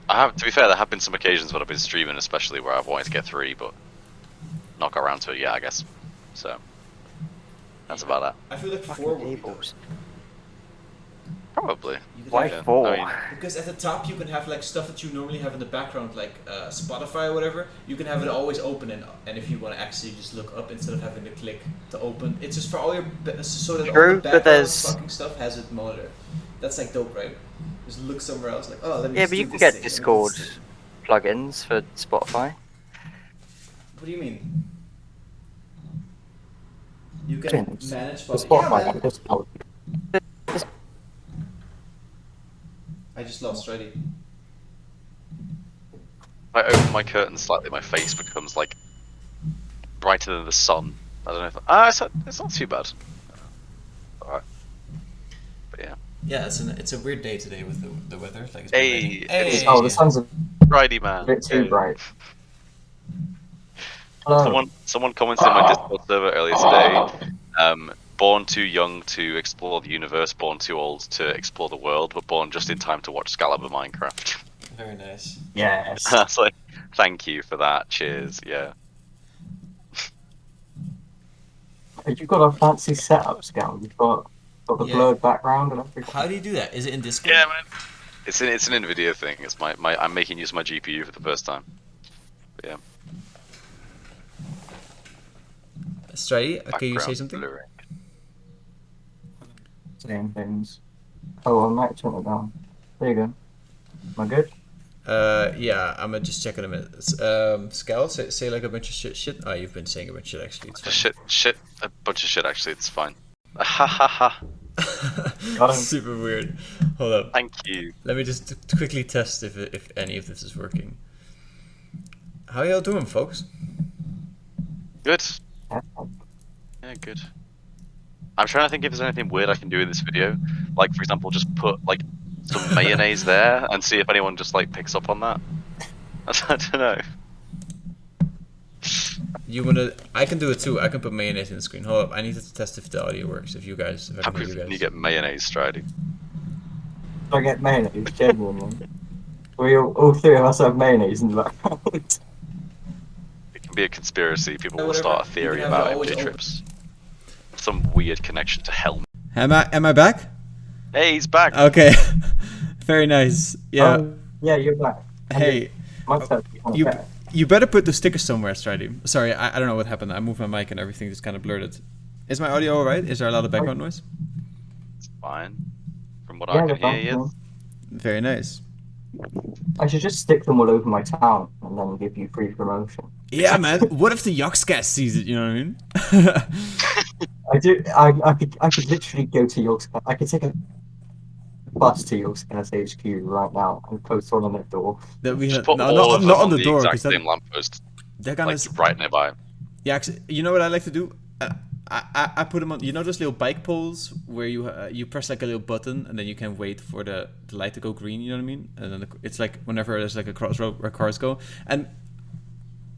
To be fair, there have been some occasions when I've been streaming, especially where I've wanted to get 3, but not got around to it yet, I guess. So that's about that. I feel like Fucking 4 would be tables. dope. Probably. You could Why have, 4? I mean, because at the top you can have like stuff that you normally have in the background, like Spotify or whatever. You can have it always open, and if you want to actually just look up instead of having to click to open, it's just for all your so that all True, the but background there's- fucking stuff has it monitor. That's like dope, right? Just look somewhere else, like oh let me. Yeah, just but do you can this get thing, let me do Discord this thing. plugins for Spotify. What do you mean? You can Things. manage The Spotify. Spotify Yeah, man. Discord. I just lost Stridey. if I open my curtain slightly, my face becomes like brighter than the sun. I don't know if it's not too bad. Alright. But yeah. Yeah, it's a weird day today with the weather. Like it's Hey, raining. it's- Oh, the sun's a Friday, man. bit too Hey. bright. Hello. Someone commented in my Discord server earlier today. Born too young to explore the universe, born too old to explore the world, but born just in time to watch Skaliber Minecraft. Very nice. Yes. That's like, thank you for that. Cheers. Yeah. You've got a fancy setup, Scout. You've got the Yeah. blurred background and everything. How do you do that? Is it in Discord? Yeah, man. It's an NVIDIA thing. It's my I'm making use of my GPU for the first time. But yeah. Stridey, can you say Background something? blurring. Saying things. Oh, I might turn it down. There you go. Am I good? Yeah, I'm gonna just check in a minute. Scal, say like a bunch of shit. Oh, you've been saying a bunch of shit actually. It's fine. A bunch of shit. Actually, it's fine. Ha ha ha. Got him. Super weird. Hold up. Thank you. Let me just quickly test if any of this is working. How y'all doing, folks? Good. Yeah, good. I'm trying to think if there's anything weird I can do in this video. Like, for example, just put like some mayonnaise there and see if anyone just like picks up on that. I don't know. You wanna? I can do it too. I can put mayonnaise in the screen. Hold up. I need to test if the audio works. If I How can hear can you you guys. get mayonnaise, Stridey? I get mayonnaise, genuinely. All 3 of us have mayonnaise in the background. It can be a conspiracy. People will Whatever. start a You theory can have about it always MJ open. trips. Some weird connection to hell. Am I back? Hey, he's back. Okay. Very nice. Yeah. Oh, yeah, you're back. Hey. My turn. You Okay. you better put the sticker somewhere, Stridey. Sorry, I don't know what happened. I moved my mic and everything just kind of blurred it. Is my audio alright? Is there a lot of background noise? It's fine. From what Yeah, I they're can hear, fine. yes. Very nice. I should just stick them all over my town and then give you free promotion. Yeah, man. What if the Yogscast sees it? You know what I mean? I do. I could literally go to York's. I could take a bus to York's HQ right now and post one on that door. That we Just had, put no, all of them not on on the the door exact because same lamppost, they're gonna. like right nearby. Yeah, actually, you know what I like to do? I put them on. You know those little bike poles where you press like a little button and then you can wait for the light to go green. You know what I mean? And then it's like whenever there's like a crossroad where cars go, and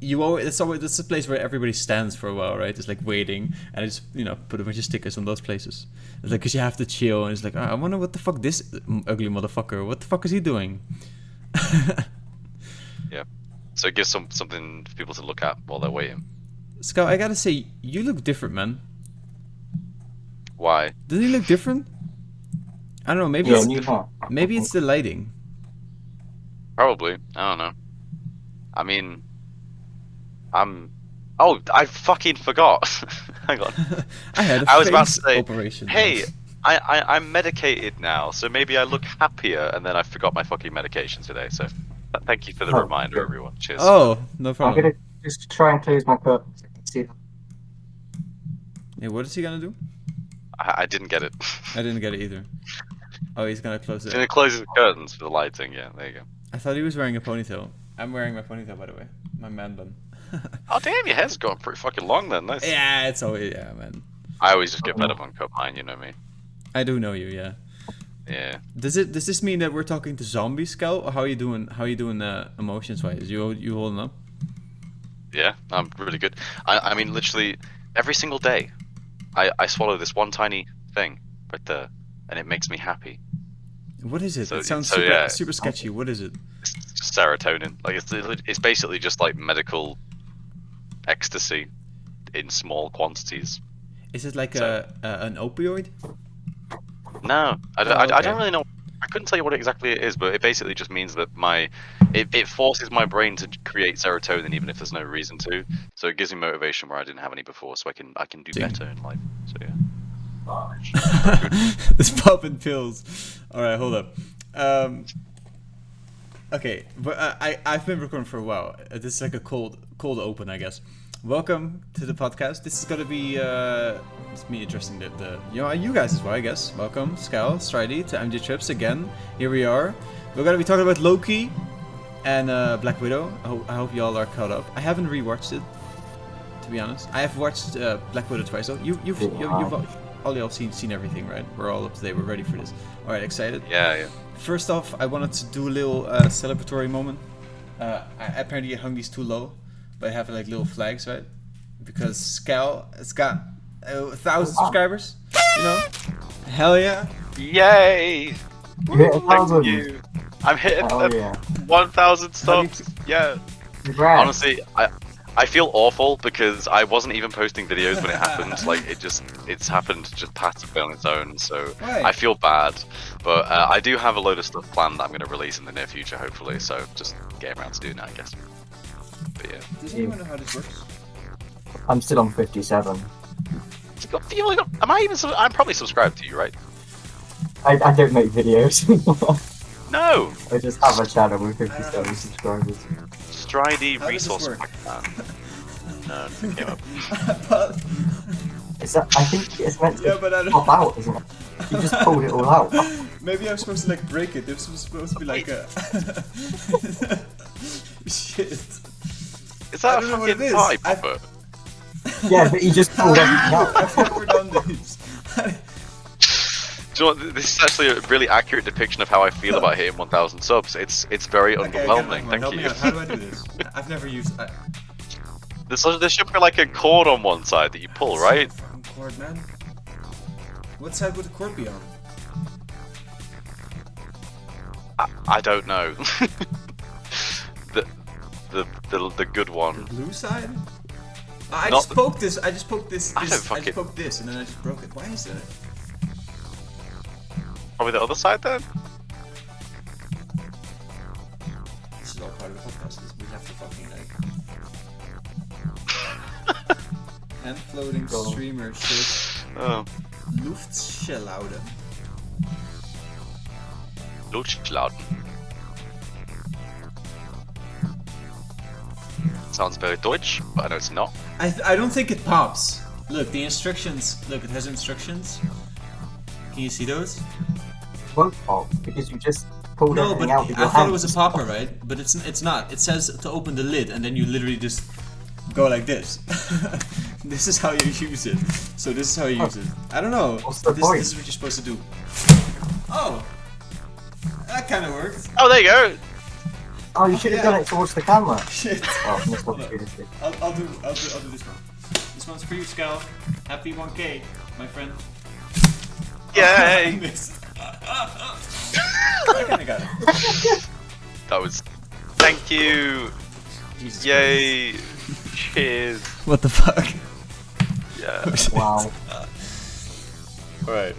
you always it's a place where everybody stands for a while, right? It's like waiting, and it's put a bunch of stickers on those places. It's like because you have to chill, and it's like I wonder what the fuck this ugly motherfucker. What the fuck is he doing? Yeah. So it gives something for people to look at while they're waiting. Scout, I gotta say, you look different, man. Why? Doesn't he look different? I don't know. Maybe Yeah, it's new hat. maybe it's the lighting. Probably. I don't know. I mean, Oh, I fucking forgot. Hang on. I had a I was about to face say, operation. hey, I'm medicated now, so maybe I look happier, and then I forgot my fucking medication today. So, thank you for the Oh, reminder, good. everyone. Cheers. Oh, no I'm problem. gonna just try and close my curtains. I can see. Hey, what is he gonna do? I didn't get it. I didn't get it either. Oh, he's gonna close It's it. gonna close the curtains for the lighting. Yeah, there you go. I thought he was wearing a ponytail. I'm wearing my ponytail, by the way. My man bun. Oh damn, your hair's gone pretty fucking long then. Nice. Yeah, it's always man. I always just get better on cup mine, you know me. I do know you, yeah. Yeah. Does this mean that we're talking to zombie Scout, or how are you doing? How are you doing emotions wise? You holding up? Yeah, I'm really good. I mean, literally every single day, I swallow this one tiny thing right there, and it makes me happy. What is it? So- It sounds so, super yeah. super sketchy. What is it? It's just serotonin. Like it's basically just like medical ecstasy in small quantities. Is it like So- an opioid? No, I okay. don't really know. I couldn't tell you what exactly it is, but it basically just means that it forces my brain to create serotonin even if there's no reason to. So it gives me motivation where I didn't have any before, so I can do Ding. better in life. So yeah. This popping pills. All right, hold up. Okay, but I've been recording for a while. This is like a cold open, I guess. Welcome to the podcast. This is gonna be it's me addressing the you guys as well, I guess. Welcome, Skaliber Stridey, to MJ Trips again. Here we are. We're gonna be talking about Loki and Black Widow. I hope y'all are caught up. I haven't rewatched it, to be honest. I have watched Black Widow twice though. You've all y'all seen everything, right? We're all up to date. We're ready for this. All right, excited. Yeah. First off, I wanted to do a little celebratory moment. Apparently, Hungy's too low, but I have like little flags, right? Because Skal, it's got 1,000 subscribers. You know, hell yeah! Yay! You hit 1,000. Thank you. I'm hitting Oh yeah. 1,000 subs. Yeah. Congrats. Honestly, I feel awful because I wasn't even posting videos when it happened. Like it's happened just passively on its own. So Right. I feel bad, but I do have a load of stuff planned that I'm going to release in the near future, hopefully. So just getting around to doing that, I guess. But yeah. Does anyone know how this works? I'm still on 57. Am I even? I'm probably subscribed to you, right? I don't make videos. No. I just have a channel with 57 subscribers. Stridey How does this resource work? pack man. No, it came up. Is that? I think it's meant to Yeah, but I pop don't. out, isn't it? You just pulled it all out. Maybe I'm supposed to like break it. This was supposed to be like a. Shit. Is that I a don't know what it fucking is. party I've- popper? Yeah, but you just pulled everything out. I've never done this. Do you know what? This is actually a really accurate depiction of how I feel about hitting 1,000 subs. It's very Okay, underwhelming. come on, Thank help you. me out. How do I do this? I've never used. There should be like a cord on one side that you pull, right? Fucking cord, man. What side would the cord be on? I don't know. the good The one. blue side? I Not just the- poked this. I just poked this. I don't I just fucking- poked this, and then I just broke it. Why is that? Probably the other side then. This is all part of the podcast. We have to fucking like. Hand floating Go on. streamer shit. Oh, Luftschellaude. Luftschlauden. Sounds very Deutsch, but I know it's not. I don't think it pops. Look, the instructions. Look, it has instructions. Can you see those? It won't pop because you just pulled No, but everything out with I your thought it was a hands. popper, right? But it's not. It says to open the lid, and then you literally just go like this. This is how you use it. So this is how you use it. I don't know. What's the this point? is what you're supposed to do. Oh, that kind of worked. Oh, there you go. Oh, you should have done it towards the camera. Shit. Oh, missed opportunity. I'll do this one. This one's for you, Scal. Happy 1K, my friend. I Yay! missed. I kind of got it. That was. Thank you. Jesus Yay! Cheers. Christ. What the fuck? Yeah. Wow. Alright.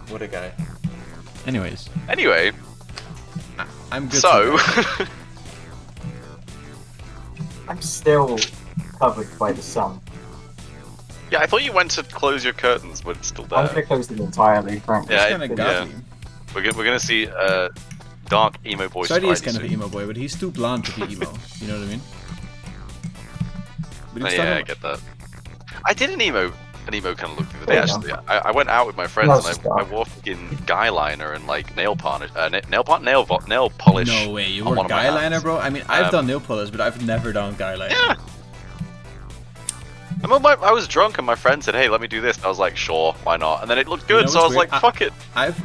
What a guy. Anyways, Anyway, I'm good. so I'm still covered by the sun. yeah, I thought you went to close your curtains, but it's still I'm there. gonna close them entirely, frankly. Yeah, kind of yeah. got me. We're gonna see dark emo boy. Stridey is Stridey kind of an soon. emo boy, but he's too blonde to be emo. You know what I mean? But Oh, he's yeah, I talking- get that. I did an emo kind of look the other day. Yeah. Actually, I went out with my friends No, and it's I dark. wore fucking guy liner and like nail polish, nail polish. No way, you on wore one of my guy liner, hands. bro? I mean, I've Um, done nail polish, but I've never done guy liner. Yeah. I was drunk and my friend said, "Hey, let me do this." And I was like, "Sure, why not?" And then it looked good, know so I what's was like, weird? "Fuck it."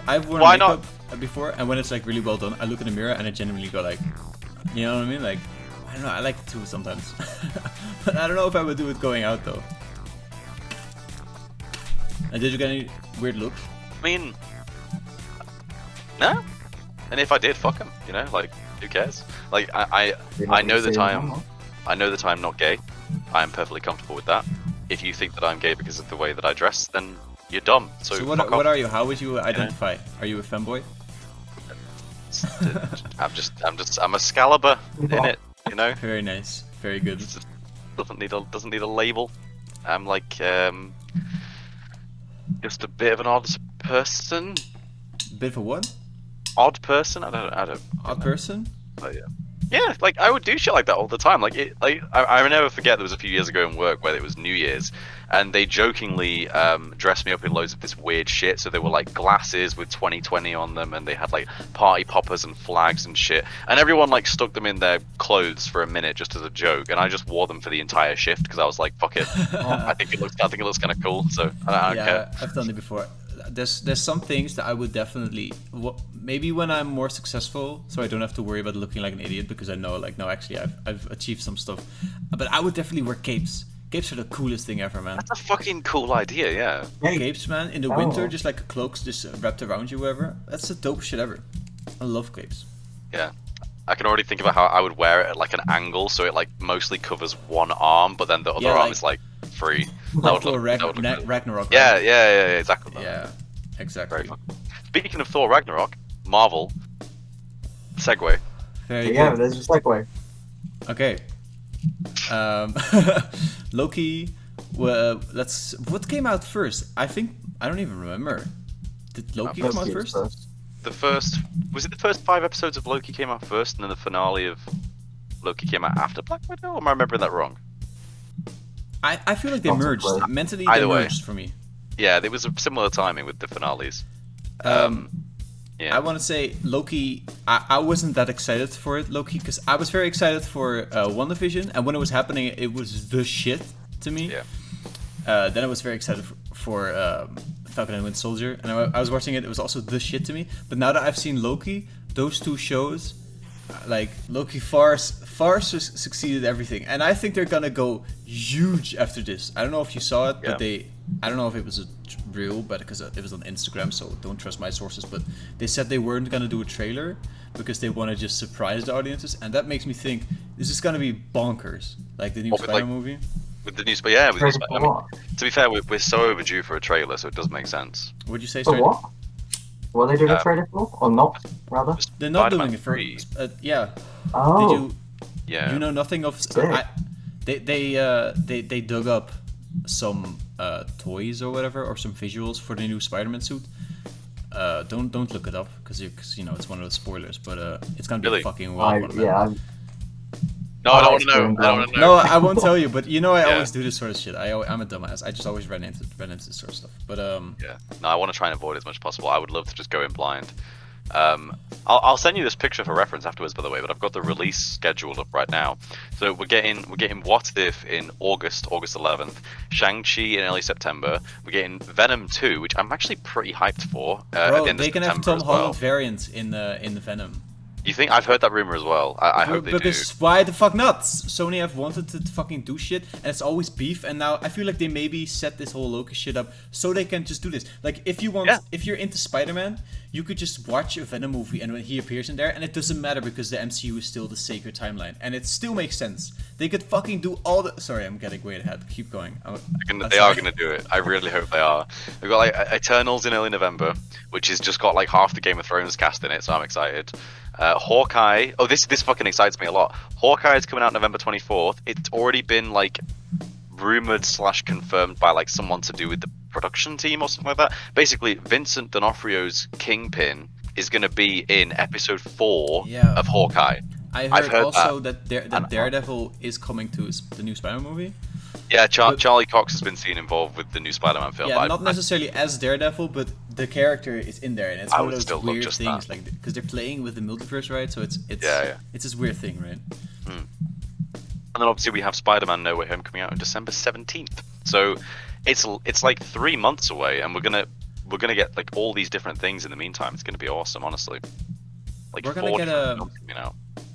I've worn Why makeup before, and when it's like really well done, I look in the mirror and I genuinely go like, you know what I mean? Like, I don't know, I like it too sometimes. But I don't know if I would do it going out though. And did you get any weird looks? I mean, no. And if I did, fuck him. You know, like who cares? Like I know that I'm not gay. I am perfectly comfortable with that. If you think that I'm gay because of the way that I dress, then you're dumb. So what fuck off. are you? How would you identify? Are you a femboy? I'm a Skaliber in it. You know. Very nice. Very good. Doesn't need a label. I'm like just a bit of an odd person. Bit of a what? Odd person? I don't. Odd person? But yeah. Yeah, like I would do shit like that all the time. Like I never forget there was a few years ago in work where it was New Year's, and they jokingly dressed me up in loads of this weird shit. So they were like glasses with 2020 on them, and they had like party poppers and flags and shit. And everyone like stuck them in their clothes for a minute just as a joke, and I just wore them for the entire shift because I was like, fuck it. I think it looks kind of cool. So I don't care. I've done it before. There's some things that I would definitely maybe when I'm more successful, so I don't have to worry about looking like an idiot because I know like no, actually I've achieved some stuff. But I would definitely wear capes. Capes are the coolest thing ever, man. That's a fucking cool idea, yeah. Capes, man, in the winter, just like cloaks just wrapped around you, whatever. That's the dope shit ever. I love capes. Yeah. I can already think about how I would wear it at like an angle, so it like mostly covers one arm, but then the other arm is like free. Like Thor Ragnarok. Yeah, right? yeah, exactly. That. Yeah, exactly. Very fun. Speaking of Thor Ragnarok, Marvel. Segue. Very yeah, good. there's a segue. Okay. Loki. Well, what came out first? I don't even remember. Did Loki come out first? The first was it the first 5 episodes of Loki came out first, and then the finale of Loki came out after Black Widow? Or am I remembering that wrong? I feel like they merged. Mentally, Either they way. merged for me. Yeah, there was a similar timing with the finales. Yeah. I want to say Loki. I wasn't that excited for it, Loki, because I was very excited for WandaVision, and when it was happening, it was the shit to me. Yeah. Then I was very excited for Falcon and Winter Soldier, and I was watching it. It was also the shit to me. But now that I've seen Loki, those two shows, like Loki far succeeded everything, and I think they're gonna go huge after this. I don't know if you saw it, but I don't know if it was real, but because it was on Instagram, so don't trust my sources. But they said they weren't gonna do a trailer because they want to just surprise the audiences, and that makes me think this is gonna be bonkers, like the new Spider movie. With the new Spider, yeah. With the new Spider. I mean, to be fair, we're so overdue for a trailer, so it does make sense. What'd you say? For what? What are they doing a trailer for, or not? Rather, they're not doing it for. Yeah. Oh. Did you? Yeah. You know nothing of. They dug up some toys or whatever, or some visuals for the new Spider-Man suit. Don't look it up because you know it's one of those spoilers, but it's gonna be a fucking wild one. Man. No, I don't want to know. I don't want to know. No, I won't tell you. But you know, I always do this sort of shit. I'm a dumbass. I just always run into this sort of stuff. But yeah. No, I want to try and avoid it as much as possible. I would love to just go in blind. I'll send you this picture for reference afterwards, by the way. But I've got the release scheduled up right now. So we're getting What If in August 11th. Shang-Chi in early September. We're getting Venom 2, which I'm actually pretty hyped for. Bro, they can have Tom Holland variants in the Venom. You think? I've heard that rumor as well. I hope they do. Because why the fuck not? Sony have wanted to fucking do shit, and it's always beef. And now I feel like they maybe set this whole Loki shit up so they can just do this. Like if you're into Spider-Man, you could just watch a Venom movie, and when he appears in there, and it doesn't matter because the MCU is still the sacred timeline, and it still makes sense. They could fucking do all the. Sorry, I'm getting way ahead. Keep going. They are gonna do it. I really hope they are. We've got like Eternals in early November, which has just got like half the Game of Thrones cast in it, so I'm excited. Hawkeye. Oh, this fucking excites me a lot. Hawkeye is coming out November 24th. It's already been like rumored / confirmed by like someone to do with the production team or something like that. Basically, Vincent D'Onofrio's Kingpin is going to be in episode 4 of Hawkeye. I've heard also that Daredevil is coming to the new Spider-Man movie. Yeah, Charlie Cox has been seen involved with the new Spider-Man film. Yeah, not necessarily as Daredevil, but the character is in there, and it's one of those weird things, like because they're playing with the multiverse, right? So it's this weird thing, right? And then obviously we have Spider-Man No Way Home coming out on December 17th. So it's like 3 months away, and we're gonna get like all these different things in the meantime. It's gonna be awesome, honestly. Like we're gonna get a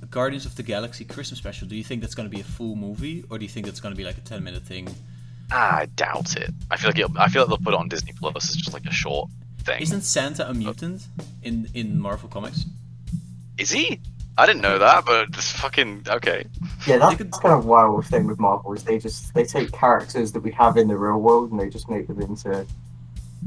Guardians of the Galaxy Christmas special, do you think that's going to be a full movie, or do you think it's going to be like a 10-minute thing? I doubt it. I feel like they'll put it on Disney Plus as just like a short thing. Isn't Santa a mutant in Marvel Comics? Is he? I didn't know that, but it's fucking okay. Yeah, that's kind of wild thing with Marvel is they take characters that we have in the real world and they just make them into.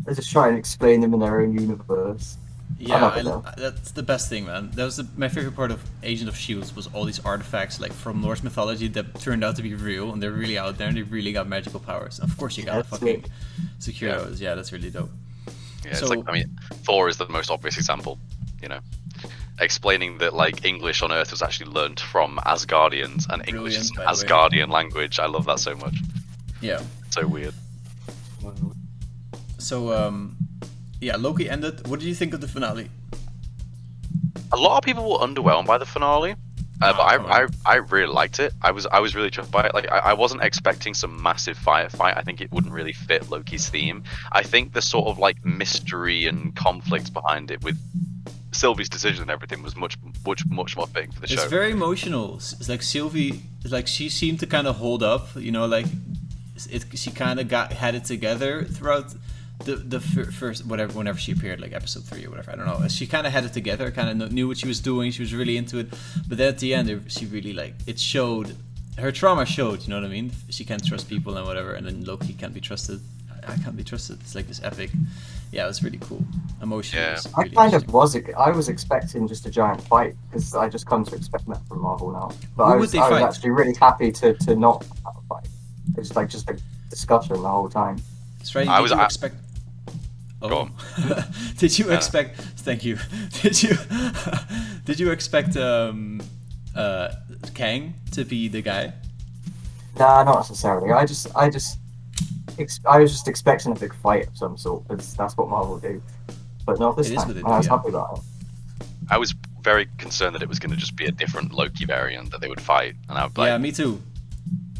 They just try and explain them in their own universe. Yeah, that's the best thing, man. That was my favorite part of Agent of S.H.I.E.L.D. was all these artifacts like from Norse mythology that turned out to be real and they're really out there and they really got magical powers. Of course, you gotta fucking secure those. Yeah, that's really dope. Yeah, it's like, I mean, Thor is the most obvious example, you know, explaining that like English on Earth was actually learnt from Asgardians and English is Brilliant, by the way. Asgardian language. I love that so much. Yeah. So weird. So, yeah, Loki ended. What did you think of the finale? A lot of people were underwhelmed by the finale, but come on. I really liked it. I was really chuffed by it. Like I wasn't expecting some massive firefight. I think it wouldn't really fit Loki's theme. I think the sort of like mystery and conflict behind it with Sylvie's decision and everything was much more fitting for the show. It's very emotional. It's like Sylvie, like she seemed to kind of hold up, you know, like she kind of had it together throughout the first whenever she appeared, like episode 3 or whatever. I don't know. She kind of had it together, kind of knew what she was doing. She was really into it, but then at the end, she really like it showed. Her trauma showed. You know what I mean? She can't trust people and whatever, and then Loki can't be trusted. I can't be trusted. It's like this epic. Yeah, it was really cool. Emotion. Yeah. Was I really kind of interesting. I was expecting just a giant fight because I just come to expect that from Marvel now. But Who I would was they I was fight? actually really happy to not have a fight. It's like just a discussion the whole time. Stridey, I did was- you I- expect? Go on. Did you expect? Thank you. Did you expect Kang to be the guy? Nah, not necessarily. I was just expecting a big fight of some sort because that's what Marvel do. But not this It is time. what they And I was do, yeah. happy about it. I was very concerned that it was going to just be a different Loki variant that they would fight, and I was like, Yeah, me too.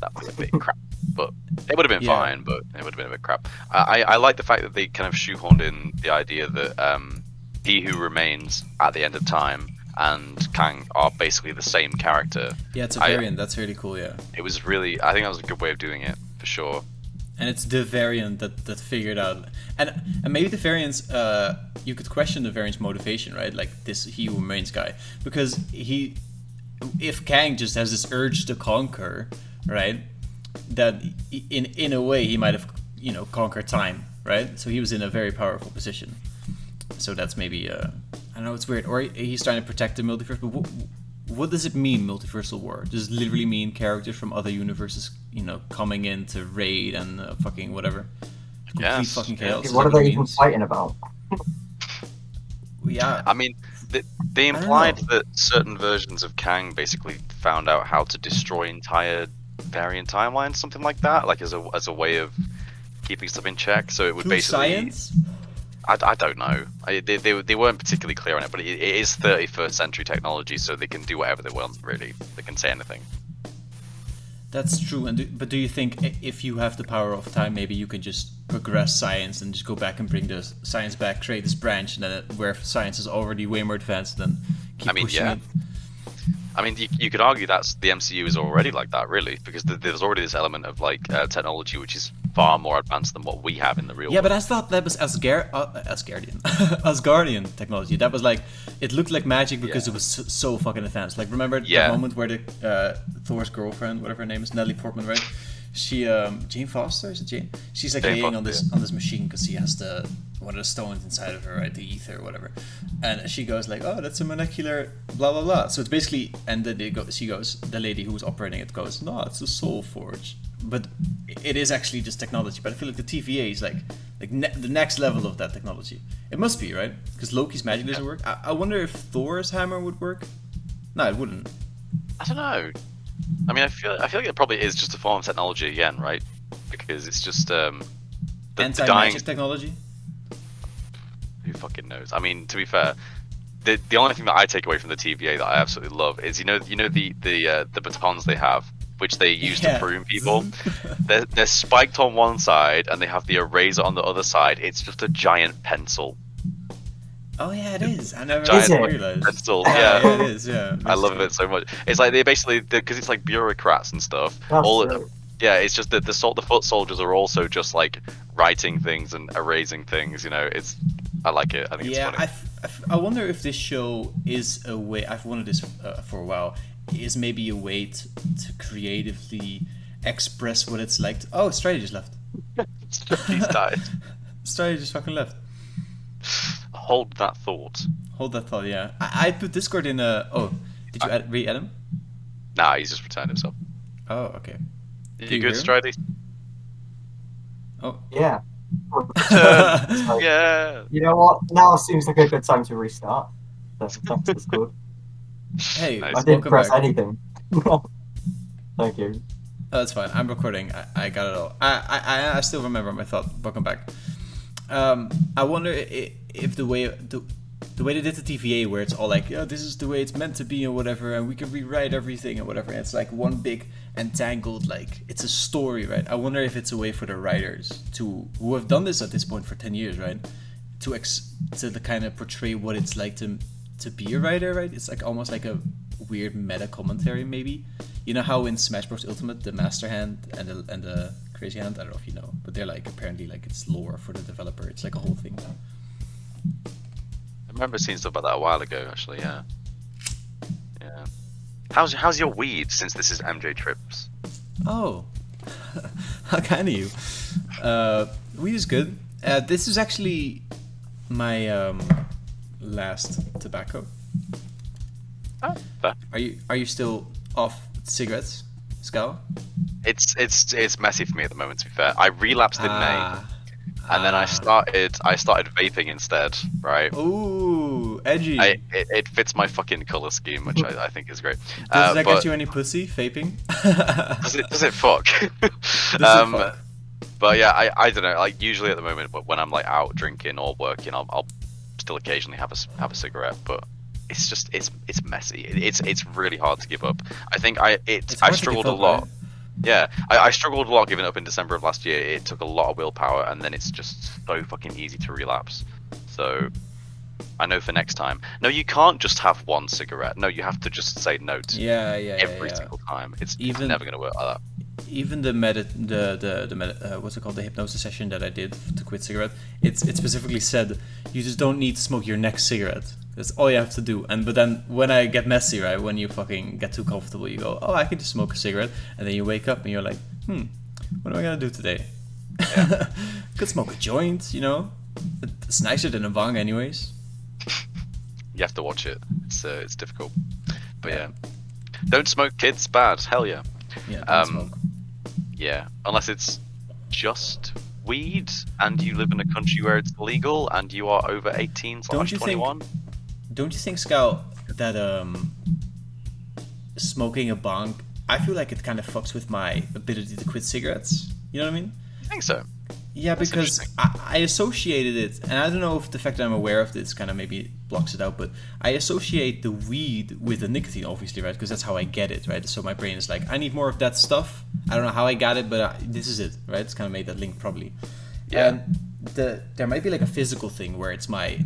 that was a bit crap. But it would have been Yeah. fine, but it would have been a bit crap. I like the fact that they kind of shoehorned in the idea that He Who Remains at the End of Time and Kang are basically the same character. Yeah, it's a variant. That's really cool. Yeah, It was really, I think that was a good way of doing it, for sure. and it's the variant that figured out, and maybe the variants. You could question the variant's motivation, right? Like this He Who Remains guy, because if Kang just has this urge to conquer, right? That in a way he might have conquered time, right? So he was in a very powerful position. So that's maybe I don't know, it's weird. Or he's trying to protect the multiverse. But what does it mean, multiversal war? Does it literally mean characters from other universes, coming in to raid and fucking whatever? Complete Yes. fucking chaos. Is What that are they it even means? fighting about? Yeah. I mean, they don't implied know. that certain versions of Kang basically found out how to destroy entire variant timelines, something like that, like as a way of keeping stuff in check. So it would Through basically. science? I don't know. They weren't particularly clear on it, but it is 31st century technology, so they can do whatever they want. Really, they can say anything. That's true. But do you think if you have the power of time, maybe you can just progress science and just go back and bring the science back, create this branch, and then where science is already way more advanced, then keep I mean, pushing yeah. it? I mean, you could argue that's the MCU is already like that, really, because there's already this element of like technology which is far more advanced than what we have in the real Yeah, world. but I thought that was Asgardian Asgardian technology. That was like, it looked like magic because Yeah. it was so fucking advanced. Like, remember Yeah. the moment where the Thor's girlfriend, whatever her name is, Natalie Portman, right? She Jane Foster, is it Jane? She's like Jane laying Foster, on this machine because she has one of the stones inside of her, right? The ether or whatever. And she goes like, "Oh, that's a molecular blah blah blah." So it's basically, and then she goes, the lady who was operating it goes, "No, it's a soul forge." But it is actually just technology. But I feel like the TVA is like the next level of that technology. It must be, right? Because Loki's magic doesn't work. I wonder if Thor's hammer would work. No, it wouldn't. I don't know. I mean, I feel like it probably is just a form of technology again, right? Because it's just the Anti-magic dying. technology. Who fucking knows? I mean, to be fair, the only thing that I take away from the TVA that I absolutely love is the batons they have, which they use Yeah. to prune people. they're spiked on one side and they have the eraser on the other side. It's just a giant pencil. Oh yeah, it is. I never Giant Is it? realized. pencil. Yeah, Yeah. it is. Yeah. I love it so much. It's like they basically, because it's like bureaucrats and stuff. That's all true. Yeah, it's just that the foot soldiers are also just like writing things and erasing things. You know, it's I like it. I think it's Yeah, funny. I wonder if this show is a way. I've wanted this for a while. Is maybe a way to creatively express what it's like. Oh, Stridey just left. He's died. Stridey just fucking left. Hold that thought. Hold that thought. Yeah, I put Discord in a. Oh, did you re-add him? Nah, he's just returned himself. Oh, okay. You you good, hear Stridey? Oh. Yeah. Yeah. You know what? Now seems like a good time to restart. That's good. Hey, Nice. I didn't welcome press back. anything. Thank you. Oh, that's fine. I'm recording. I got it all. I still remember my thought. Welcome back. I wonder if the way they did the TVA, where it's all like, yeah, this is the way it's meant to be and whatever, and we can rewrite everything and whatever. And it's like one big entangled, like it's a story, right? I wonder if it's a way for the writers who have done this at this point for 10 years, right? To kind of portray what it's like to be a writer, right? It's like almost like a weird meta commentary, maybe. You know how in Smash Bros. Ultimate, the Master Hand and the Crazy Hand, I don't know if you know, but they're like apparently like it's lore for the developer. It's like a whole thing now. I remember seeing stuff about that a while ago, actually. Yeah. Yeah. How's your weed since this is MJ Trips? Oh, how kind of you. Weed is good. This is actually my last tobacco. Oh, fair. Are you still off cigarettes, Skal? It's messy for me at the moment. To be fair, I relapsed in May, and then I started vaping instead. Right. Ooh, edgy. It fits my fucking color scheme, which I think is great. Does that but get you any pussy, vaping? does it fuck? Does it fuck? But yeah, I don't know. Like usually at the moment, when I'm like out drinking or working, I'll still occasionally have a cigarette, but it's just it's messy. It's really hard to give up. I think I struggled a lot. Right? Yeah, I struggled a lot giving up in December of last year. It took a lot of willpower, and then it's just so fucking easy to relapse. So I know for next time. No, you can't just have one cigarette. No, you have to just say no to every single time. It's never gonna work like that. Even the what's it called, the hypnosis session that I did to quit cigarette, it specifically said you just don't need to smoke your next cigarette. That's all you have to do. But then when I get messy, right, when you fucking get too comfortable, you go, oh, I can just smoke a cigarette, and then you wake up and you're like, what am I gonna do today? Yeah. Could smoke a joint, you know. It's nicer than a bong, anyways. You have to watch it. It's difficult. But yeah, don't smoke, kids. Bad. Hell yeah. Yeah. Don't smoke. Yeah, unless it's just weed and you live in a country where it's legal and you are over 18/21. Don't you think, Skal, that smoking a bong, I feel like it kind of fucks with my ability to quit cigarettes? You know what I mean? I think so. Yeah, That's because I associated it, and I don't know if the fact that I'm aware of this kind of maybe blocks it out, but I associate the weed with the nicotine, obviously, right? Because that's how I get it, right? So my brain is like, I need more of that stuff. I don't know how I got it, but this is it, right? It's kind of made that link probably. Yeah. And there might be like a physical thing where it's my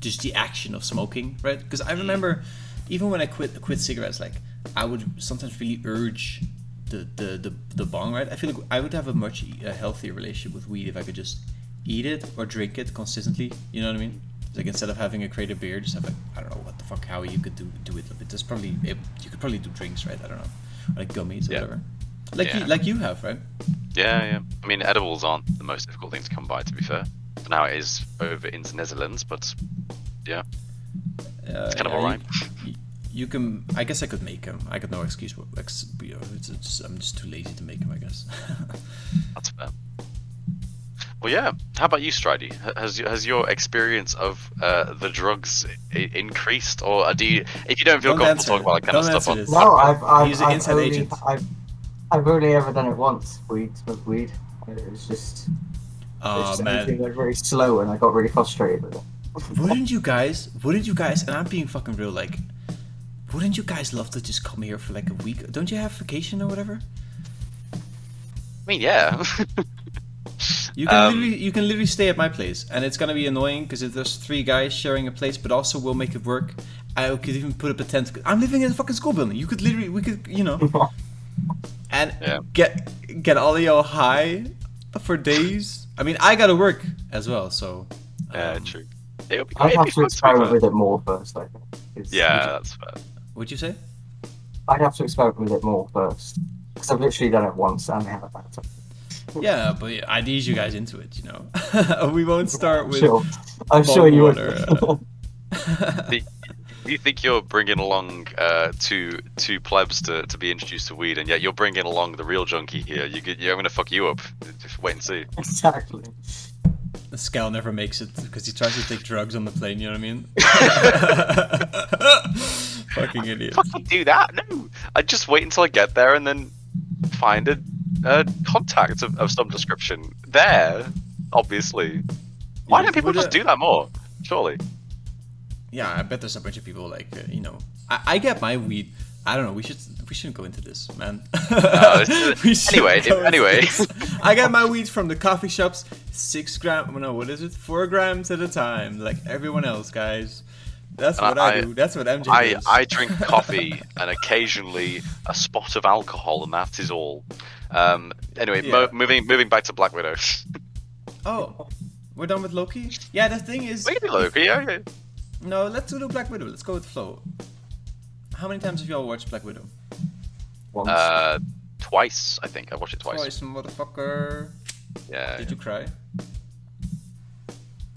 just the action of smoking, right? Because I remember even when I quit cigarettes, like I would sometimes really urge the bong, right? I feel like I would have a much healthier relationship with weed if I could just eat it or drink it consistently. You know what I mean? Like instead of having a crate of beer, just have like, I don't know what the fuck, how you could do it. But there's probably you could probably do drinks, right? I don't know, or like gummies or whatever. Like you have, right? Yeah. I mean, edibles aren't the most difficult thing to come by, to be fair. For now, it is over in the Netherlands, but yeah, it's kind of alright. You can. I guess I could make them. I got no excuse. I'm just too lazy to make them, I guess. That's fair. Well, yeah. How about you, Stridey? Has your experience of the drugs increased, or if you don't feel comfortable talking about that kind of stuff on? No, I've only ever done it once. Smoked weed. It was just. Oh man. Everything went very slow, and I got really frustrated with it. Wouldn't you guys? And I'm being fucking real. Like, wouldn't you guys love to just come here for like a week? Don't you have vacation or whatever? I mean, yeah. You can literally stay at my place, and it's gonna be annoying because there's 3 guys sharing a place, but also we'll make it work. I could even put up a tent. I'm living in a fucking school building. We could, you know, and get all of y'all high for days. I mean, I gotta work as well, so. True. It'd be, I'd it'd have be to fun be experiment fair. with it more first, I think. Yeah, that's fair. What'd you say? I'd have to experiment with it more first. Because I've literally done it once and I had a bad time. Yeah, but I'd ease you guys into it, you know. We won't start with. Sure. I'm sure you would. water, Do you think you're bringing along two plebs to be introduced to weed, and yet you're bringing along the real junkie here? You're going to fuck you up. Just wait and see. Exactly. Skal never makes it because he tries to take drugs on the plane. You know what I mean? Fucking idiot. Fucking do that? No. I just wait until I get there and then find a contact of some description there. Obviously. Why don't people just do that more? Surely. Yeah, I bet there's a bunch of people like you know. I get my weed. I don't know. We shouldn't go into this, man. Anyway. I get my weeds from the coffee shops, 6 grams. No, what is it? 4 grams at a time, like everyone else, guys. That's what I do. That's what MJ does. I drink coffee and occasionally a spot of alcohol, and that is all. Anyway, Yeah. moving back to Black Widow. Oh, we're done with Loki. Yeah, the thing is. We can do Loki, yeah. No, let's do Black Widow. Let's go with the flow. How many times have y'all watched Black Widow? Once. Twice, I think. I watched it twice. Twice, motherfucker. Yeah. Did you cry?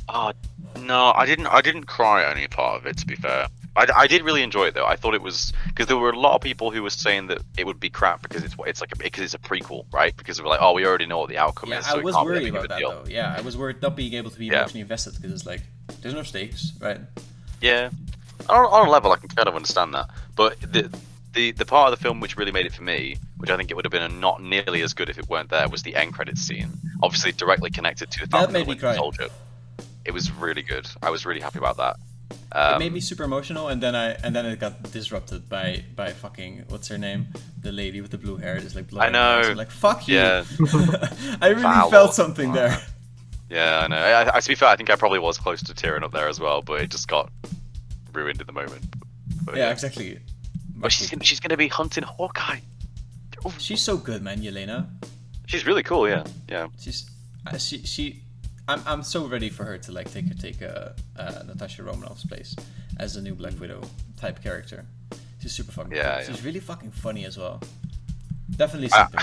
Oh no, I didn't cry at any part of it. To be fair, I did really enjoy it though. I thought it was because there were a lot of people who were saying that it would be crap because it's a prequel, right? Because they were like, oh, we already know what the outcome Yeah, is. I So was it can't be worried that big of about a that deal. though. Yeah, I was worried not being able to be Yeah. emotionally invested because it's like there's no stakes, right? Yeah, on a level, I can kind of understand that. But the part of the film which really made it for me, which I think it would have been not nearly as good if it weren't there, was the end credits scene. Obviously, directly connected to the Falcon made and the me Winter cry. Soldier. It was really good. I was really happy about that. It made me super emotional, and then it got disrupted by fucking what's her name, the lady with the blue hair, just like blood. I know. Like fuck you. Yeah. I really Foul. felt something there. Yeah, I know. To be fair, I think I probably was close to tearing up there as well, but it just got ruined in the moment. But, Yeah, exactly. But she's gonna be hunting Hawkeye. She's so good, man, Yelena. She's really cool. Yeah. She's I'm so ready for her to like take Natasha Romanoff's place as a new Black Widow type character. She's super fucking cool. Yeah. She's really fucking funny as well. Definitely something.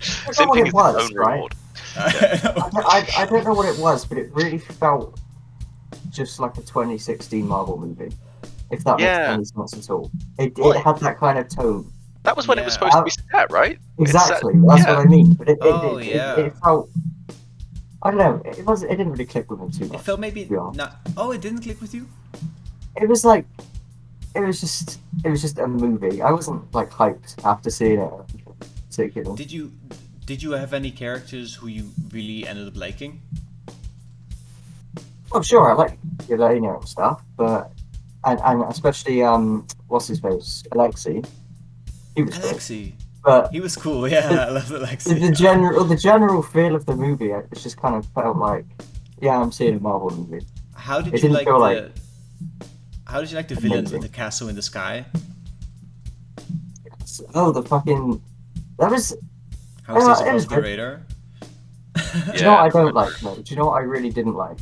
Same what thing it as was, its own right? reward. I don't know what it was, but it really felt just like a 2016 Marvel movie. If that makes any sense at all. It had that kind of tone. That was when it was Yeah. supposed to be set, right? Exactly. It's set- That's yeah. what I mean. But it felt. I don't know. It didn't really click with me too much. It felt maybe to be honest. not. Oh, it didn't click with you. It was like. It was just a movie. I wasn't like hyped after seeing it. Particularly. Did you have any characters who you really ended up liking? Oh, sure. I like Yelena and stuff, but and especially what's his face, Alexei. He was good. Alexei. But He was cool. Yeah, I love Alexei. the general feel of the movie, it just kind of felt like, yeah, I'm seeing a Marvel movie. How did It you didn't like feel the? like- How did you like the villain Amazing. with the castle in the sky? Oh, the fucking that was. How was this it was above the good. radar? Do you know what I don't like? No. Do you know what I really didn't like?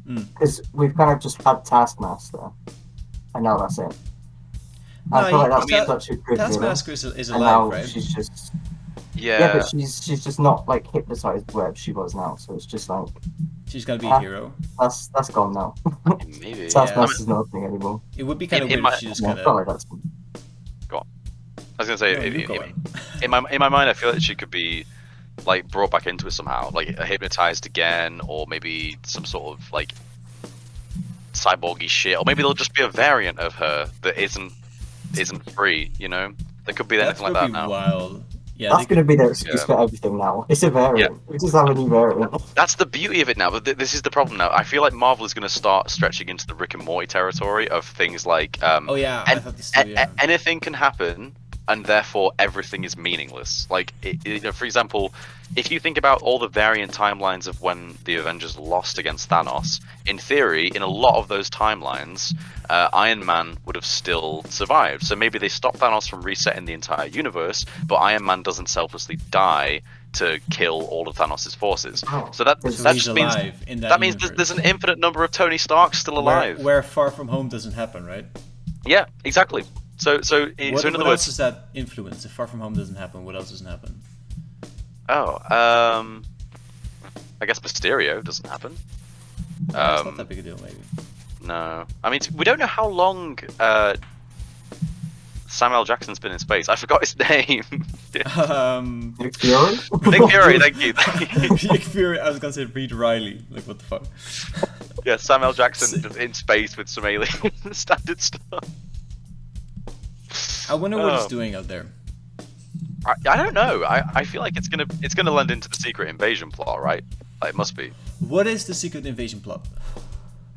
Mm. Because we've kind of just had Taskmaster, and now that's it. I No, feel like I that's mean, such a good villain. Taskmaster is And now alive, right? she's just Yeah. but she's just not like hypnotized where she was now. So it's just like She's gonna be a hero. that's gone now. Maybe. Taskmaster's not a thing anymore. It would be kind of in weird my- if she just Yeah, I kind feel of. like that's I was gonna say, No, you go in my mind, I feel like she could be like brought back into it somehow, like hypnotized again, or maybe some sort of like cyborgy shit, or maybe there'll just be a variant of her that isn't free. You know, there could be That's anything like gonna that be now. wild. Yeah, that's they going to be their excuse Yeah. for everything now. It's a variant. We just have a new variant. That's the beauty of it now, but this is the problem now. I feel like Marvel is going to start stretching into the Rick and Morty territory of things like Oh yeah, I thought this too. Yeah. anything can happen, and therefore everything is meaningless. Like, for example, if you think about all the variant timelines of when the Avengers lost against Thanos, in theory, in a lot of those timelines, Iron Man would have still survived. So maybe they stop Thanos from resetting the entire universe, but Iron Man doesn't selflessly die to kill all of Thanos' forces. Oh, So that so that he's just means alive in that that means universe. there's an infinite number of Tony Starks still alive. Where Far From Home doesn't happen, right? Yeah, exactly. So What, in other what else words, does that influence? If Far From Home doesn't happen, what else doesn't happen? I guess Mysterio doesn't happen. It's not that big a deal, maybe. No, I mean we don't know how long Samuel Jackson's been in space. I forgot his name. Nick Fury? Nick Fury, thank you. Nick Fury. I was gonna say Reed Riley. Like, what the fuck? Yeah, Samuel Jackson just in space with some alien standard stuff. I wonder what he's doing out there. I don't know. I feel like it's gonna lend into the secret invasion plot, right? Like, it must be. What is the secret invasion plot?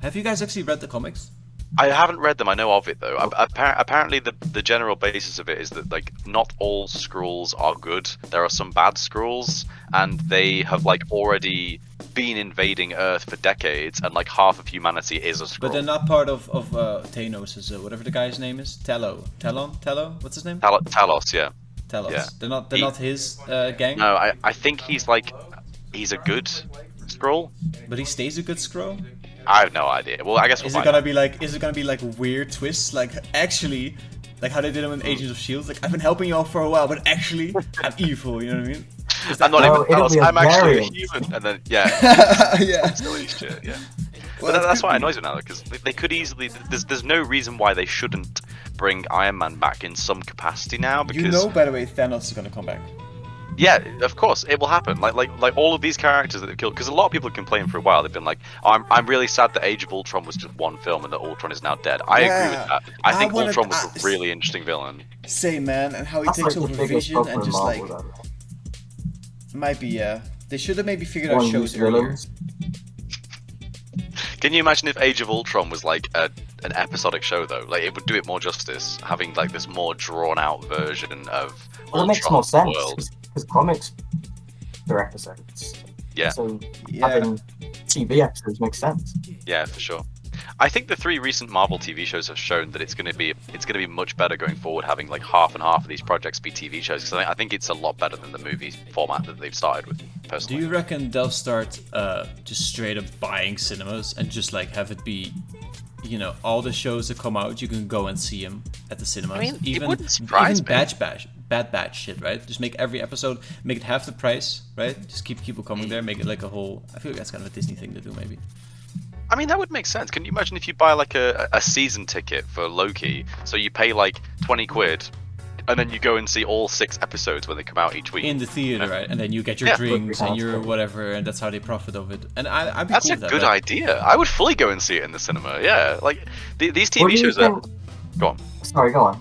Have you guys actually read the comics? I haven't read them. I know of it though. Apparently, the general basis of it is that like not all Skrulls are good. There are some bad Skrulls, and they have like already been invading Earth for decades, and like half of humanity is a Skrull. But they're not part of Thanos' whatever the guy's name is. Talon? What's his name? Talos, yeah. Talos. Yeah. They're not his gang. No, I think he's a good Skrull. But he stays a good Skrull. I have no idea. Well, I guess we'll Is it gonna be like weird twists? Like, actually, like how they did him in Agents of Shield. Like, I've been helping you all for a while, but actually, I'm evil. You know what I mean? I'm not No, even it'll be Talos. a I'm actually a variant. human. And then yeah, Yeah. silly shit. Yeah. Well, But that's why it annoys me now, because they could easily. There's no reason why they shouldn't bring Iron Man back in some capacity now. Because You know, by the way, Thanos is gonna come back. yeah, of course it will happen. Like all of these characters that they've killed. Because a lot of people have complained for a while. They've been like, oh, I'm really sad that Age of Ultron was just one film and that Ultron is now dead. I agree with that. I think Ultron was a really interesting villain. Same, man, and how he That's takes like the over biggest Vision problem and in just Marvel, like though. might be they should have maybe figured out One shows use earlier. villains. Can you imagine if Age of Ultron was like an episodic show though? Like it would do it more justice, having like this more drawn out version of Well, it makes more Ultron's sense world. because comics are episodes. Yeah. So Yeah. having TV episodes makes sense. Yeah, for sure. I think the 3 recent Marvel TV shows have shown that it's going to be much better going forward, having like half and half of these projects be TV shows. Because I think it's a lot better than the movie format that they've started with. Do Personally, you reckon they'll start just straight up buying cinemas and just like have it be, you know, all the shows that come out you can go and see them at the cinemas? I mean, it even wouldn't surprise even me. bad batch shit, right? Just make every episode, make it half the price, right? Just keep people coming there, make it like a whole. I feel like that's kind of a Disney thing to do, maybe. I mean that would make sense. Can you imagine if you buy like a season ticket for Loki? So you pay like 20 quid, and then you go and see all 6 episodes when they come out each week. In the theater, right? And then you get your Yeah. drinks and your whatever, and that's how they profit of it. And I'd be That's cool a with that. good like, idea. I would fully go and see it in the cinema. Yeah, like these What TV do you shows are. think- Go on. Sorry, go on.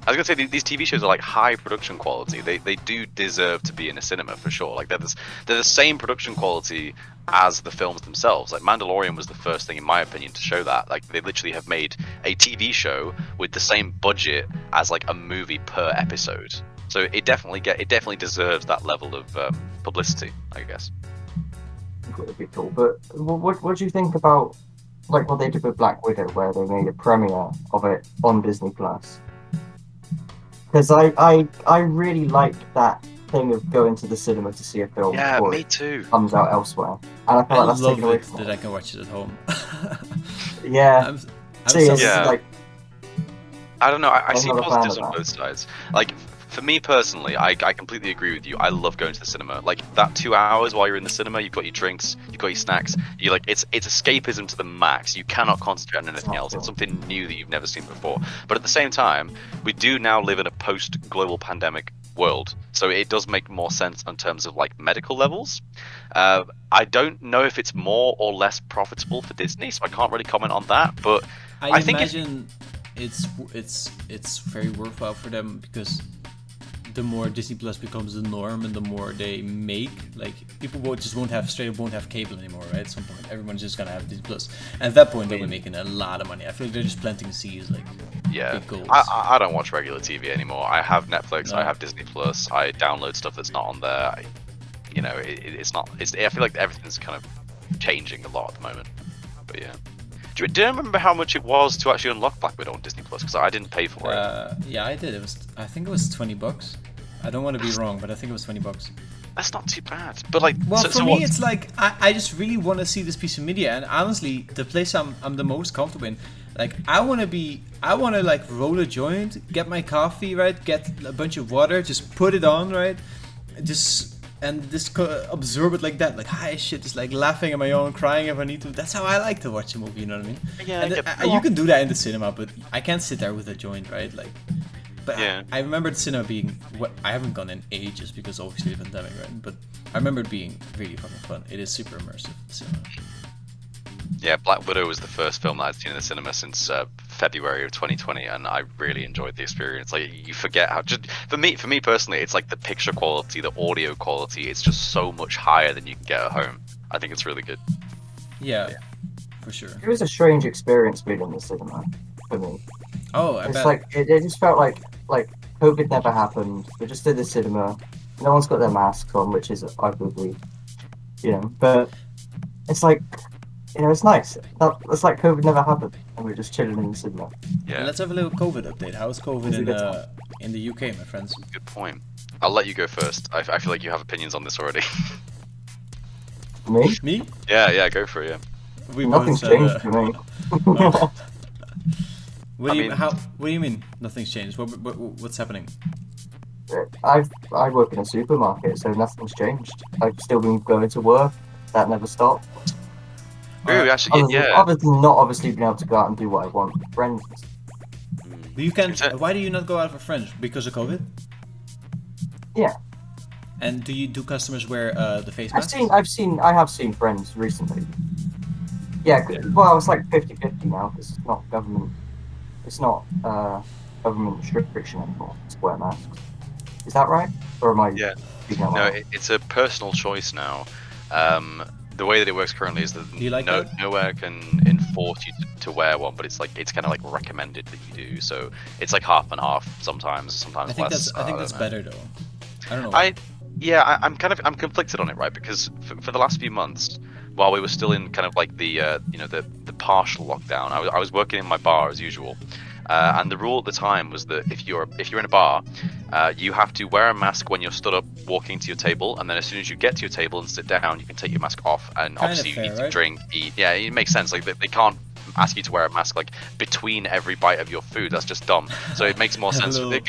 I was gonna say these TV shows are like high production quality. They do deserve to be in a cinema for sure. Like they're the same production quality as the films themselves. Like Mandalorian was the first thing, in my opinion, to show that. Like they literally have made a TV show with the same budget as like a movie per episode. So it definitely deserves that level of publicity, I guess. It would be cool. But what do you think about like what they did with Black Widow, where they made a premiere of it on Disney Plus? Because I really like that thing of going to the cinema to see a film Yeah, before me it too. comes out elsewhere, and I feel I like that's love taken away it from that it. I can watch it at home. Yeah, I'm see, so- it's Yeah. like I don't know. I I'm see not a fan positives of on that. both sides. Like for me personally, I completely agree with you. I love going to the cinema. Like that 2 hours while you're in the cinema, you've got your drinks, you've got your snacks. You like it's escapism to the max. You cannot concentrate on anything else. It's something new that you've never seen before. But at the same time, we do now live in a post-global pandemic world, so it does make more sense in terms of like medical levels. I don't know if it's more or less profitable for Disney, so I can't really comment on that. But I think imagine it's very worthwhile for them because the more Disney Plus becomes the norm and the more they make, like people won't have cable anymore, right? At some point, everyone's just gonna have Disney Plus, and at that point they'll be making a lot of money. I feel like they're just planting seeds, like yeah, big goals. I don't watch regular TV anymore. I have Netflix, No. I have Disney Plus, I download stuff that's not on there. It's not. I feel like everything's kind of changing a lot at the moment. But yeah. Do you remember how much it was to actually unlock Black Widow on Disney Plus? Because I didn't pay for it. Yeah, I did. I think it was $20. I don't want to be wrong, but I think it was $20. That's not too bad. But like, Well, so, for so me, what? it's like I just really want to see this piece of media, and honestly, the place I'm the most comfortable in, like I want to like roll a joint, get my coffee right, get a bunch of water, just put it on right, just absorb it like that, like hi shit, just like laughing at my own, crying if I need to. That's how I like to watch a movie. You know what I mean? Yeah, And I get you can do that in the cinema, but I can't sit there with a joint, right? Like. But Yeah. I remember the cinema being. I haven't gone in ages because obviously the pandemic, right? But I remember it being really fucking fun. It is super immersive. The cinema. Yeah, Black Widow was the first film that I'd seen in the cinema since February of 2020, and I really enjoyed the experience. Like, you forget how. Just for me personally, it's like the picture quality, the audio quality. It's just so much higher than you can get at home. I think it's really good. Yeah, for sure. It was a strange experience being in the cinema for me. Oh, I It's bet. like it just felt like COVID never happened. We're just in the cinema. No one's got their masks on, which is arguably, But it's like, it's nice. It's like COVID never happened, and we're just chilling in the cinema. Yeah, Let's have a little COVID update. How's COVID It's a good time. in the UK, my friends? good point. I'll let you go first. I feel like you have opinions on this already. Me? Me? yeah, go for it. Yeah. We Nothing's both, changed for me. What I do you mean- What do you mean? Nothing's changed. What's happening? I work in a supermarket, so nothing's changed. I've still been going to work. That never stopped. Ooh, actually, yeah. Other than not obviously being able to go out and do what I want with friends. But you can't. Is that- Why do you not go out for friends? Because of COVID? Yeah. And do customers wear the face masks? I have seen friends recently. Yeah, well, it's like 50-50 now because it's not government restriction anymore to wear masks. Is that right? Or am I? Yeah. speaking out No, loud? it's a personal choice now. The way that it works currently is that you like that? nowhere can enforce you to wear one, but it's kind of like recommended that you do. So it's like half and half sometimes I think less. that's don't know. better though. I don't know. I'm conflicted on it, right? Because for the last few months, while we were still in kind of like the the partial lockdown, I was working in my bar as usual, and the rule at the time was that if you're in a bar, you have to wear a mask when you're stood up walking to your table, and then as soon as you get to your table and sit down, you can take your mask off, and obviously fair, you need to right? drink, eat. Yeah, it makes sense. Like they can't ask you to wear a mask like between every bite of your food. That's just dumb. So it makes more Have a sense. little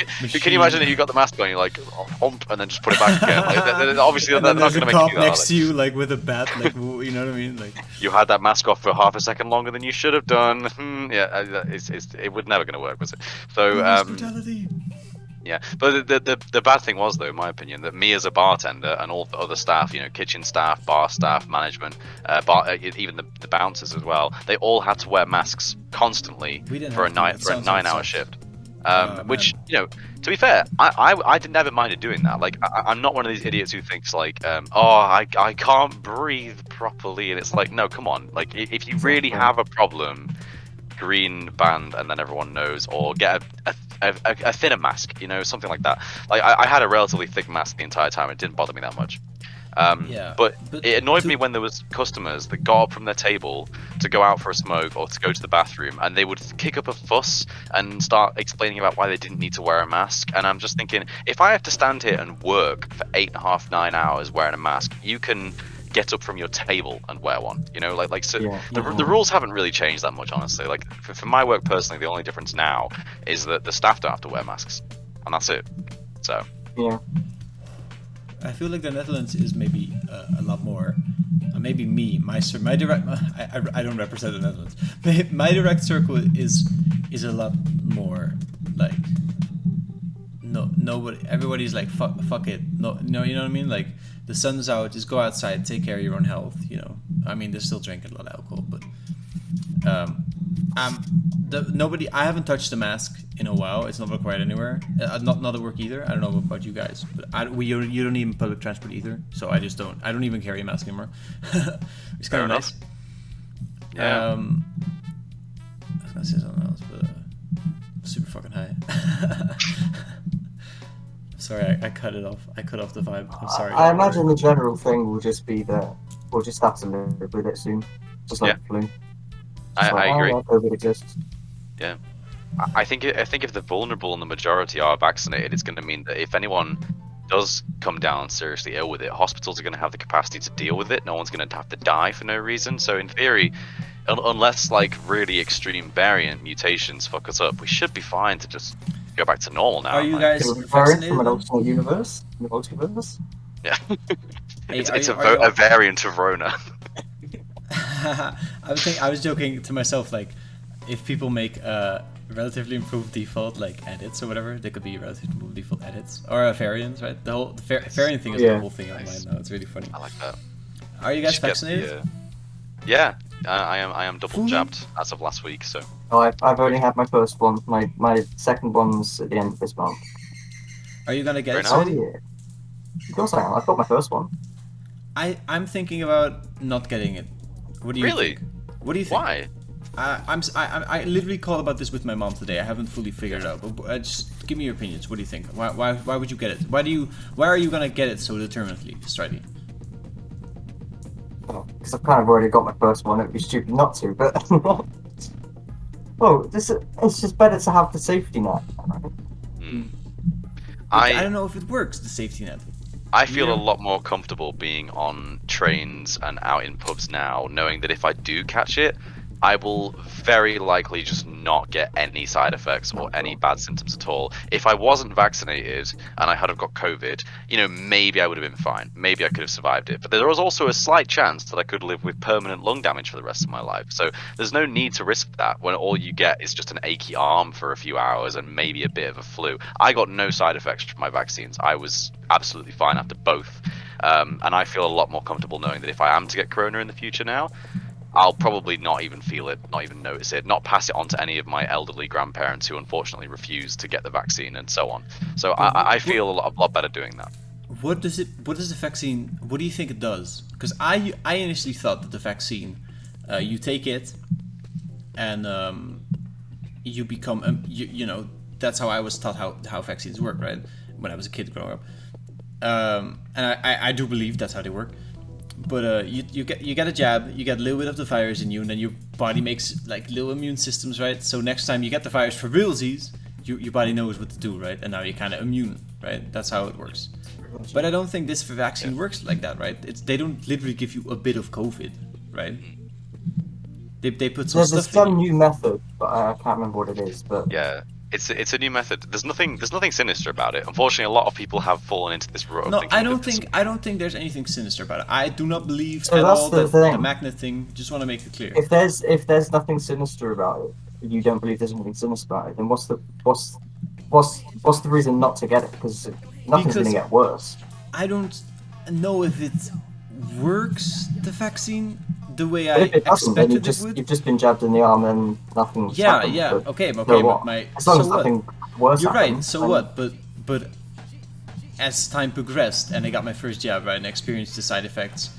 Can you imagine if you got the mask on, you're like hump, and then just put it back again? Like, obviously, and they're then not there's going a to make cop you do that. next to you, like with a bat, like you know what I mean? Like You had that mask off for half a second longer than you should have done. It would never going to work, was it? So police brutality. yeah, but the bad thing was, though, in my opinion, that me as a bartender and all the other staff, kitchen staff, bar staff, management, even the bouncers as well, they all had to wear masks constantly We didn't for a have to. night It for a sounds like 9-hour sucks. shift. Oh, Which, man. to be fair, I didn't ever minded doing that. Like, I'm not one of these idiots who thinks like, I can't breathe properly, and it's like, no, come on. Like, if you really have a problem, green band, and then everyone knows, or get a thinner mask, something like that. Like, I had a relatively thick mask the entire time. It didn't bother me that much. Yeah, but it annoyed to- me when there was customers that got up from their table to go out for a smoke or to go to the bathroom, and they would kick up a fuss and start explaining about why they didn't need to wear a mask. And I'm just thinking, if I have to stand here and work for 8.5, 9 hours wearing a mask, you can get up from your table and wear one. So Yeah. the rules haven't really changed that much, honestly. Like for my work personally, the only difference now is that the staff don't have to wear masks, and that's it. So Yeah. I feel like the Netherlands is maybe a lot more. Maybe my direct. I don't represent the Netherlands. My direct circle is a lot more like. No, nobody. Everybody's like fuck it. No, you know what I mean. Like the sun's out, just go outside, take care of your own health. I mean, they're still drinking a lot of alcohol, but nobody. I haven't touched the mask in a while. It's not required anywhere. Not at work either. I don't know about you guys, but you don't even public transport either. So I just don't. I don't even carry a mask anymore. It's kind Fair of enough. nice. yeah. I was gonna say something else, but I'm super fucking high. Sorry, I cut it off. I cut off the vibe. I'm sorry. I imagine the general thing will just be that we'll just have to live with it soon, just like the flu. Just I agree. Oh, yeah, COVID exists. I think if the vulnerable and the majority are vaccinated, it's going to mean that if anyone does come down seriously ill with it, hospitals are going to have the capacity to deal with it. No one's going to have to die for no reason. So in theory, unless like really extreme variant mutations fuck us up, we should be fine to just go back to normal now. Are you like, guys Is it variant vaccinated? from an then? alternate universe? The multiverse? yeah, Hey, it's are you- a variant of Rona. I was joking to myself, like, if people make relatively improved default like edits or whatever, they could be relatively improved default edits or variants, right? The variant thing is the Yeah. whole thing Nice. online now. It's really funny. I like that. Are you guys Should get vaccinated? yeah, I am double Fully? jabbed as of last week. So Oh, I've only had my first one. My second one's at the end of this month. Are you gonna get Very it, nice. Oh Sadie? yeah. Of course I am. I've got my first one. I'm thinking about not getting it. What do you Really? think? What do you think? why? I literally called about this with my mom today. I haven't fully figured it out. But just give me your opinions. What do you think? Why would you get it? Why are you gonna get it so determinedly, Stridey? Because I've kind of already got my first one. It'd be stupid not to, but. Oh, it's just better to have the safety net. Right? Hmm. I don't know if it works, the safety net. I feel Yeah. a lot more comfortable being on trains and out in pubs now, knowing that if I do catch it, I will very likely just not get any side effects or any bad symptoms at all. If I wasn't vaccinated and I had have got COVID, maybe I would have been fine. Maybe I could have survived it. But there was also a slight chance that I could live with permanent lung damage for the rest of my life. So there's no need to risk that when all you get is just an achy arm for a few hours and maybe a bit of a flu. I got no side effects from my vaccines. I was absolutely fine after both. And I feel a lot more comfortable knowing that if I am to get corona in the future now, I'll probably not even feel it, not even notice it, not pass it on to any of my elderly grandparents who unfortunately refuse to get the vaccine and so on. So I feel a lot better doing that. What does the vaccine? What do you think it does? Because I initially thought that the vaccine, you take it, and you become that's how I was taught how vaccines work, right? When I was a kid growing up, and I do believe that's how they work. But you get a jab, you get a little bit of the virus in you, and then your body makes like little immune systems, right? So next time you get the virus for realsies, your body knows what to do, right? And now you're kind of immune, right? That's how it works. But I don't think this vaccine works like that, right? They don't literally give you a bit of COVID, right? They put some There's stuff some in you. new method, but I can't remember what it is. But Yeah, it's a new method. There's nothing sinister about it. Unfortunately, a lot of people have fallen into this rut. of No, thinking I that don't this- think there's anything sinister about it. I do not believe So at that's all the that thing. the magnet thing. Just want to make it clear. if there's nothing sinister about it, and you don't believe there's anything sinister about it, then what's the reason not to get it? Because nothing's going Because- to get worse. I don't know if it works, the vaccine, the way But I if it doesn't, then expected it would. you've just been jabbed in the arm and nothing's Yeah, happened. yeah, But okay, so but what? my As long so as what? nothing worse You're right. happens, So then- what? But as time progressed and I got my first jab, right, and experienced the side effects,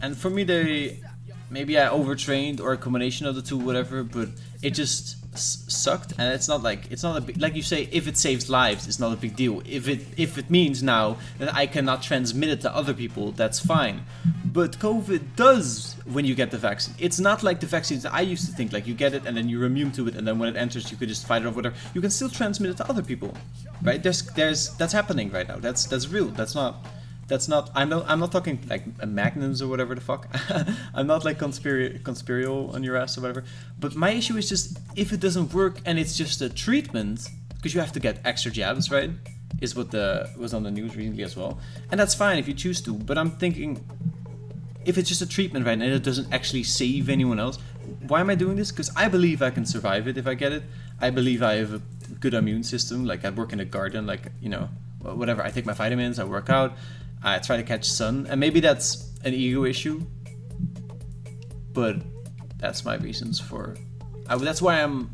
and for me maybe I overtrained or a combination of the two, whatever. But it just sucked, and it's not a big, like you say, if it saves lives, it's not a big deal. If it means now that I cannot transmit it to other people, that's fine. But COVID does when you get the vaccine. It's not like the vaccines that I used to think, like you get it and then you're immune to it, and then when it enters, you could just fight it off, whatever. You can still transmit it to other people, right? That's happening right now. That's real. That's not. I'm not talking like magnums or whatever the fuck. I'm not like conspirial on your ass or whatever. But my issue is just if it doesn't work and it's just a treatment, because you have to get extra jabs, right? Is what was on the news recently as well, and that's fine if you choose to. But I'm thinking, if it's just a treatment, right, and it doesn't actually save anyone else, why am I doing this? Because I believe I can survive it if I get it. I believe I have a good immune system. Like I work in a garden, like whatever. I take my vitamins. I work out. I try to catch sun, and maybe that's an ego issue, but that's my reasons for. That's why I'm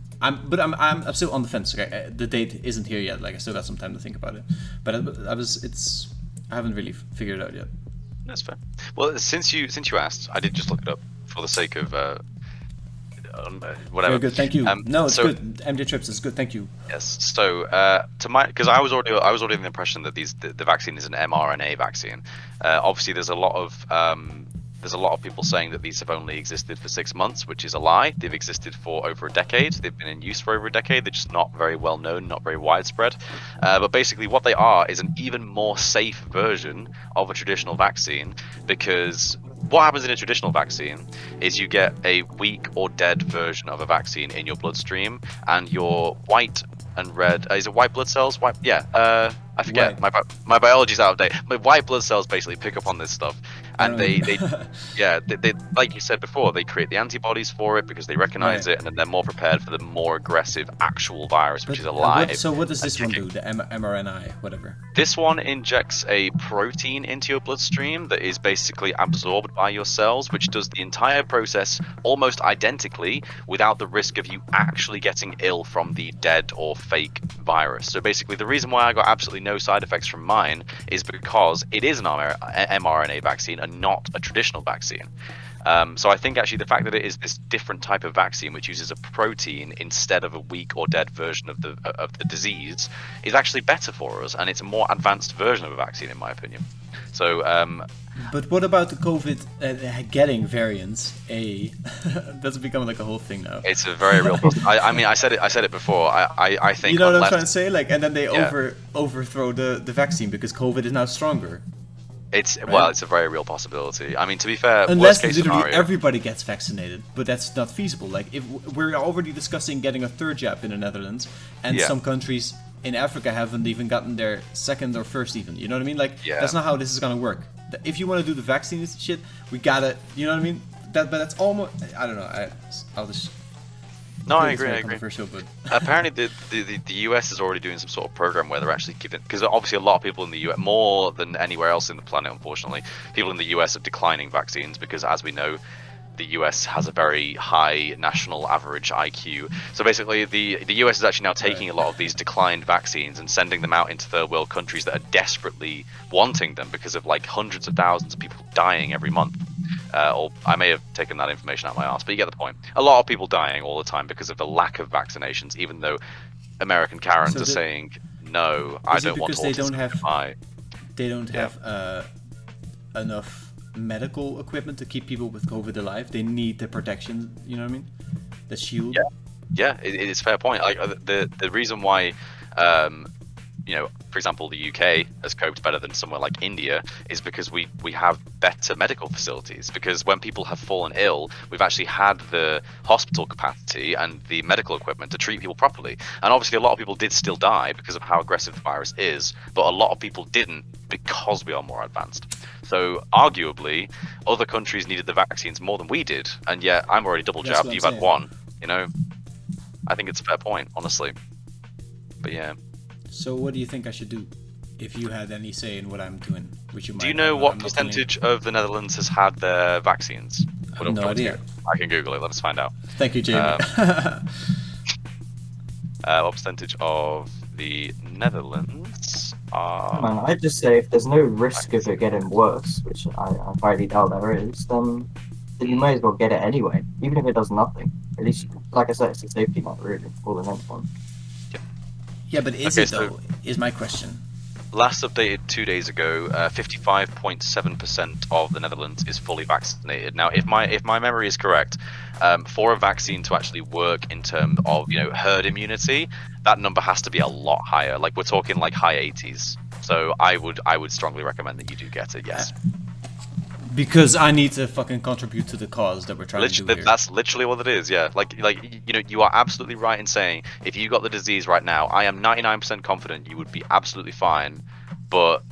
still on the fence. Okay? The date isn't here yet. Like I still got some time to think about it, but I haven't really figured it out yet. That's fair. Well, since you asked, I did just look it up for the sake of whatever. Very good, thank you. No, it's so- good. MJ Trips is good, thank you. Yes. So, because I was already of the impression that the vaccine is an mRNA vaccine. Obviously, there's a lot of there's a lot of people saying that these have only existed for 6 months, which is a lie. They've existed for over a decade. They've been in use for over a decade. They're just not very well known, not very widespread. But basically what they are is an even more safe version of a traditional vaccine, because what happens in a traditional vaccine is you get a weak or dead version of a vaccine in your bloodstream, and your white and red is it white blood cells? White, yeah. I forget. My biology's out of date. My white blood cells basically pick up on this stuff, and they like you said before, they create the antibodies for it because they recognize it, and then they're more prepared for the more aggressive actual virus, which is alive. So what does this one do? The mRNA, whatever. This one injects a protein into your bloodstream that is basically absorbed by your cells, which does the entire process almost identically without the risk of you actually getting ill from the dead or fake virus. So basically, the reason why I got absolutely no side effects from mine is because it is an mRNA vaccine and not a traditional vaccine. So I think actually the fact that it is this different type of vaccine which uses a protein instead of a weak or dead version of the disease is actually better for us, and it's a more advanced version of a vaccine in my opinion. So but what about the COVID getting variants? That's becoming like a whole thing now. It's a very real I mean I said it before. I think, you know what I'm trying to say, like, and then they overthrow the vaccine because COVID is now stronger. It's it's a very real possibility. I mean, to be fair, unless worst case literally scenario, everybody gets vaccinated, but that's not feasible. Like, if we're already discussing getting a third jab in the Netherlands, and some countries in Africa haven't even gotten their second or first even. You know what I mean? Like, that's not how this is gonna work. If you want to do the vaccine shit, we gotta. You know what I mean? But that's almost. I don't know. I'll just. No, I agree. But apparently, the US is already doing some sort of program where they're actually giving, because obviously a lot of people in the US, more than anywhere else in the planet, unfortunately, people in the US are declining vaccines because, as we know, the US has a very high national average IQ. So basically, the US is actually now taking a lot of these declined vaccines and sending them out into third world countries that are desperately wanting them because of like hundreds of thousands of people dying every month. Or I may have taken that information out of my ass, but you get the point. A lot of people dying all the time because of the lack of vaccinations, even though American Karens are saying, no, I don't want autism to die. They don't have enough medical equipment to keep people with COVID alive. They need the protection, you know what I mean? The shield. Yeah, it's a fair point. Like the reason why for example, the UK has coped better than somewhere like India is because we have better medical facilities. Because when people have fallen ill, we've actually had the hospital capacity and the medical equipment to treat people properly. And obviously, a lot of people did still die because of how aggressive the virus is, but a lot of people didn't because we are more advanced. So arguably, other countries needed the vaccines more than we did, and yet I'm already double jabbed. You've had one. You know, I think it's a fair point, honestly. But yeah. So what do you think I should do if you had any say in what I'm doing? Which you might. Do you know what percentage of the Netherlands has had their vaccines? I have no idea. I can Google it. Let us find out. Thank you, Jamie. What percentage of the Netherlands are... Man, I'd just say if there's no risk of it getting worse, which I highly doubt there is, then you may as well get it anyway, even if it does nothing. At least, like I said, it's a safety net, really, more than anything. Yeah, but is it though? Is my question. Last updated 2 days ago, 55.7% of the Netherlands is fully vaccinated. Now, if my memory is correct, for a vaccine to actually work in terms of herd immunity, that number has to be a lot higher. Like, we're talking like high 80s. So I would strongly recommend that you do get it. Yes. Because I need to fucking contribute to the cause that we're trying to do here. That's literally what it is, yeah. Like you are absolutely right in saying if you got the disease right now, I am 99% confident you would be absolutely fine. But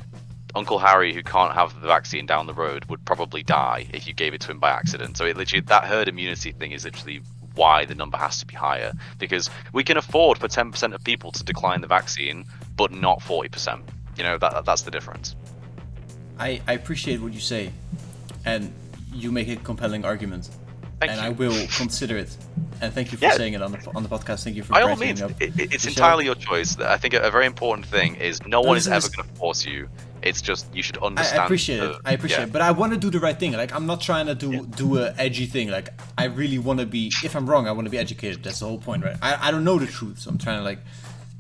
Uncle Harry, who can't have the vaccine down the road, would probably die if you gave it to him by accident. So that herd immunity thing is literally why the number has to be higher. Because we can afford for 10% of people to decline the vaccine, but not 40%. That's the difference. I appreciate what you say. And you make a compelling argument, Thank you. I will consider it. And thank you for saying it on the podcast. Thank you for by all brightening means. up. It's entirely your choice. I think a very important thing is no one is ever going to force you. It's just you should understand. I appreciate it, but I want to do the right thing. Like, I'm not trying to do a edgy thing. Like, I really want to be. If I'm wrong, I want to be educated. That's the whole point, right? I don't know the truth, so I'm trying to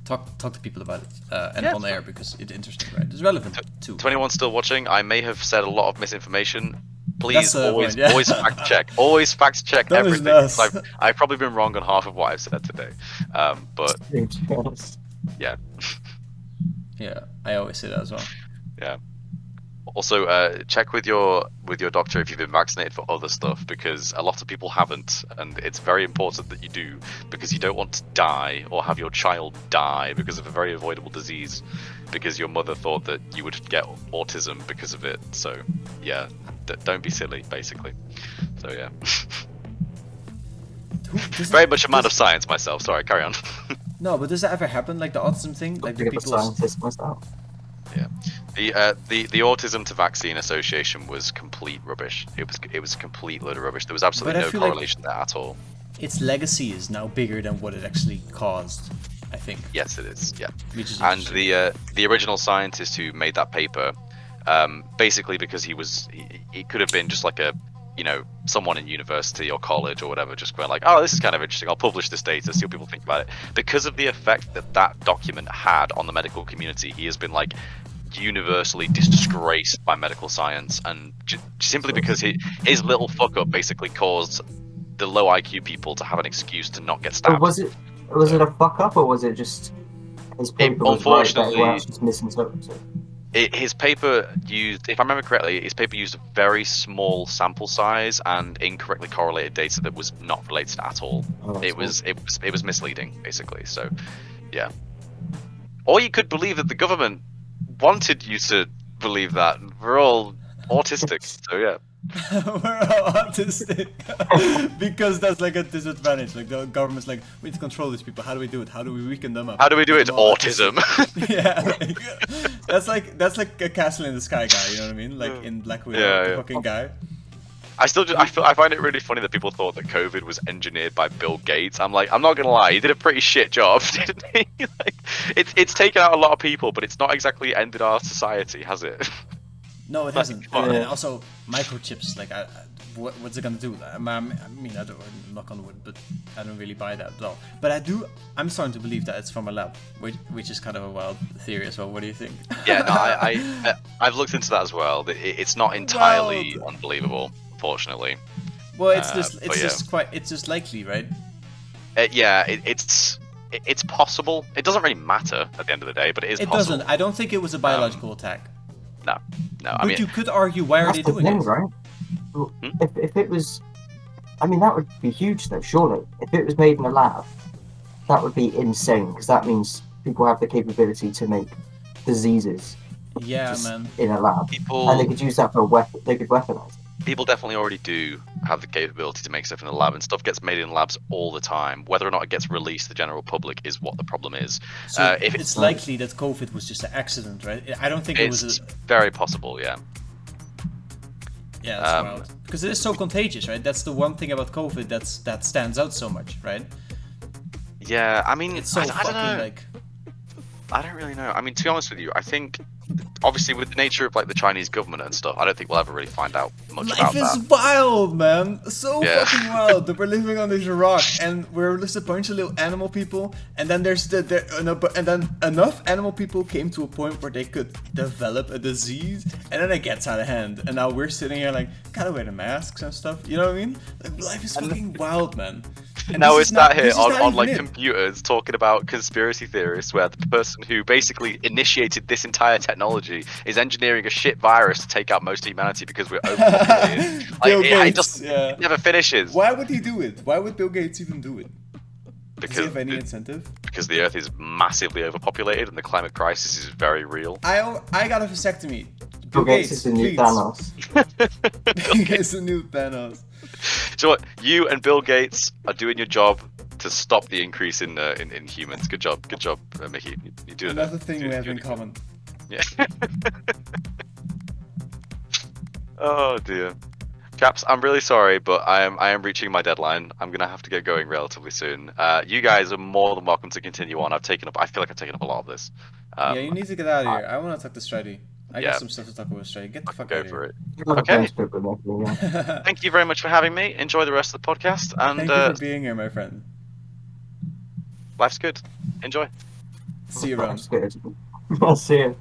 talk to people about it and on air because it's interesting, right? It's relevant too. To anyone still watching, I may have said a lot of misinformation. Please the always, point, yeah. always fact check. Always fact check Don't everything. listen to 'cause us. I've probably been wrong on half of what I've said today. But Yes. yeah, Yeah, I always say that as well. yeah. Also, check with your doctor if you've been vaccinated for other stuff, because a lot of people haven't, and it's very important that you do, because you don't want to die or have your child die because of a very avoidable disease, because your mother thought that you would get autism because of it. So, yeah, don't be silly, basically. So yeah, very much a man of science myself. Sorry, carry on. No, but does that ever happen? Like the autism thing? Like Bit do of a people... scientist myself. Yeah, the Autism to Vaccine Association was complete rubbish. It was a complete load of rubbish. There was absolutely But I no feel like- correlation there at all. Its legacy is now bigger than what it actually caused, I think. Yes, it is. Yeah, Which is and interesting. the original scientist who made that paper, basically because he could have been just like a, you know, someone in university or college or whatever, just going like, oh, this is kind of interesting, I'll publish this data, see what people think about it. Because of the effect that that document had on the medical community, he has been like universally disgraced by medical science, and simply because his little fuck up basically caused the low IQ people to have an excuse to not get But stabbed. was it a fuck up, or was it just his paper was right, but unfortunately- everyone else just misinterpreted? His paper used, if I remember correctly, his paper used a very small sample size and incorrectly correlated data that was not related at all. Oh, It was misleading, basically. So, yeah. Or you could believe that the government wanted you to believe that. We're all autistic, so yeah. We're all autistic because that's like a disadvantage. Like the government's like, we need to control these people. How do we do it? How do we weaken them up? How do we do it? They're all Autism. yeah, like, that's like a castle in the sky guy. You know what I mean? Like in Black Widow, Yeah, the yeah. fucking guy. I find it really funny that people thought that COVID was engineered by Bill Gates. I'm like, I'm not gonna lie, he did a pretty shit job, didn't he? Like, it's taken out a lot of people, but it's not exactly ended our society, has it? No, it Like, hasn't. come on. And also microchips. Like, what's it gonna do? I mean, I don't knock on wood, but I don't really buy that at all. But I'm starting to believe that it's from a lab, which is kind of a wild theory as well. What do you think? Yeah, no, I've looked into that as well. It's not entirely unbelievable, fortunately. Well, it's but yeah. it's just likely, right? Yeah, it's possible. It doesn't really matter at the end of the day, but it is It possible. doesn't. I don't think it was a biological attack. No, I But mean, you could argue, why are That's they the doing thing, it? right? Well, if it was, I mean, that would be huge, though. Surely, if it was made in a lab, that would be insane, because that means people have the capability to make diseases Yeah, just man. in a lab, and they people could use that for a weapon. They could weaponize it. definitely already do have the capability to make stuff in the lab, and stuff gets made in labs all the time. Whether or not it gets released to the general public is what the problem is. So If it's likely that COVID was just an accident, right? I don't think it was. it's very possible, yeah. Yeah, that's wild. Because it is so contagious, right? That's the one thing about COVID that stands out so much, right? Yeah, I mean, It's so I don't fucking know. like. I don't really know. I mean, to be honest with you, I think, obviously, with the nature of like the Chinese government and stuff, I don't think we'll ever really find out much about Life is that. wild, man. So Yeah. fucking wild that we're living on this rock and we're just a bunch of little animal people. And then and then enough animal people came to a point where they could develop a disease, and then it gets out of hand. And now we're sitting here like, gotta wear the masks and stuff. You know what I mean? Like, life is fucking wild, man. And Now this it's is not- that here this is not on even like it. computers talking about conspiracy theorists, where the person who basically initiated this entire technology is engineering a shit virus to take out most of humanity because we're overpopulated. Bill Like, Gates, yeah. it never finishes. Why would he do it? Why would Bill Gates even do it? Does he Because have any incentive? because the Earth is massively overpopulated and the climate crisis is very real. I got a vasectomy. Bill Gates is the new please. Thanos. Bill Gates is the new Thanos. So what? You and Bill Gates are doing your job to stop the increase in humans. Good job, Mickey. You do Another thing we have in common. Yeah. Oh dear. Chaps, I'm really sorry, but I am reaching my deadline. I'm gonna have to get going relatively soon. You guys are more than welcome to continue on. I feel like I've taken up a lot of this. Yeah, you need to get out of here. I want to talk to Stridey. I yeah. got some stuff to talk about Stridey. Get the fuck Go out of for here. it. Okay. Yeah. Thank you very much for having me. Enjoy the rest of the podcast, and Thank you for being here, my friend. life's good. Enjoy. See you around. I'll see you.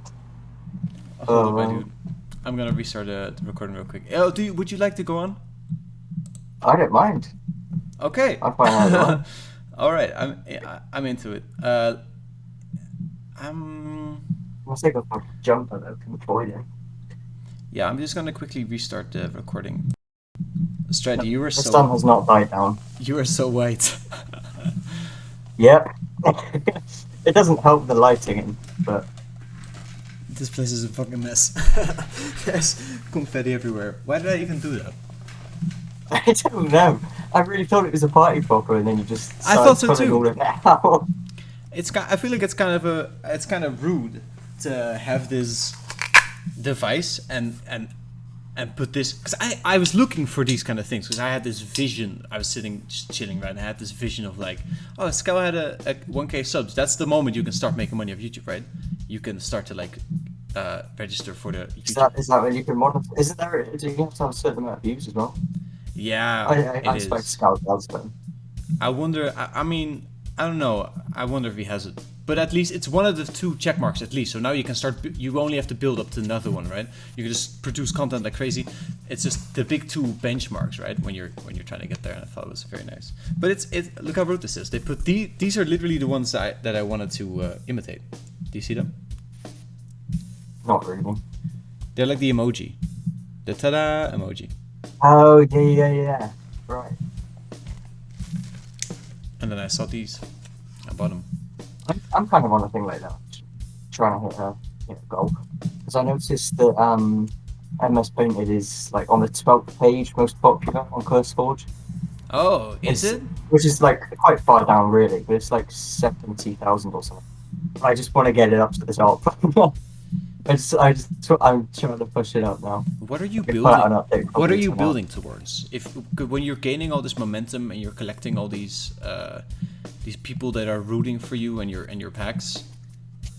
Hold on, my Oh, dude. I'm gonna restart the recording real quick. Oh, would you like to go on? I don't mind. Okay. I'll find out later. All right, I'm into it. I'm I'll take a fucking jumper though to avoid it. Yeah, I'm just gonna quickly restart the recording. Stridey, you were The sun has not died down. you were so white. Yep. It doesn't help the lighting, but This place is a fucking mess. There's confetti everywhere. Why did I even do that? I don't know. I really thought it was a party popper, and then you just I thought so started pulling too. all of it out. I feel like it's kind of rude to have this device and put this, because I was looking for these kind of things, because I had this vision. I was sitting just chilling, right, and I had this vision of like, oh, Skal had a 1K subs. That's the moment you can start making money off YouTube, right? You can start to like register for the YouTube. Is that when you can monitor? Isn't there? Do you have to have a certain amount of views as well? Yeah, I it expect is. Scout does then. I wonder. I mean, I don't know. I wonder if he has it. But at least it's one of the 2 check marks at least. So now you can start. You only have to build up to another one, right? You can just produce content like crazy. It's just the big 2 benchmarks, right? When you're trying to get there. And I thought it was very nice. But look how rude this is. They put these are literally the ones that I wanted to imitate. Do you see them? Not really. They're like the emoji, the ta-da emoji. Oh yeah. Right. And then I saw these. I bought them. I'm kind of on a thing like that, trying to hit a goal. Because I noticed that MS Painted is like on the 12th page most popular on CurseForge. Oh, is it? Which is like quite far down really, but it's like 70,000 or something. I just want to get it up to the top. I'm trying to push it up now. What are you Put building? out an update What are probably you tomorrow. building towards? When you're gaining all this momentum and you're collecting all these people that are rooting for you and your packs,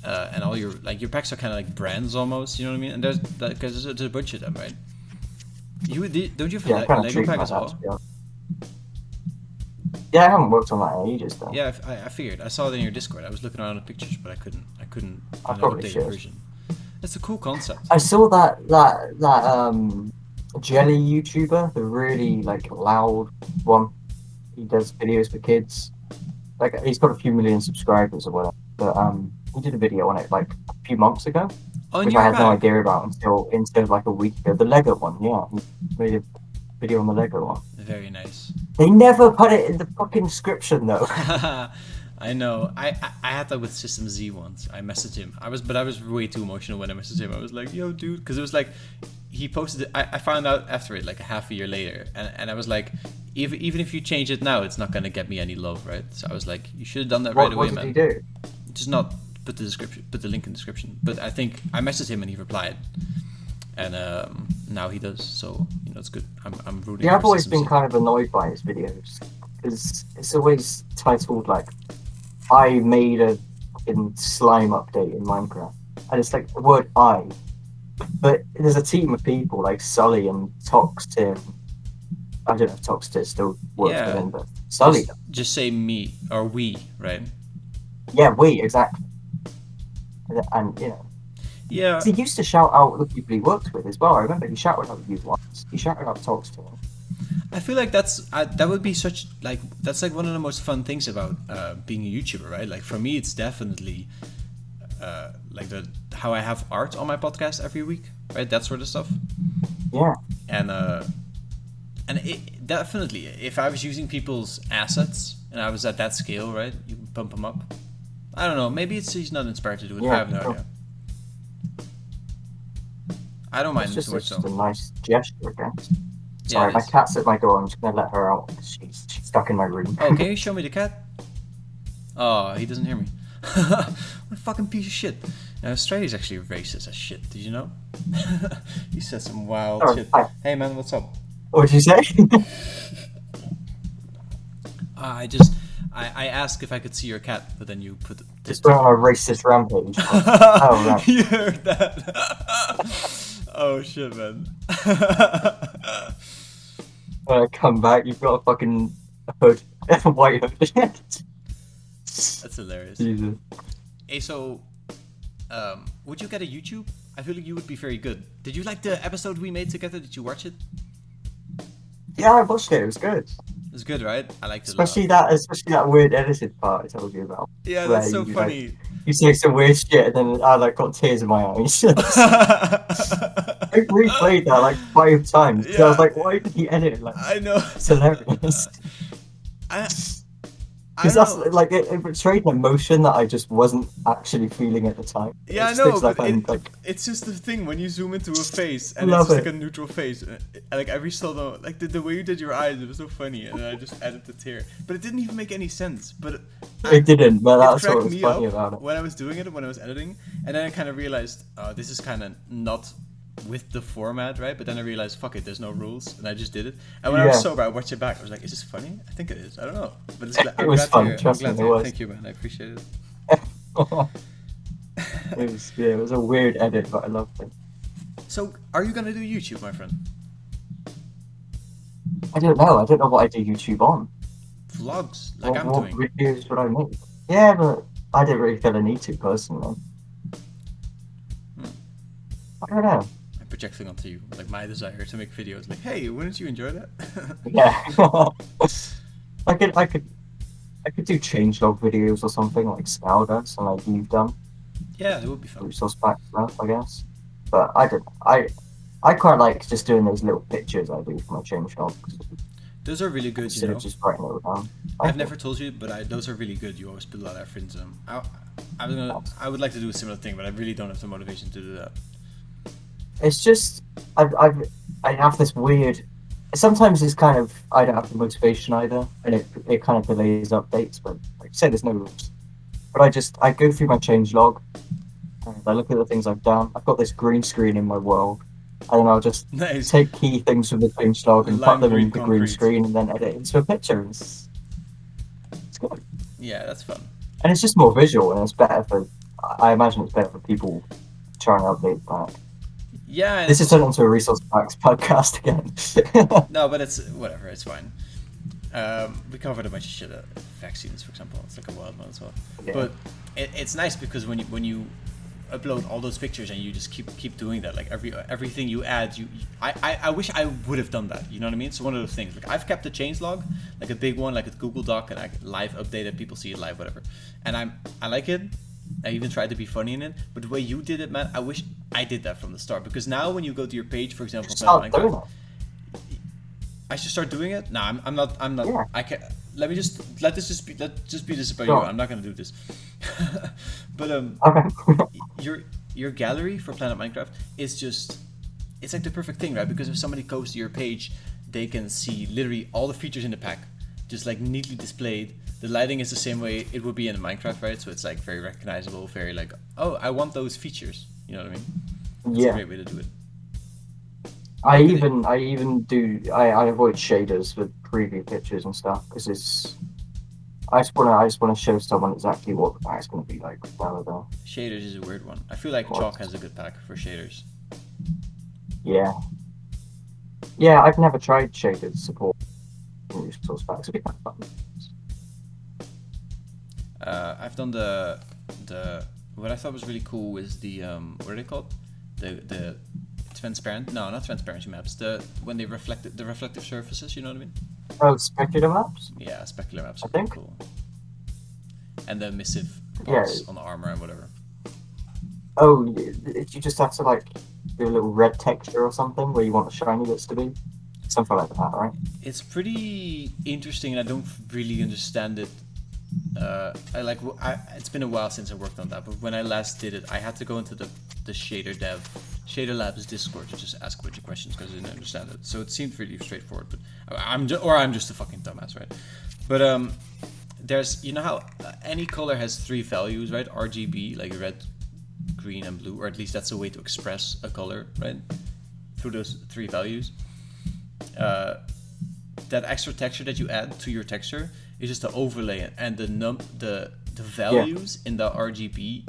and all your packs are kind of like brands almost. You know what I mean? And there's a bunch of them, right? Don't you have Yeah, a kind of Lego treat pack like as that, well? to be honest. Yeah, I haven't worked on that in ages though. Yeah, I figured. I saw it in your Discord. I was looking around at pictures, but I couldn't I find an probably updated should. version. That's a cool concept. I saw that jelly YouTuber, the really like loud one. He does videos for kids. Like he's got a few million subscribers or whatever. But he did a video on it like a few months ago, On which your I had no pack. idea about until like a week ago. The Lego one, yeah. He made a video on the Lego one. Very nice. They never put it in the fucking description though. I know. I had that with System Z once. I messaged him. I was way too emotional when I messaged him. I was like, "Yo, dude," because it was like he posted it. I found out after it, like a half a year later, and I was like, even if you change it now, it's not gonna get me any love, right? So I was like, you should have done that right away, What did man. he do? Just not put the link in the description. But I think I messaged him and he replied, and now he does. So it's good. I'm rooting. Yeah, for I've always System been Z. kind of annoyed by his videos because it's always titled like, "I made a fucking slime update in Minecraft," and it's like the word "I," but there's a team of people like Sully and Toxtin. I don't know if Toxtin still works Yeah. with him, but Sully. Just say me or we, right? Yeah, we exactly. And Yeah. he used to shout out the people he worked with as well. I remember he shouted out you once. He shouted out Toxtin. I feel like that would be that's like one of the most fun things about being a YouTuber, right? Like for me, it's definitely like how I have art on my podcast every week, right? That sort of stuff. Yeah. And it definitely, if I was using people's assets and I was at that scale, right? You can pump them up. I don't know. Maybe he's not inspired to do it. Yeah, I have no sure. idea. I don't mind It's him just, too much it's just a though. nice gesture, I guess. Yeah, Sorry, it my is. cat's at my door. I'm just gonna let her out because she's stuck in my room. Oh, can you show me the cat? Oh, he doesn't hear me. What a fucking piece of shit. Australia's actually racist as shit. Did you know? He said some wild Oh, shit. hi. Hey man, what's up? What did you say? I asked if I could see your cat, but then you put Just went on a racist rampage. Oh, right. You heard that? Oh shit, man. When I come back, you've got a fucking hood, a white hood. That's hilarious. Jesus. Hey, so, would you get a YouTube I feel like you would be very good. Did you like the episode we made together? Did you watch it? Yeah, I watched it. It was good. It was good, right? I liked it Especially a lot. that weird edited part I told you about. Yeah, where that's so you, funny. Like, you say some weird shit, and then I like got tears in my eyes. I replayed that like 5 times. Yeah. I was like, why did he edit it? Like, I know. it's hilarious. I Because don't that's know. like it portrayed an emotion that I just wasn't actually feeling at the time. Yeah, I It know, just but looks like, it's just the thing when you zoom into a face and it's Love just like it. a neutral face. Like every solo, like the way you did your eyes, it was so funny, and then I just added the tear. But it didn't even make any sense. But it didn't, but it that's cracked what was me funny up about it. when I was doing it, when I was editing, and then I kind of realized, oh, this is kind of not with the format, right? But then I realized, fuck it, there's no rules, and I just did it. And when I was Yeah. sober, I watched it back. I was like, is this funny? I think it is. I don't know, but it's, It was fun, trust me, it was. Thank you, man. I appreciate it. It was a weird edit, but I loved it. So, are you gonna do YouTube, my friend? I don't know. I don't know what I do YouTube on. Vlogs, like I'm what doing. videos would I make? Yeah, but I don't really feel a need to personally. I don't know. I'm projecting onto you, like my desire to make videos. Like, hey, wouldn't you enjoy that? Yeah. I could do changelog videos or something like Skaliber, and like you've done. Yeah, it would be fun. Resource pack stuff, I guess. But I don't. I quite like just doing those little pictures I do for my changelog Those are really good, you instead know. of just writing it all down. I've never told you, but those are really good. You always put a lot of effort into them. I would like to do a similar thing, but I really don't have the motivation to do that. It's just I have this weird. Sometimes it's kind of I don't have the motivation either, and it kind of delays updates. But like I say, there's no rules. But I go through my changelog, and I look at the things I've done. I've got this green screen in my world, and then I'll just Nice. take key things from the changelog and Lime put them green in the green concrete. screen, and then edit it into a picture. It's good, Yeah, that's fun. and it's just more visual, and it's better for. I imagine it's better for people trying to update that. Yeah. And This is turned into a resource packs podcast again. No, but it's whatever. It's fine. We covered a bunch of shit. Vaccines, for example, it's like a wild one as well. Yeah. But it's nice because when you upload all those pictures and you just keep doing that, like everything you add, I wish I would have done that. You know what I mean? So one of those things. Like I've kept a changelog, like a big one, like a Google Doc, and I live update it. People see it live, whatever. And I like it. I even tried to be funny in it, but the way you did it, man, I wish I did that from the start. Because now, when you go to your page, for example, Start doing Minecraft, I should start doing it. No, I'm not. Yeah. I can. Let this just be this about Sure. you. I'm not gonna do this. But Okay. your gallery for Planet Minecraft is just, it's like the perfect thing, right? Because if somebody goes to your page, they can see literally all the features in the pack, just like neatly displayed. The lighting is the same way it would be in Minecraft, right? So it's like very recognizable, very like, oh, I want those features. You know what I mean? It's a Yeah. great way to do it. I even do. I avoid shaders with preview pictures and stuff because it's. I just wanna show someone exactly what the pack's gonna be like. Though. Shaders is a weird one. I feel like What? Chalk has a good pack for shaders. Yeah. Yeah, I've never tried shaded support in resource packs. It'd be kind of fun. I've done the what I thought was really cool was the what are they called? The transparent? No, not transparency maps. When they reflected the reflective surfaces. You know what I mean? Oh, speculative maps. Yeah, specular maps I are pretty think. cool. And the emissive Yeah. parts on the armor and whatever. Oh, you just have to like do a little red texture or something where you want the shiny bits to be. Something like that, right? It's pretty interesting, and I don't really understand it. It's been a while since I worked on that, but when I last did it, I had to go into the Shader Labs Discord to just ask a bunch of questions because I didn't understand it. So it seemed really straightforward, but I'm just a fucking dumbass, right? But there's, you know how any color has 3 values, right? RGB, like red, green, and blue, or at least that's a way to express a color, right? Through those 3 values. That extra texture that you add to your texture is just the overlay, and the values in the RGB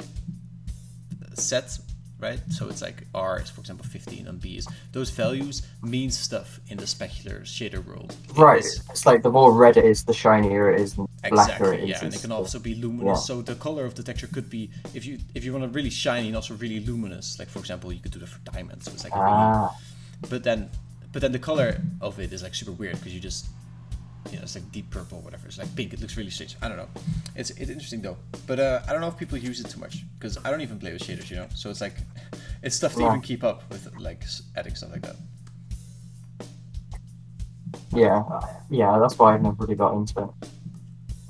set right? So it's like R is, for example, 15 and B is. Those values mean stuff in the specular shader world. Right. It's like the more red it is, the shinier it is, and the blacker Exactly, it is. yeah, and it can also be luminous. Yeah. So the color of the texture could be, if you want a really shiny and also really luminous, like for example, you could do that for diamonds. So it's like a really, but then the color of it is like super weird because you just, it's like deep purple, whatever. It's like pink. It looks really strange. I don't know. It's interesting though. But I don't know if people use it too much because I don't even play with shaders, So it's like it's tough to even keep up with like adding stuff like that. Yeah, that's why I've never really got into it.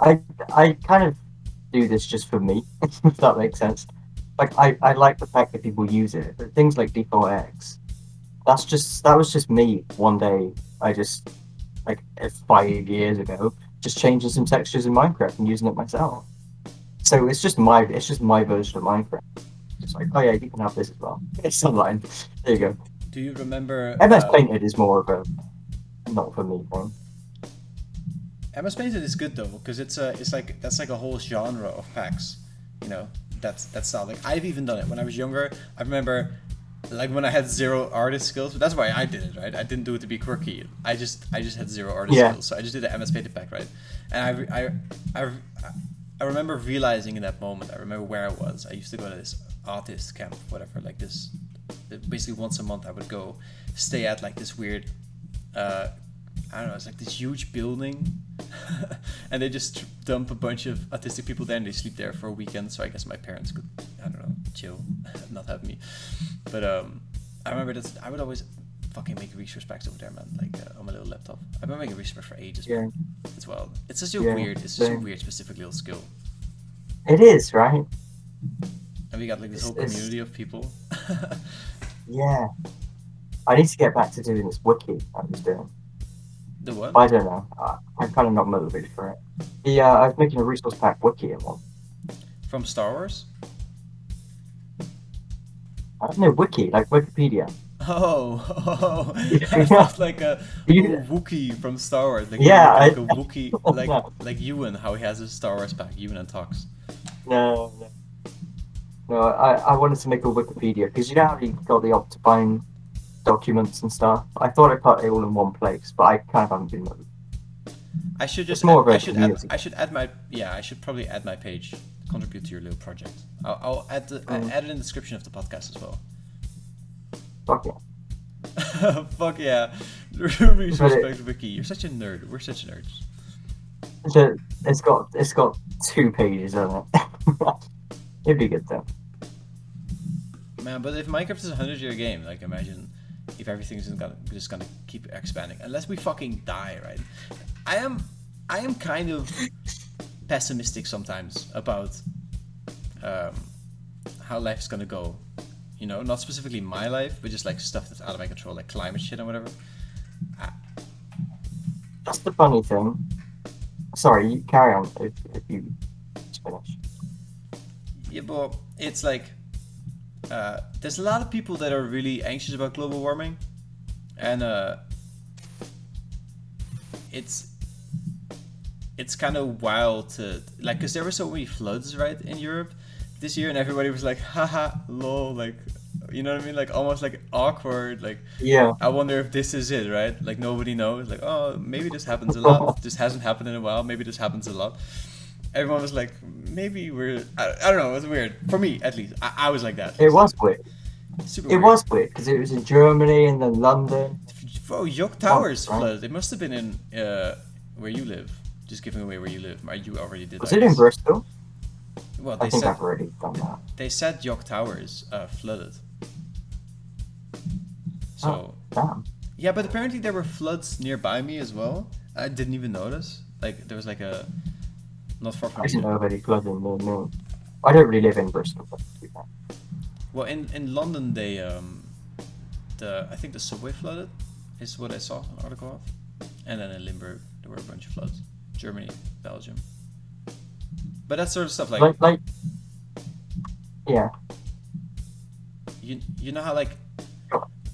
I kind of do this just for me, if that makes sense. Like I like the fact that people use it, but things like Default X, that was just me one day. I just like 5 years ago, just changing some textures in Minecraft and using it myself. So it's just my version of Minecraft. It's like, oh yeah, you can have this as well. It's online. There you go. Do you remember? MS Painted is more of a not for me thing. MS Painted is good though because it's like that's like a whole genre of packs. That's style. Like I've even done it when I was younger. I remember. Like when I had 0 artist skills, but that's why I did it, right? I didn't do it to be quirky. I just had 0 artist skills, so I just did the MS Painted pack, right? And I remember realizing in that moment. I remember where I was. I used to go to this artist camp, whatever, like this. Basically, once a month, I would go stay at like this weird. I don't know. It's like this huge building, and they just dump a bunch of autistic people there, and they sleep there for a weekend. So I guess my parents could, I don't know, chill, not have me. But I remember that I would always fucking make resource packs over there, man. Like on my little laptop. I've been making resource for ages, man, as well. It's such a weird, specific little skill. It is, right? And we got like this whole community of people. Yeah, I need to get back to doing this wiki I was doing. The what? I don't know. I'm kind of not motivated for it. I was making a resource pack wiki at one. From Star Wars? I don't know, wiki, like Wikipedia. Oh, I thought like a Wookiee from Star Wars. Like, like a Wookiee, like Ewan, how he has his Star Wars pack, Ewan and Talks. No, I wanted to make a Wikipedia, because you know how you got the Optifine documents and stuff? I thought I put it all in one place, but I kind of haven't been moved. I should just I should probably add my page, contribute to your little project. I'll add add it in the description of the podcast as well. Fuck yeah. Fuck yeah. Retrospect wiki. You're such a nerd. We're such nerds. It's got 2 pages on it. It'd be good though. Man, but if Minecraft is a 100-year game, like imagine if everything's just gonna keep expanding. Unless we fucking die, right? I am kind of pessimistic sometimes about how life's gonna go. Not specifically my life, but just like stuff that's out of my control, like climate shit and whatever. That's the funny thing. Sorry, you carry on if you finish. Yeah, but it's like there's a lot of people that are really anxious about global warming, and it's kind of wild to like, because there were so many floods right in Europe this year, and everybody was like, haha, lol, like, you know what I mean, like almost like awkward, like, yeah, I wonder if this is it, right? Like nobody knows, like, oh, maybe this happens a lot, this hasn't happened in a while, maybe this happens a lot. Everyone was like, maybe we're, I don't know, it was weird for me at least. I was like that. It was weird. Super it weird. was weird because it was in Germany and then London. Bro, York Towers flooded. It must have been in where you live. Just giving away where you live. You already did. Was it in Bristol? Well, I think I've already done that. They said York Towers flooded. So. Damn. Yeah, but apparently there were floods nearby me as well. I didn't even notice. Like there was like a not far from. I didn't know of any flooding near me. I don't really live in Bristol. But well, in London they I think the subway flooded, is what I saw an article of, and then in Limburg there were a bunch of floods. Germany, Belgium, but that sort of stuff like yeah. You know how like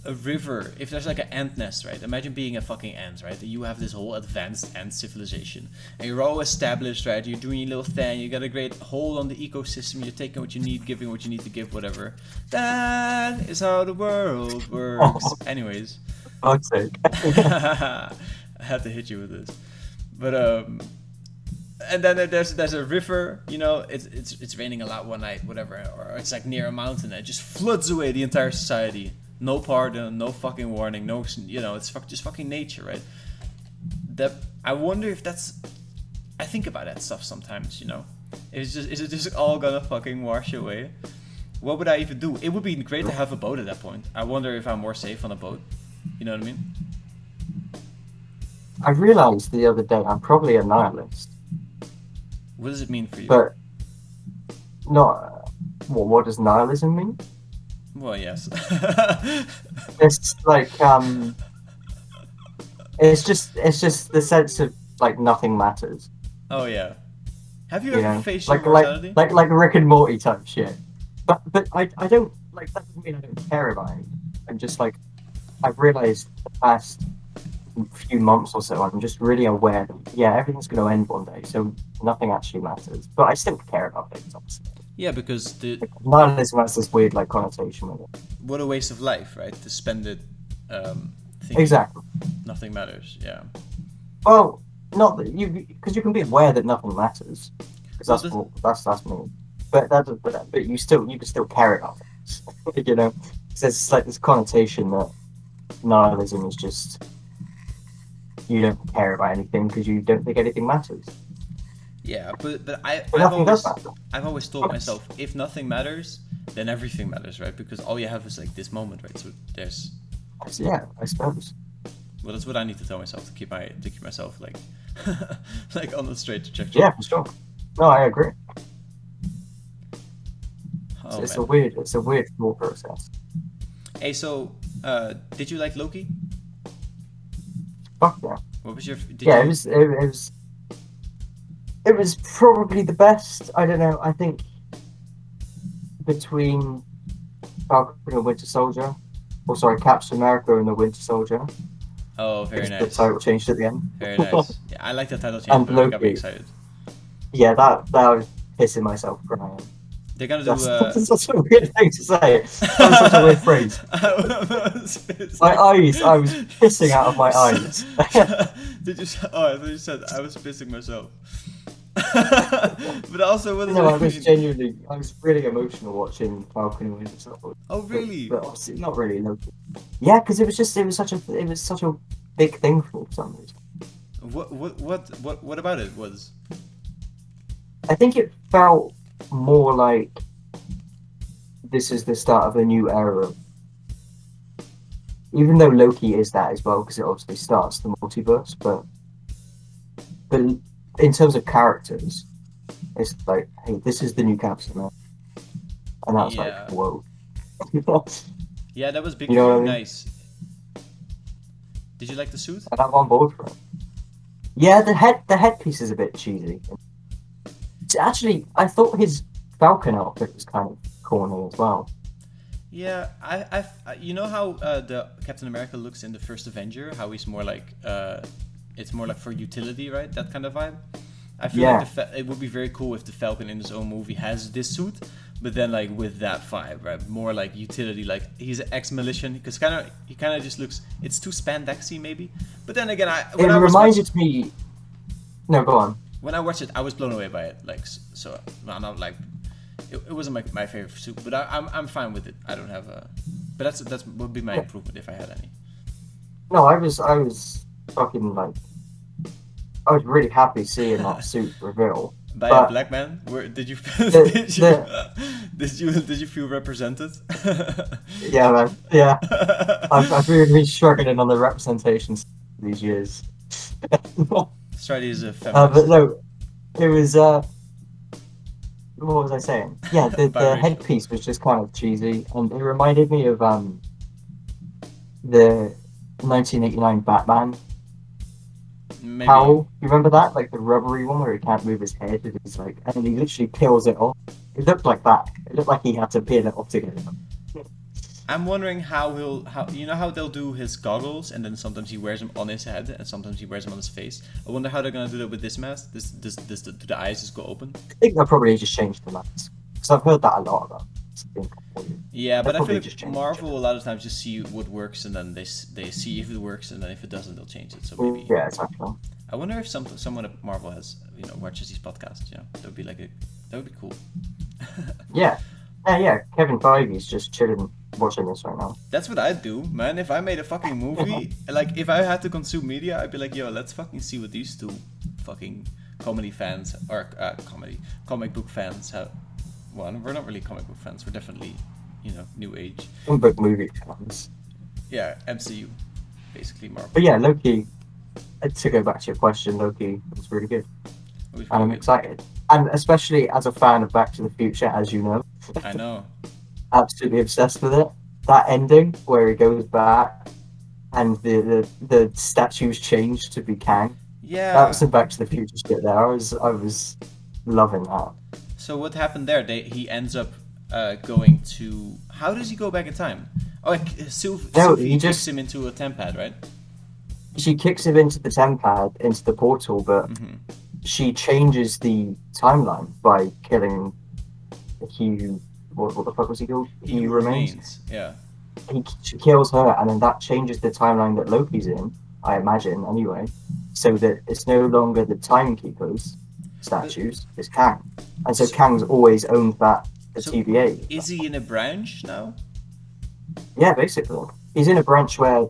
a river, if there's like an ant nest, right? Imagine being a fucking ant, right? You have this whole advanced ant civilization, and you're all established, right? You're doing your little thing, you got a great hold on the ecosystem, you're taking what you need, giving what you need to give, whatever. That is how the world works. Anyways. Fuck's sake. I had to hit you with this. But and then there's a river, you know, it's raining a lot one night, whatever, or it's like near a mountain, and it just floods away the entire society. No pardon, no fucking warning, no, you know, it's just fucking nature, right? That I wonder if that's. I think about that stuff sometimes, you know. Is it just all gonna fucking wash away? What would I even do? It would be great to have a boat at that point. I wonder if I'm more safe on a boat. You know what I mean? I realised the other day I'm probably a nihilist, What does it mean for you? but not. What does nihilism mean? Well, yes. It's like it's just the sense of like nothing matters. Oh yeah. Have you You ever know, faced your like mortality? like Rick and Morty type shit. But I don't like that doesn't mean I don't care about it. I'm just like I've realised the past few months or so I'm just really aware that everything's going to end one day, so nothing actually matters. But I still care about things, obviously. Yeah, because Like, nihilism has this weird like connotation with it. what a waste of life, right? To spend it thinking Exactly. nothing matters. Yeah. Well, not that because you can be aware that nothing matters. Because Well, that's me. But but you can still care about things. You know, 'cause there's like this connotation that nihilism is just you don't care about anything because you don't think anything matters. Yeah, but But I've nothing does matter. always told myself, if nothing matters, then everything matters, right? Because all you have is like this moment, right? So there's, Yeah, I suppose. well, that's what I need to tell myself to keep myself like like on the straight trajectory. Yeah, for sure. No, I agree. Oh, It's man. a weird thought process. Hey, so did you like Loki? Fuck yeah. What was your? Did Yeah, you, it was probably the best. I don't know. I think between Falcon and Winter Soldier, or sorry, Captain America and the Winter Soldier. Oh, very The nice. title changed at the end. Very nice. Yeah, I like the title change, And but it got me Loki. excited. Yeah, that was pissing myself crying. They're gonna do. That's such a weird thing to say. That's such a weird phrase. I was pissing out of my eyes. Did you? Oh, I thought you said I was pissing myself. But also, what is No, it? I was really emotional watching Falcon and Winter Soldier. Oh, really? But obviously not really Loki. Yeah, because it was such a big thing for some reason. What about it was? I think it felt more like this is the start of a new era. Even though Loki is that as well, because it obviously starts the multiverse, but in terms of characters, it's like, hey, this is the new Captain America, and that's Yeah. like, whoa. Yeah, that was big. You know what I mean? Nice. Did you like the suit? And I'm on board for it. Yeah, the headpiece is a bit cheesy. Actually, I thought his Falcon outfit was kind of corny as well. Yeah, I you know how the Captain America looks in the first Avenger? How he's more like it's more like for utility, right? That kind of vibe. I feel Yeah. like it would be very cool if the Falcon in his own movie has this suit, but then like with that vibe, right? More like utility, like he's an ex-militant, because he kind of just looks. It's too spandexy maybe, but then again, It reminded me. No, go on. when I watched it, I was blown away by it. Like so, no, not like it wasn't my favorite suit, but I'm fine with it. I don't have a, but that's would be my improvement if I had any. No, I was fucking like. I was really happy seeing that suit reveal. By But- a black man? Did you did you feel represented? Yeah, man. Yeah, I've really been struggling on the representations these years. Stridey is a feminist. But no, it was. What was I saying? Yeah, the Biracial. headpiece was just kind of cheesy, and it reminded me of the 1989 Batman Maybe. cowl. You remember that, like the rubbery one where he can't move his head, and he's like, and he literally peels it off. It looked like that. It looked like he had to peel it off together. I'm wondering how how they'll do his goggles, and then sometimes he wears them on his head, and sometimes he wears them on his face. I wonder how they're gonna do that with this mask. Do the eyes just go open? I think they'll probably just change the mask because I've heard that a lot about. Yeah, but I probably feel just like change Marvel a lot of times just see what works, and then they see if it works, and then if it doesn't, they'll change it. So maybe. Yeah, exactly. I wonder if someone at Marvel has watches these podcasts. That would be that would be cool. Yeah. Yeah. Kevin Feige's just chilling, watching this right now. That's what I'd do, man. If I made a fucking movie, like if I had to consume media, I'd be like, yo, let's fucking see what these two fucking comedy fans or comic book fans have. Well, we're not really comic book fans. We're definitely, new age. Comic book movie fans. Yeah, MCU, basically Marvel. But yeah, Loki. To go back to your question, Loki was really good, and I'm excited. And especially as a fan of Back to the Future, as you know. I know. Absolutely obsessed with it. That ending where he goes back and the statues change to be Kang. Yeah. That was some Back to the Future shit there. I was loving that. So what happened there? He ends up going to. How does he go back in time? Oh, Sylvie kicks him into a temp pad, right? She kicks him into the temp pad, into the portal, but she changes the timeline by killing what the fuck was he called? He remains. Yeah. She kills her, and then that changes the timeline that Loki's in, I imagine, anyway, so that it's no longer the Timekeepers statues, it's Kang. And so Kang's always owned the TVA. Is he in a branch now? Yeah, basically. He's in a branch where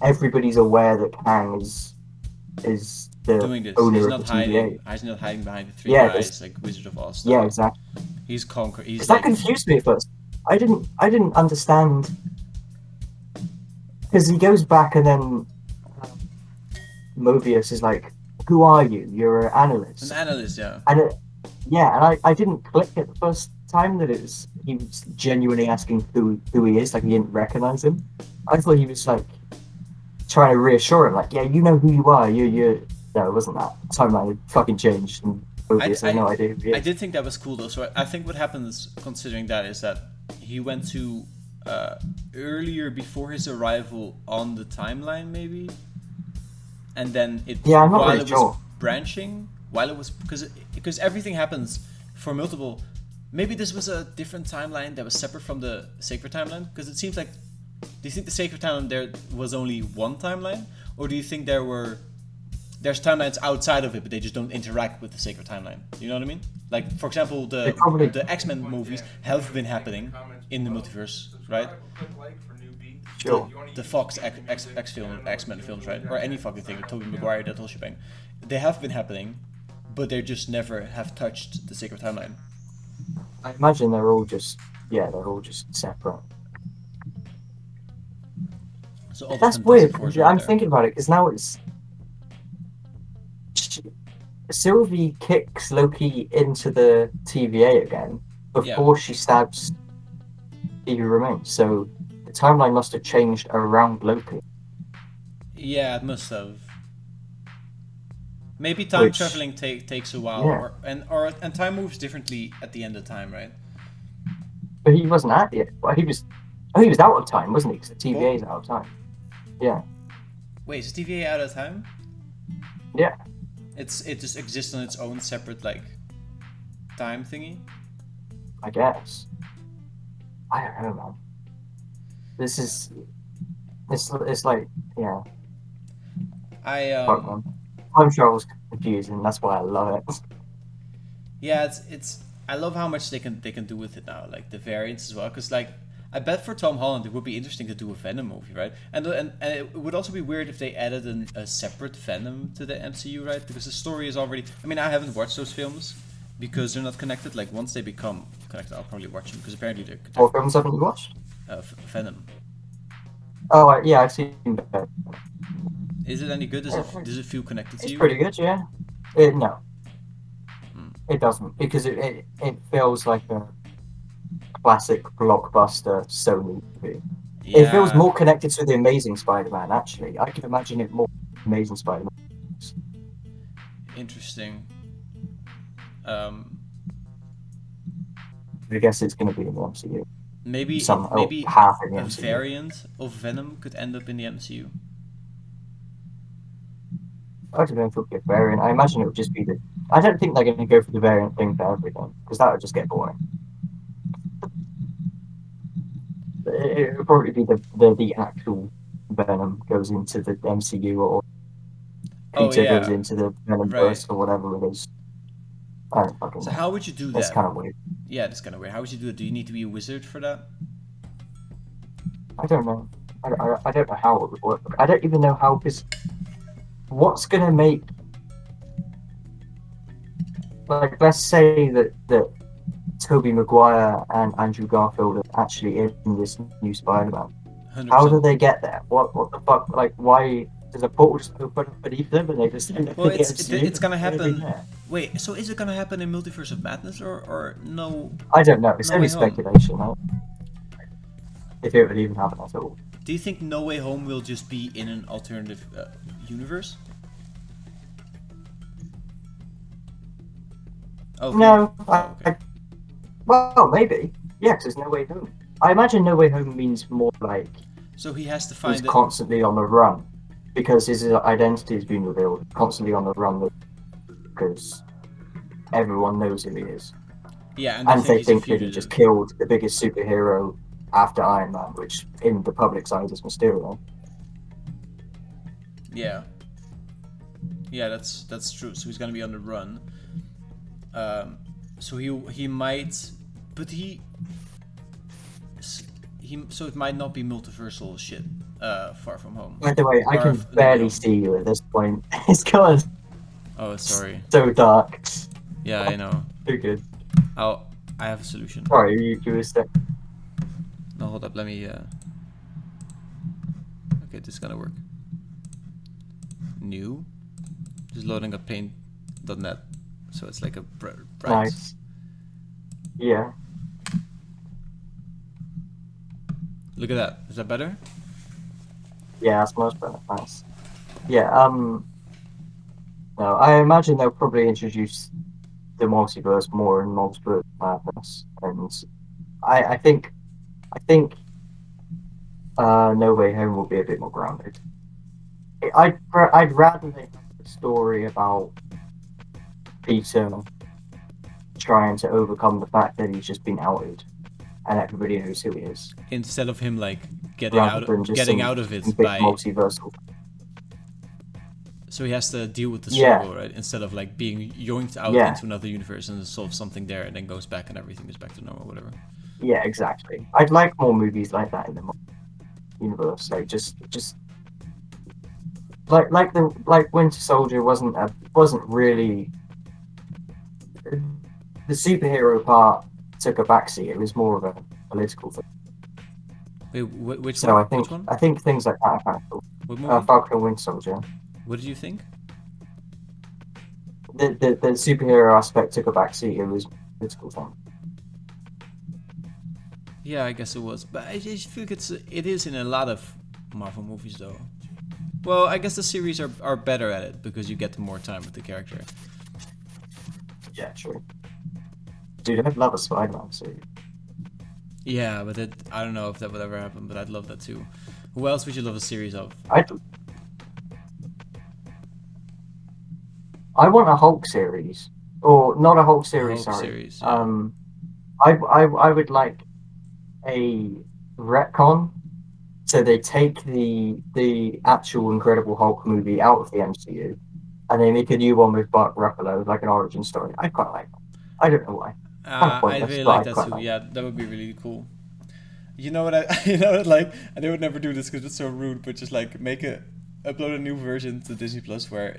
everybody's aware that Kang is the doing this. owner He's of not the hiding. TVA. He's not hiding behind the three guys like Wizard of Oz. Yeah, exactly. He's conquered. Because that confused me at first. I didn't understand. Because he goes back and then Mobius is like, "Who are you? You're an analyst." An analyst, yeah. And I didn't click it the first time that he was genuinely asking who he is, like he didn't recognize him. I thought he was like trying to reassure him, like, yeah, you know who you are. No, it wasn't that. Timeline had fucking changed, and Mobius had no idea who he is. I did think that was cool though. So I think what happens, considering that, is that he went to earlier before his arrival on the timeline, maybe, and then I'm not while really it sure. was branching, while it was because everything happens for multiple. Maybe this was a different timeline that was separate from the sacred timeline, because it seems like. Do you think the sacred timeline there was only one timeline, or do you think there's timelines outside of it, but they just don't interact with the sacred timeline? You know what I mean? Like, for example, the X-Men movies have been happening in the multiverse, right? Sure. The Fox X-Men films, right? Or any fucking thing, Tobey Maguire, that whole shebang. They have been happening, but they just never have touched the sacred timeline. I imagine they're all just separate. So all the That's Fantastic weird. Fours I'm there. thinking about it because now it's Sylvie kicks Loki into the TVA again before she stabs He Who Remains. So the timeline must have changed around Loki. Yeah, it must have. Maybe time traveling takes a while, and time moves differently at the end of time, right? But he wasn't at it. Well, he was out of time, wasn't he? Because the TVA is out of time. Yeah. Wait, is TVA out of time? Yeah. It just exists on its own separate time thingy. I guess. I don't know, man. This is. It's like Fuck, man. Time travel's confusing. That's why I love it. Yeah, it's. I love how much they can do with it now, like the variants as well. Because I bet for Tom Holland it would be interesting to do a Venom movie, right? And it would also be weird if they added a separate Venom to the MCU, right? Because the story is already. I mean, I haven't watched those films because they're not connected. Like once they become connected, I'll probably watch them because apparently they're. What films haven't you watched? Venom. Oh yeah, I've seen that. Is it any good? Does it feel connected to you? It's pretty good, yeah. No. It doesn't, because it feels like a classic blockbuster Sony movie. Yeah. It feels more connected to the Amazing Spider-Man, actually. I can imagine it more Amazing Spider-Man. Interesting. I guess it's going to be in the MCU. Maybe maybe half in the a MCU. variant of Venom could end up in the MCU. I don't know if it'll be a variant. I imagine it would just be the. I don't think they're going to go for the variant thing for everything because that would just get boring. It would probably be the actual Venom goes into the MCU or Oh, Peter yeah. goes into the Venomverse Right. or whatever it is. I don't fucking So know. how would you do That's that? kind of weird. Yeah, that's kind of weird. How would you do it? Do you need to be a wizard for that? I don't know. I don't know how it would work. I don't even know how because what's going to make like let's say that Tobey Maguire and Andrew Garfield are actually in this new Spider-Man. 100%. How do they get there? What the fuck? Like, why does a portal just open up beneath them and they just end up Well, in the MCU? it's gonna Where are they happen. there? Wait, so is it gonna happen in Multiverse of Madness or no? I don't know. It's No only Way Home. speculation. If it would even happen at all. Do you think No Way Home will just be in an alternative universe? Oh, No. Oh, okay. Well, maybe. Yeah, because there's No Way Home. I imagine No Way Home means more like So he has to he's find it. constantly on the run because his identity has been revealed. Constantly on the run because everyone knows who he is. Yeah, And they he's a think that he just fugitive. killed the biggest superhero after Iron Man, which in the public's eyes is Mysterio. Yeah. Yeah, that's true. So he's gonna be on the run. So he might, but so it might not be multiversal shit. Far From Home. By the way, I Or can No Way barely Home. see you at this point. It's gone Oh, sorry. so dark. Yeah, I know. Too good. I have a solution. Sorry, you were saying. No, hold up. Let me. Okay, this is gonna work. New. Just loading up paint.net, so it's like a bright. Nice. Yeah. Look at that. Is that better? Yeah, that's much better. Nice. Yeah. No, I imagine they'll probably introduce the multiverse more in Multiverse Madness, and I think No Way Home will be a bit more grounded. I'd rather they have a story about Peter trying to overcome the fact that he's just been outed and everybody knows who he is, Instead of him like getting rather than just getting some out of it big by. multiversal. So he has to deal with the Yeah. struggle, right? Instead of like being yoinked out Yeah. into another universe and solve something there, and then goes back and everything is back to normal, whatever. Yeah, exactly. I'd like more movies like that in the universe. Like just like Winter Soldier wasn't really the superhero part took a backseat. It was more of a political thing. Wait, which So one? Which one? I think things like that are kind of cool. What movie? Falcon and Winter Soldier. What did you think? The superhero aspect took a backseat. It was a political thing. Yeah, I guess it was, but I just feel like it is in a lot of Marvel movies though. Well, I guess the series are better at it because you get more time with the character. Yeah, true. Dude, I'd love a Spider-Man series. Yeah, but I don't know if that would ever happen, but I'd love that too. Who else would you love a series of? I want a Hulk series, or not a Hulk series. Hulk sorry. series, yeah. I would like a retcon. So they take the actual Incredible Hulk movie out of the MCU, and they make a new one with Mark Ruffalo, like an origin story. I quite like that. I don't know why. I really like that too. Yeah, that would be really cool. You know what like, and they would never do this because it's so rude, but just like upload a new version to Disney Plus where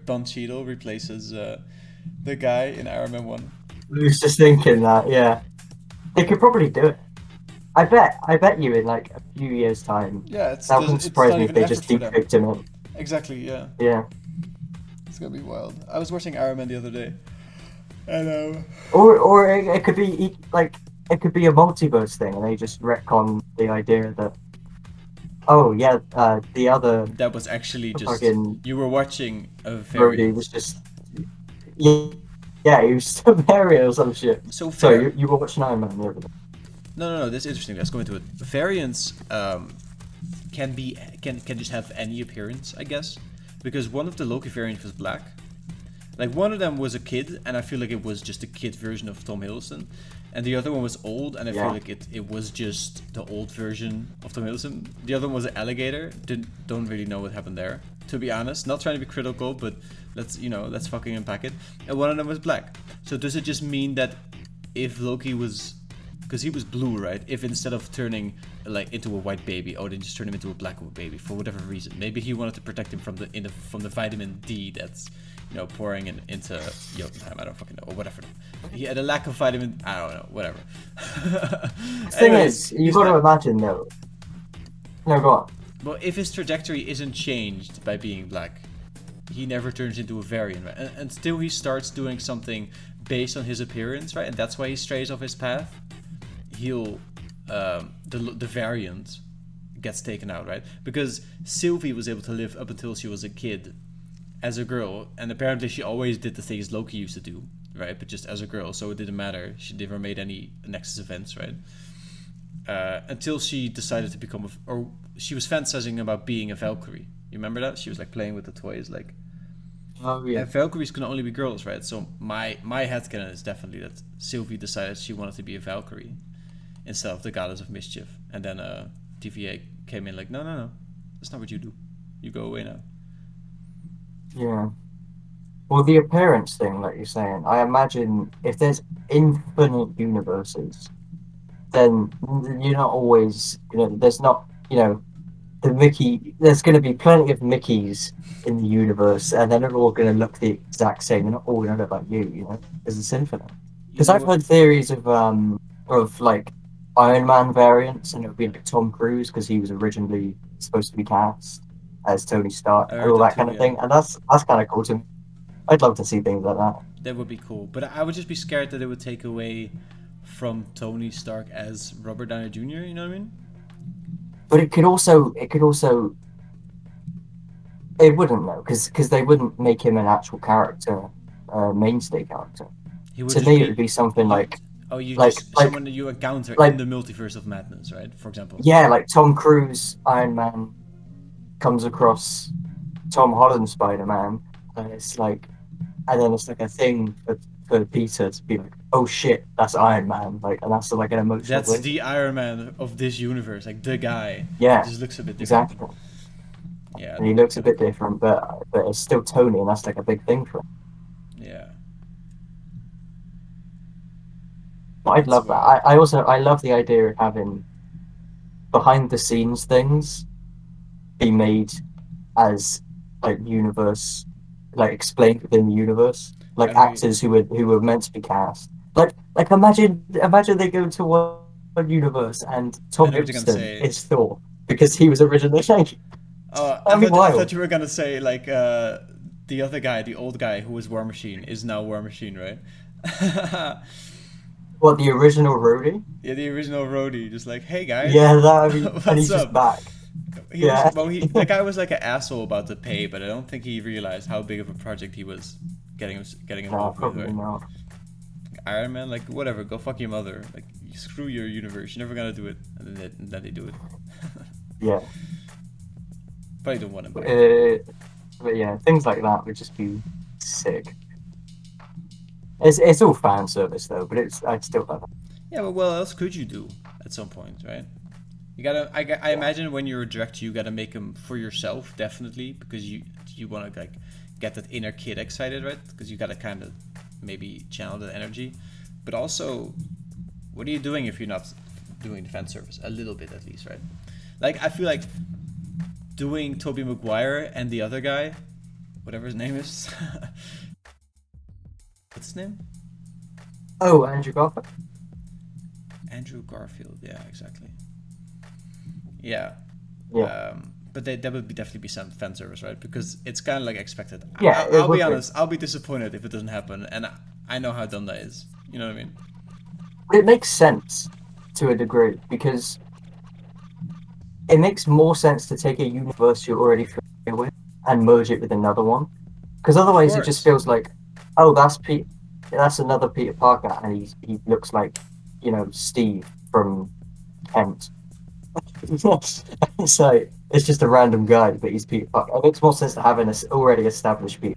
Don Cheadle replaces the guy in Iron Man 1. I was just thinking that, yeah. They could probably do it. I bet you in like a few years' time. Yeah, that wouldn't surprise me if they just deepfaked him in. Exactly, yeah. Yeah. It's gonna be wild. I was watching Iron Man the other day. And Or it could be like it could be a multiverse thing, and they just retcon the idea that the other that was actually just fucking you were watching a Brody very was just he was Mario or some shit. so So you were watching Iron Man the other day. No. This is interesting. Let's go into it. Variants can just have any appearance, I guess, because one of the Loki variants was black. Like one of them was a kid, and I feel like it was just a kid version of Tom Hiddleston, and the other one was old, and I feel like it was just the old version of Tom Hiddleston. The other one was an alligator. Don't really know what happened there, to be honest. Not trying to be critical, but let's fucking unpack it. And one of them was black. So does it just mean that if Loki was, because he was blue, right? If instead of turning like into a white baby, they just turn him into a black baby for whatever reason. Maybe he wanted to protect him from the vitamin D that's pouring into Jotunheim. I don't fucking know, or whatever. He had a lack of vitamin. I don't know, whatever. The thing is, you've got to imagine though. No, go on. Well, if his trajectory isn't changed by being black, he never turns into a variant, right? Until he starts doing something based on his appearance, right? And that's why he strays off his path. He'll the variant gets taken out, right? Because Sylvie was able to live up until she was a kid as a girl, and apparently she always did the things Loki used to do, right? But just as a girl, so it didn't matter. She never made any Nexus events, right? Until she decided to become or she was fantasizing about being a Valkyrie. You remember that? She was like playing with the toys, like. Oh yeah. And Valkyries can only be girls, right? So my headcanon is definitely that Sylvie decided she wanted to be a Valkyrie instead of the goddess of mischief, and then TVA came in like, no, that's not what you do. You go away now. Yeah. Well, the appearance thing, like you're saying, I imagine if there's infinite universes, then you're not always, there's not, there's going to be plenty of Mickeys in the universe, and they're not all going to look the exact same. They're not all going to look like you, because it's infinite. Because I've heard theories of like Iron Man variants, and it would be like Tom Cruise, because he was originally supposed to be cast as Tony Stark, and all that kind of thing, and that's kind of cool to me. I'd love to see things like that. That would be cool, but I would just be scared that it would take away from Tony Stark as Robert Downey Jr. You know what I mean? But it wouldn't though, because they wouldn't make him an actual character, mainstay character. To me, it would be something like. Oh, someone that you encounter in the multiverse of madness, right? For example. Yeah, like Tom Cruise, Iron Man, comes across Tom Holland, Spider-Man, and it's like a thing for Peter to be like, oh shit, that's Iron Man, like, and that's like an emotional. That's the Iron Man of this universe, like the guy. Yeah, he just looks a bit different. Exactly. Yeah, and he looks a bit different, but it's still Tony, and that's like a big thing for him. Yeah. But I'd love that. I love the idea of having behind the scenes things be made as like universe, like explained within the universe, like actors who were meant to be cast. Like imagine they go to one universe and Tom Hiddleston is Thor because he was originally like. Oh, I thought you were gonna say like the other guy, the old guy who was War Machine, is now War Machine, right? What, the original Rhodey? Yeah, the original Rhodey, just like, hey guys. Yeah, and he's just back. The guy was like an asshole about the pay, but I don't think he realized how big of a project he was getting involved with. Right? Not. Iron Man, like whatever, go fuck your mother. Like screw your universe, you're never gonna do it, and then they do it. Yeah. Probably don't want him back. But yeah, things like that would just be sick. It's all fan service though, but I'd still love it. Yeah, but what else could you do at some point, right? You gotta. I imagine when you're a director, you gotta make them for yourself, definitely, because you want to like get that inner kid excited, right? Because you gotta kind of maybe channel that energy, but also, what are you doing if you're not doing the fan service? A little bit at least, right? Like I feel like doing Tobey Maguire and the other guy, whatever his name is. What's his name? Oh, Andrew Garfield. Andrew Garfield, yeah, exactly. Yeah. Yeah. But that would definitely be some fan service, right? Because it's kind of like expected. Yeah, I'll be honest. I'll be disappointed if it doesn't happen, and I know how dumb that is. You know what I mean? It makes sense to a degree because it makes more sense to take a universe you're already familiar with and merge it with another one. Because otherwise, it just feels like, oh, that's another Peter Parker, and he looks like Steve from Kent. So it's just a random guy, but he's Peter Parker. It makes more sense to have an already established Peter.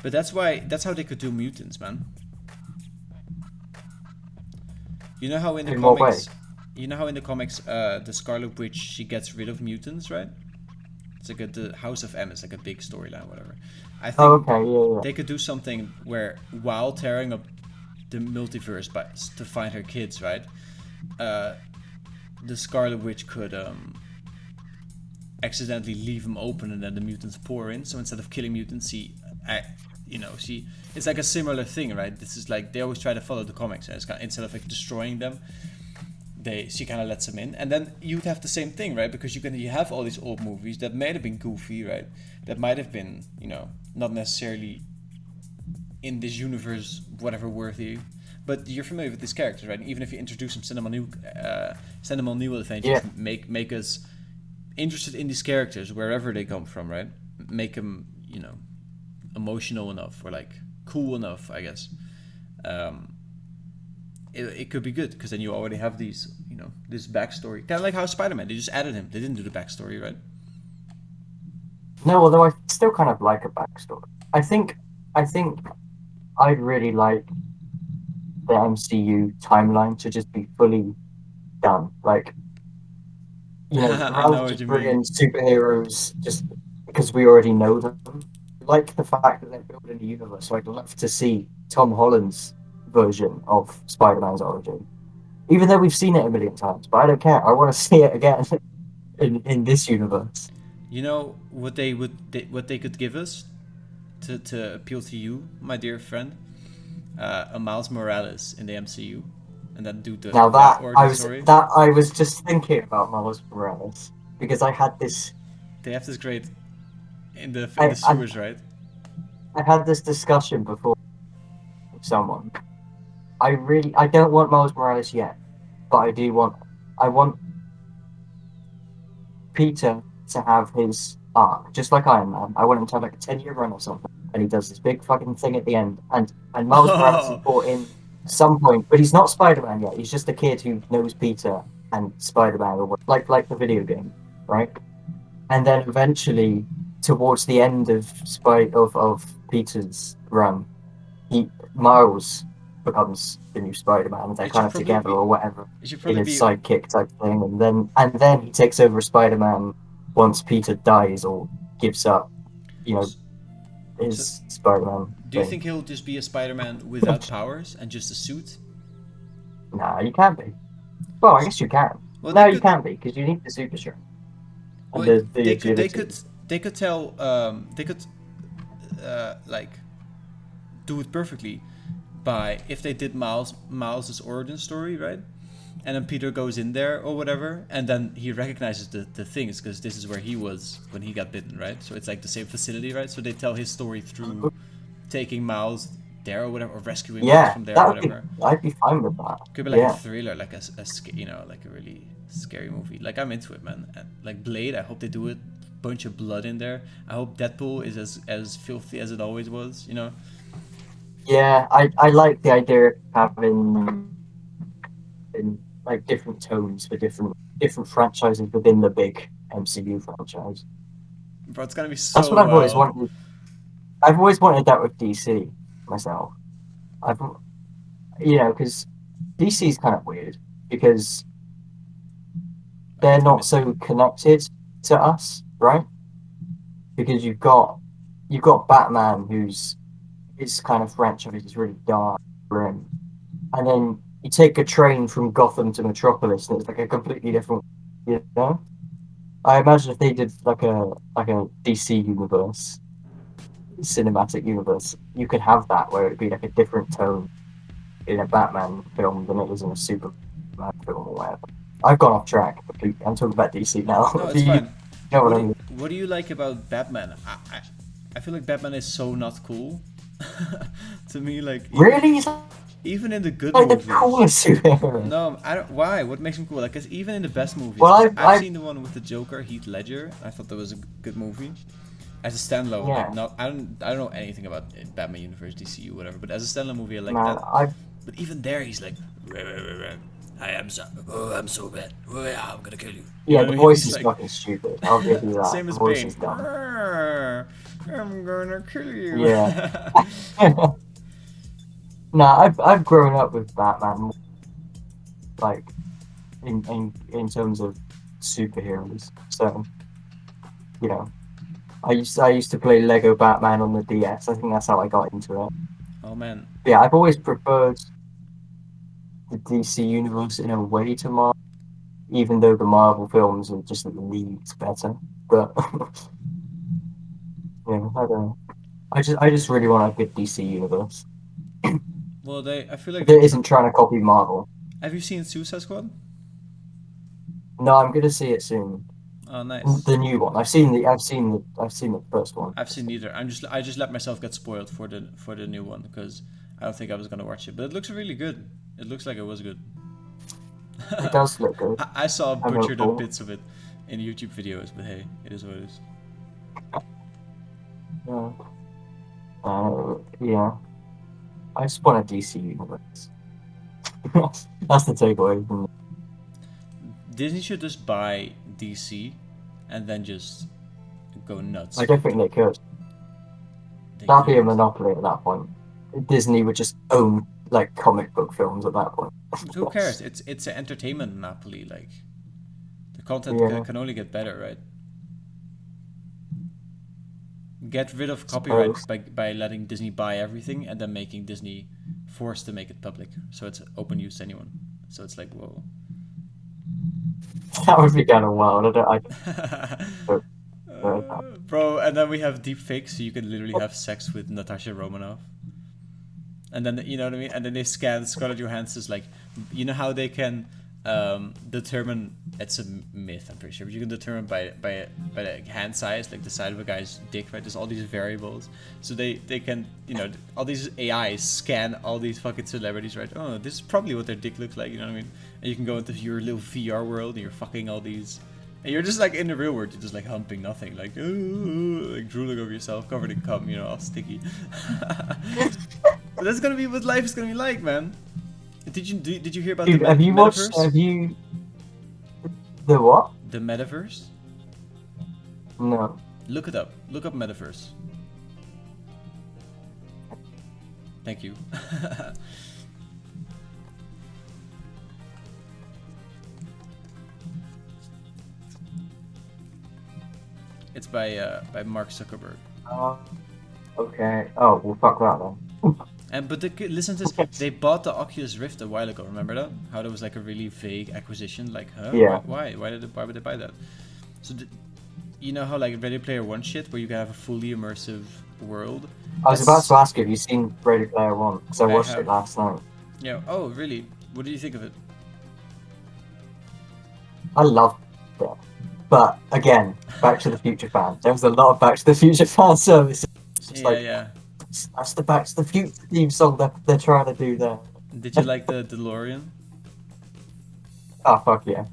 But that's how they could do mutants, man. You know how in the In what comics, the Scarlet Witch, she gets rid of mutants, right? It's like the House of M is like a big storyline, whatever. I think Okay, yeah. they could do something where, while tearing up the multiverse to find her kids, right? The Scarlet Witch could accidentally leave them open, and then the mutants pour in. So instead of killing mutants, it's like a similar thing, right? This is like they always try to follow the comics, and it's kind of, instead of like destroying them, she kind of lets them in, and then you'd have the same thing, right? Because you have all these old movies that might have been goofy, right? That might have been not necessarily in this universe whatever worthy, but you're familiar with these characters, right? Even if you introduce them, send them on new adventures, make us interested in these characters wherever they come from, right? Make them emotional enough, or like cool enough, I guess. It could be good, because then you already have these, this backstory. Kind of like how Spider-Man, they just added him. They didn't do the backstory, right? No, although I still kind of like a backstory. I think I'd really like the MCU timeline to just be fully done. Like, I know rather what just you bring mean. in superheroes just because we already know them. Like the fact that they're building a universe. So I'd love to see Tom Holland's version of Spider-Man's origin. Even though we've seen it a million times, but I don't care. I want to see it again in this universe. You know what they could give us to appeal to you, my dear friend? A Miles Morales in the MCU, and then do the Now that origin story. I was just thinking about Miles Morales because I had this. They have this great in the sewers, right? I had this discussion before with someone. I don't want Miles Morales yet, but I want Peter to have his arc, just like Iron Man. I want him to have like a 10-year run or something, and he does this big fucking thing at the end, and Miles Morales is brought in at some point, but he's not Spider-Man yet. He's just a kid who knows Peter and Spider-Man, or like the video game, right? And then eventually, towards the end of Peter's run, Miles becomes the new Spider-Man, and they're kind of together or whatever in his sidekick type thing, and then he takes over Spider-Man once Peter dies or gives up, his Spider-Man. Do you think he'll just be a Spider-Man without powers and just a suit? Nah, you can't be. Well, I guess you can. Well, no, you can't be, because you need the super strength. Well, they could tell like do it perfectly by, if they did Miles's origin story, right? And then Peter goes in there or whatever, and then he recognizes the things, because this is where he was when he got bitten, right? So it's like the same facility, right? So they tell his story through taking Miles there or whatever, or rescuing Miles from there or whatever. I'd be fine with that. Could be like a thriller, like a like a really scary movie. Like, I'm into it, man. Like Blade, I hope they do it. Bunch of blood in there. I hope Deadpool is as filthy as it always was, Yeah, I like the idea of having in like different tones for different franchises within the big MCU franchise. Bro, it's gonna be so. That's what I've always wanted. I've always wanted that with DC myself. Because DC is kind of weird because they're not so connected to us, right? Because you've got Batman, who's his kind of franchise is really dark, grim, and then you take a train from Gotham to Metropolis, and it's like a completely different, I imagine if they did like a DC universe, cinematic universe, you could have that where it'd be like a different tone in a Batman film than it is in a Superman film or whatever. I've gone off track. I'm talking about DC now. No, it's fine. You know what I mean? What do you like about Batman? I feel like Batman is so not cool. To me, like really, even in the good like movies. the coolest superhero. No, I don't. Why? What makes him cool? Like, 'cause even in the best movies, well, I've seen the one with the Joker, Heath Ledger. I thought that was a good movie. As a standalone, like, I don't know anything about Batman universe, DCU, whatever. But as a standalone movie, I like that. But even there, he's like, "Rah, rah, rah, rah. I'm so bad. I'm gonna kill you." Yeah, You the know, voice he's is like- fucking stupid. I'll give you that. Same The as voice Bane. is dumb. I'm gonna kill you. Yeah. Nah, I've grown up with Batman, like in terms of superheroes. So, you know, I used to play Lego Batman on the DS. I think that's how I got into it. Oh man. Yeah, I've always preferred the DC universe in a way to Marvel, even though the Marvel films are just leagues better. But yeah, I don't know. I just really want a good DC universe Well, I feel like that isn't trying to copy Marvel. Have you seen Suicide Squad? No, I'm gonna see it soon. Oh, nice. The new one. I've seen the first one. I've seen neither. I just let myself get spoiled for the new one because I don't think I was gonna watch it. But it looks really good. It looks like it was good. It does look good. I saw I'm butchered up hopeful. bits of it in YouTube videos, but hey, it is what it is. Yeah. Yeah. I just want a DC universe. That's the takeaway from it. Disney should just buy DC and then just go nuts. I don't think they could. They That'd be a couldn't. monopoly at that point. Disney would just own like comic book films at that point. Who cares? It's an entertainment monopoly. Like the content Yeah. can only get better, right? Get rid of copyright by letting Disney buy everything and then making Disney forced to make it public, so it's open use to anyone. So it's like, whoa. That would be kind of wild. I Bro, and then we have deep fakes, so you can literally have sex with Natasha Romanoff. And then, you know what I mean? And then they scan Scarlett Johansson's, like, you know how they can determine, it's a myth, I'm pretty sure, but you can determine by the hand size, like the side of a guy's dick, right? There's all these variables. So they can, you know, all these AIs scan all these fucking celebrities, right? Oh, this is probably what their dick looks like, you know what I mean? And you can go into your little VR world and you're fucking all these. And you're just like in the real world, you're just like humping nothing, like, ooh, like drooling over yourself, covered in cum, you know, all sticky. But that's gonna be what life is gonna be like, man. Did you hear about Dude, the have you metaverse? watched? Have you the what? The metaverse? No. Look it up. Look up metaverse. Thank you. It's by Mark Zuckerberg. Okay. Oh, well, fuck that then. And but listen to this. They bought the Oculus Rift a while ago. Remember that? How there was like a really vague acquisition. Like, huh? Yeah. Why? Why would they buy that? So, you know how like Ready Player One shit, where you can have a fully immersive world. I was about to ask you, have you seen Ready Player One? Because I watched have. it last night. Yeah. Oh, really? What do you think of it? I loved it. But again, Back to the Future fan. There was a lot of Back to the Future fan services. It's just Yeah. that's the Back to the Future theme song that they're trying to do there. Did you like the DeLorean? Oh, fuck yeah.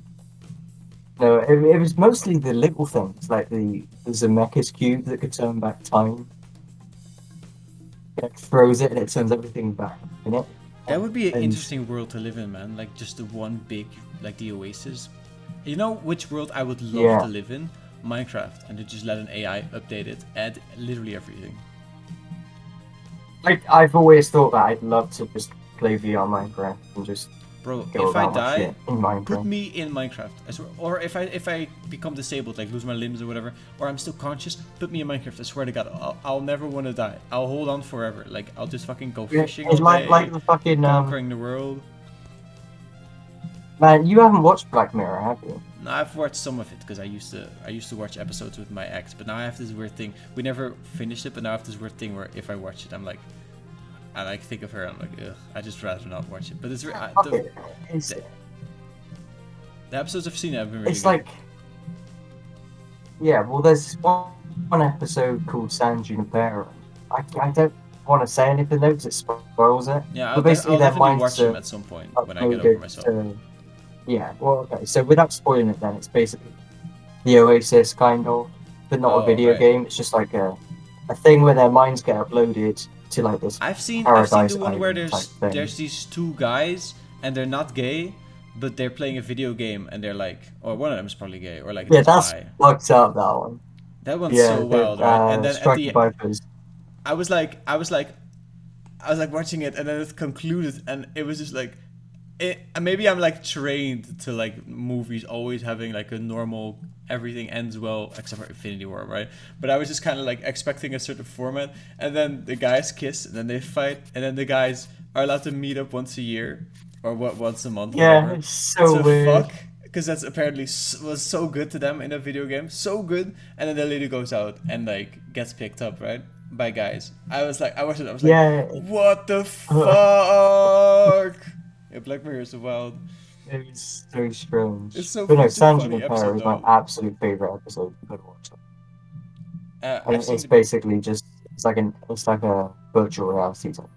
No, it was mostly the little things, like the Zemeckis cube that could turn back time. It throws it and it turns everything back in it. That would be an And- interesting world to live in, man. Like just the one big, like the Oasis. You know which world I would love Yeah. to live in? Minecraft, and to just let an AI update it, add literally everything. I've always thought that I'd love to just play VR Minecraft and just Bro, go if I about my die, shit in Minecraft. put me in Minecraft. I swear. Or if I become disabled, like lose my limbs or whatever, or I'm still conscious, put me in Minecraft. I swear to God, I'll never want to die. I'll hold on forever. Like I'll just fucking go Yeah, fishing. it's all like day, the fucking conquering the world. man. You haven't watched Black Mirror, have you? No, I've watched some of it because I used to watch episodes with my ex, but now I have this weird thing. We never finished it, but now I have this weird thing where if I watch it, I'm like, I like think of her. I'm like, ugh, I just rather not watch it. But it's Okay. the episodes I've seen have been really It's good. like, yeah. Well, there's one episode called San Junipero. I don't want to say anything though because it spoils it. Yeah, but basically I'll their definitely minds watch them are at some point when I get over uploaded myself. to- Yeah. Well, okay. So without spoiling it, then it's basically the Oasis kind of, but not Oh, a video right. game. It's just like a thing where their minds get uploaded to like this I've seen paradise the one where island type thing. there's these two guys and they're not gay, but they're playing a video game and they're like, or one of them is probably gay, or like Yeah, it's that's bi. fucked up. That one. That one's Yeah, so wild, right? And then at Striking the Vipers. I was like watching it, and then it concluded, and it was just like, maybe I'm like trained to like movies always having like a normal everything ends well except for Infinity War, right? But I was just kind of like expecting a certain format, and then the guys kiss, and then they fight, and then the guys are allowed to meet up once a year or once a month. Yeah, whatever. it's so weird. Fuck. Because that's apparently was so good to them in a video game, so good, and then the lady goes out and like gets picked up, right, by guys. I watched it. I was Yeah. like, what the fuck? Yeah, Black Mirror is so wild. It was so strange. It's so But no, it's a Sanji funny and episode, Pearl is my though. absolute favorite episode. You could watch it. And I've seen it's basically just it's like a virtual reality type.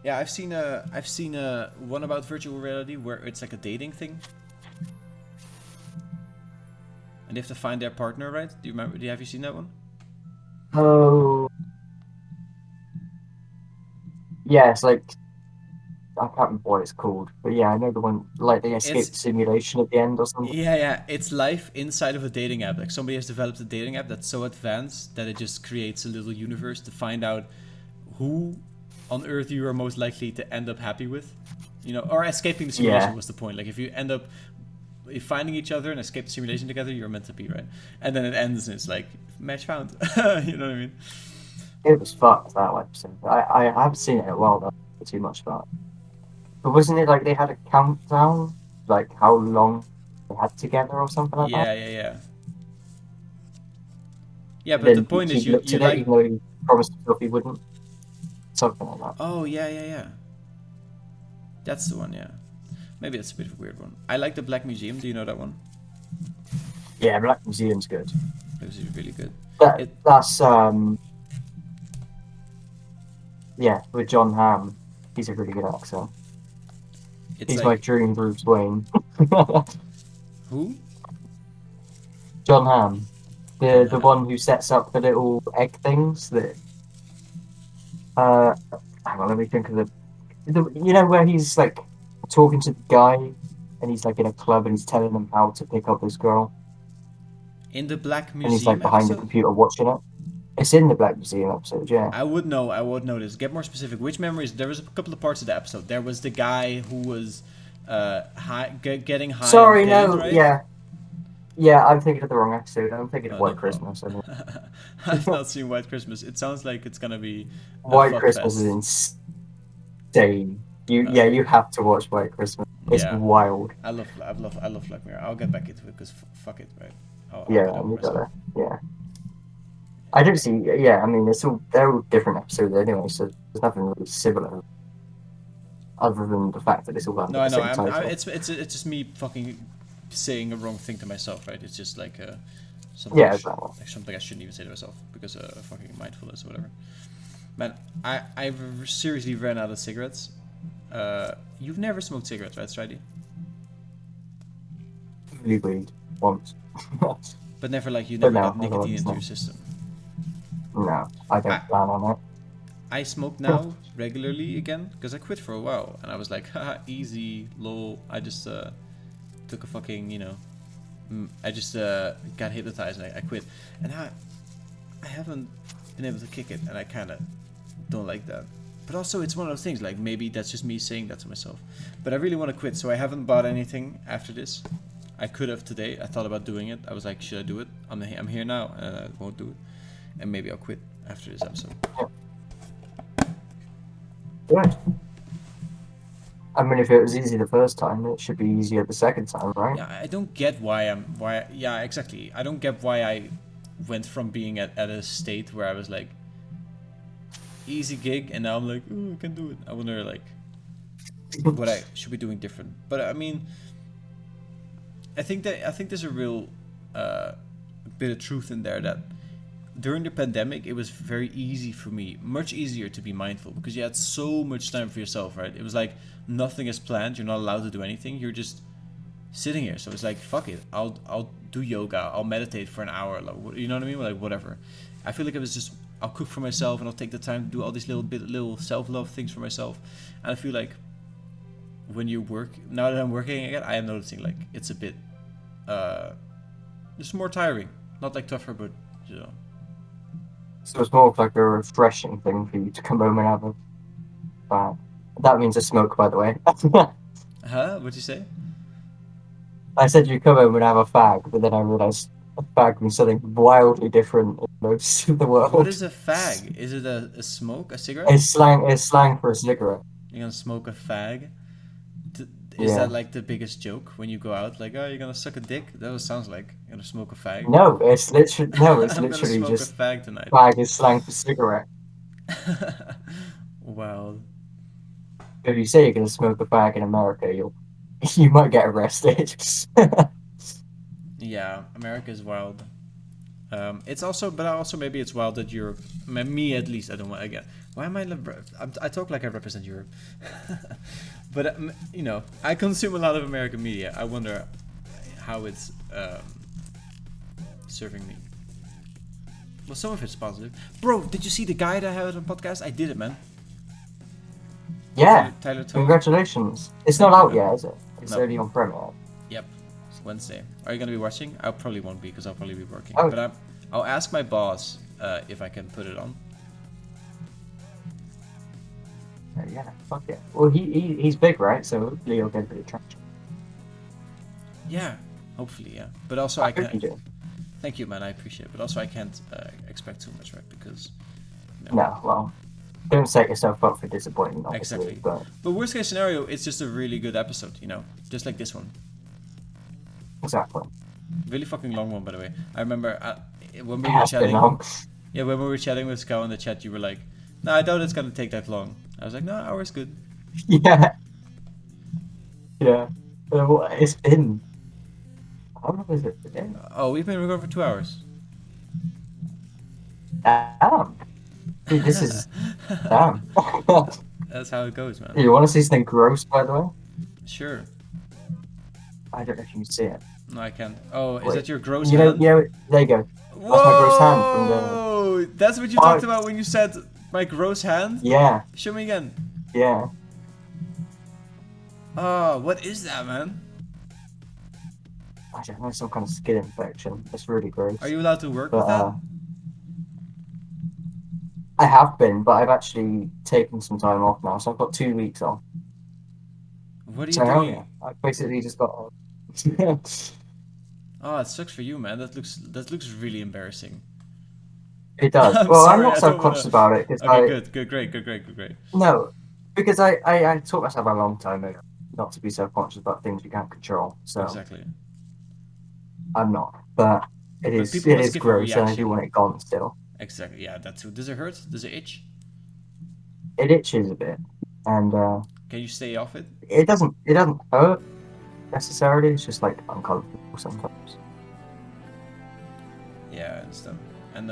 yeah, I've seen one about virtual reality where it's like a dating thing, and they have to find their partner, right? Do you remember? Have you seen that one? Oh. Yeah, it's like I can't remember what it's called, but yeah, I know the one like the escape It's- simulation at the end or something. Yeah, it's life inside of a dating app. Like somebody has developed a dating app that's so advanced that it just creates a little universe to find out who on Earth you are most likely to end up happy with. You know, or escaping the simulation Yeah. was the point. Like if you end up finding each other and escape the simulation together, you're meant to be, right? And then it ends and it's like match found. You know what I mean? It was fucked that episode. I haven't seen it in a while though. Too much about it. But wasn't it like they had a countdown, like how long they had together or something like that? Yeah. Yeah, but Then the point he is you looked at it, like even though he promised himself he wouldn't. Something like that. oh yeah. That's the one, yeah. Maybe it's a bit of a weird one. I like the Black Museum. Do you know that one? Yeah, Black Museum's good. It was really good. That's yeah, with John Hamm. He's a really good actor. It's He's like my dream Bruce Wayne. who? John Hamm. John The Hamm. one who sets up the little egg things that hang on, let me think of the you know where he's like talking to the guy and he's like in a club and he's telling him how to pick up this girl In the Black and he's Museum like behind the episode? computer watching it. It's in the Black Museum episode, yeah. I would know this. Get more specific. Which memories? There was a couple of parts of the episode. There was the guy who was getting high. Sorry, on no, pain, right? yeah. Yeah, I'm thinking of the wrong episode. I'm thinking of Oh, no White problem. Christmas. I mean, I've not seen White Christmas. It sounds like it's gonna be a White fuck Christmas fest. is insane. You have to watch White Christmas. It's Yeah. wild. I love Black Mirror. I'll get back into it because fuck it, right? I'll Yeah, get over you myself. gotta. Yeah. I don't see. Yeah, I mean, they're all different episodes anyway, so there's nothing really similar, other than the fact that it's all under No, I the know. same title. It's just me fucking saying a wrong thing to myself, right? It's just like something, Yeah, exactly. like something I shouldn't even say to myself because fucking mindfulness or whatever. Man, I've seriously ran out of cigarettes. You've never smoked cigarettes, right, Stridey? Really weed once. But never like you But never no, got nicotine otherwise into no. your system. No, I don't plan on it. I smoke now regularly again because I quit for a while and I was like, haha, easy, lol. I just took a fucking, I just got hypnotized and I quit. And now I haven't been able to kick it and I kind of don't like that. But also it's one of those things, like maybe that's just me saying that to myself. But I really want to quit, so I haven't bought anything after this. I could have today. I thought about doing it. I was like, should I do it? I'm here now and I won't do it. And maybe I'll quit after this episode. Good. I mean, if it was easy the first time, it should be easier the second time, right? Yeah, I don't get yeah, exactly. I don't get why I went from being at a state where I was like easy gig and now I'm like, ooh, I can do it. I wonder like what I should be doing different. But I mean, I think there's a real bit of truth in there that during the pandemic it was very easy for me, much easier to be mindful because you had so much time for yourself, right? It was like nothing is planned, you're not allowed to do anything, you're just sitting here. So it's like, fuck it, I'll do yoga, I'll meditate for an hour, like, you know what I mean, like whatever. I feel like it was just I'll cook for myself and I'll take the time to do all these little self-love things for myself. And I feel like when you work, now that I'm working again, I am noticing like it's a bit just more tiring. Not like tougher, but you know. So it's more of like a refreshing thing for you to come home and have a fag. That means a smoke, by the way. Huh? What'd you say? I said you come home and have a fag, but then I realised a fag means something wildly different in most of the world. What is a fag? Is it a smoke? A cigarette? It's slang for a cigarette. You're gonna smoke a fag? Is that like the biggest joke when you go out? Like, oh, you're gonna suck a dick? That what it sounds like. You're gonna smoke a fag? No, it's literally I'm gonna literally smoke just a fag tonight. fag is slang for cigarette. Wow. If you say you're gonna smoke a fag in America, you might get arrested. Yeah, America is wild. It's also, but also maybe it's wild that Europe, me at least, I don't want, again, why am I talk like I represent Europe. But, you know, I consume a lot of American media. I wonder how it's serving me. Well, some of it's positive. Bro, did you see the guy that I had on podcast? I did it, man. Yeah, Tyler Toad. congratulations. It's not out yet, is it? It's No. only on Premiere. Yep, it's Wednesday. Are you gonna be watching? I probably won't be because I'll probably be working. Oh. But I'll ask my boss if I can put it on. Yeah, fuck yeah. Well, he's big, right? So hopefully he'll get a bit of traction. Yeah, hopefully, yeah. But also I I hope you can't. do. Thank you, man. I appreciate it. But also I can't expect too much, right? Because No, well, don't set yourself up for disappointment, obviously. Exactly. But worst case scenario, it's just a really good episode, you know, just like this one. exactly. Really fucking long one, by the way. I remember when we It were has been chatting. long. Yeah, when we were chatting with Scal in the chat, you were like, "No, I doubt it's gonna take that long." I was like, "No, an hour's good." Yeah. Yeah. It's been. How long has it been? Oh, we've been recording for 2 hours. Damn. Dude, this is. Damn. That's how it goes, man. You want to see something gross, by the way? Sure. I don't know if you can see it. No, I can't. Oh, is Wait. that your gross You know, hand? yeah, there you go. Whoa! That's my gross hand from the. That's what you talked about when you said my gross hand? Yeah, Show me again. yeah. Oh, what is that, man? I don't know, some kind of skin infection. It's really gross. Are you allowed to work with But, that? I have been, but I've actually taken some time off now, so I've got 2 weeks off. What are you So hell doing? yeah, I basically just got. Oh, it sucks for you, man. That looks really embarrassing. It does. I'm Well, sorry, I'm I not don't self-conscious wanna- about it because Okay, great. No, because I taught myself a long time ago not to be self-conscious about things you can't control. So Exactly. I'm not, but But it is people it must is give a gross, and I reaction. do want it gone still. Exactly. Yeah, that too. Does it hurt? Does it itch? It itches a bit, and Can you stay off it? it doesn't hurt necessarily. It's just like uncomfortable sometimes. Yeah, I understand. And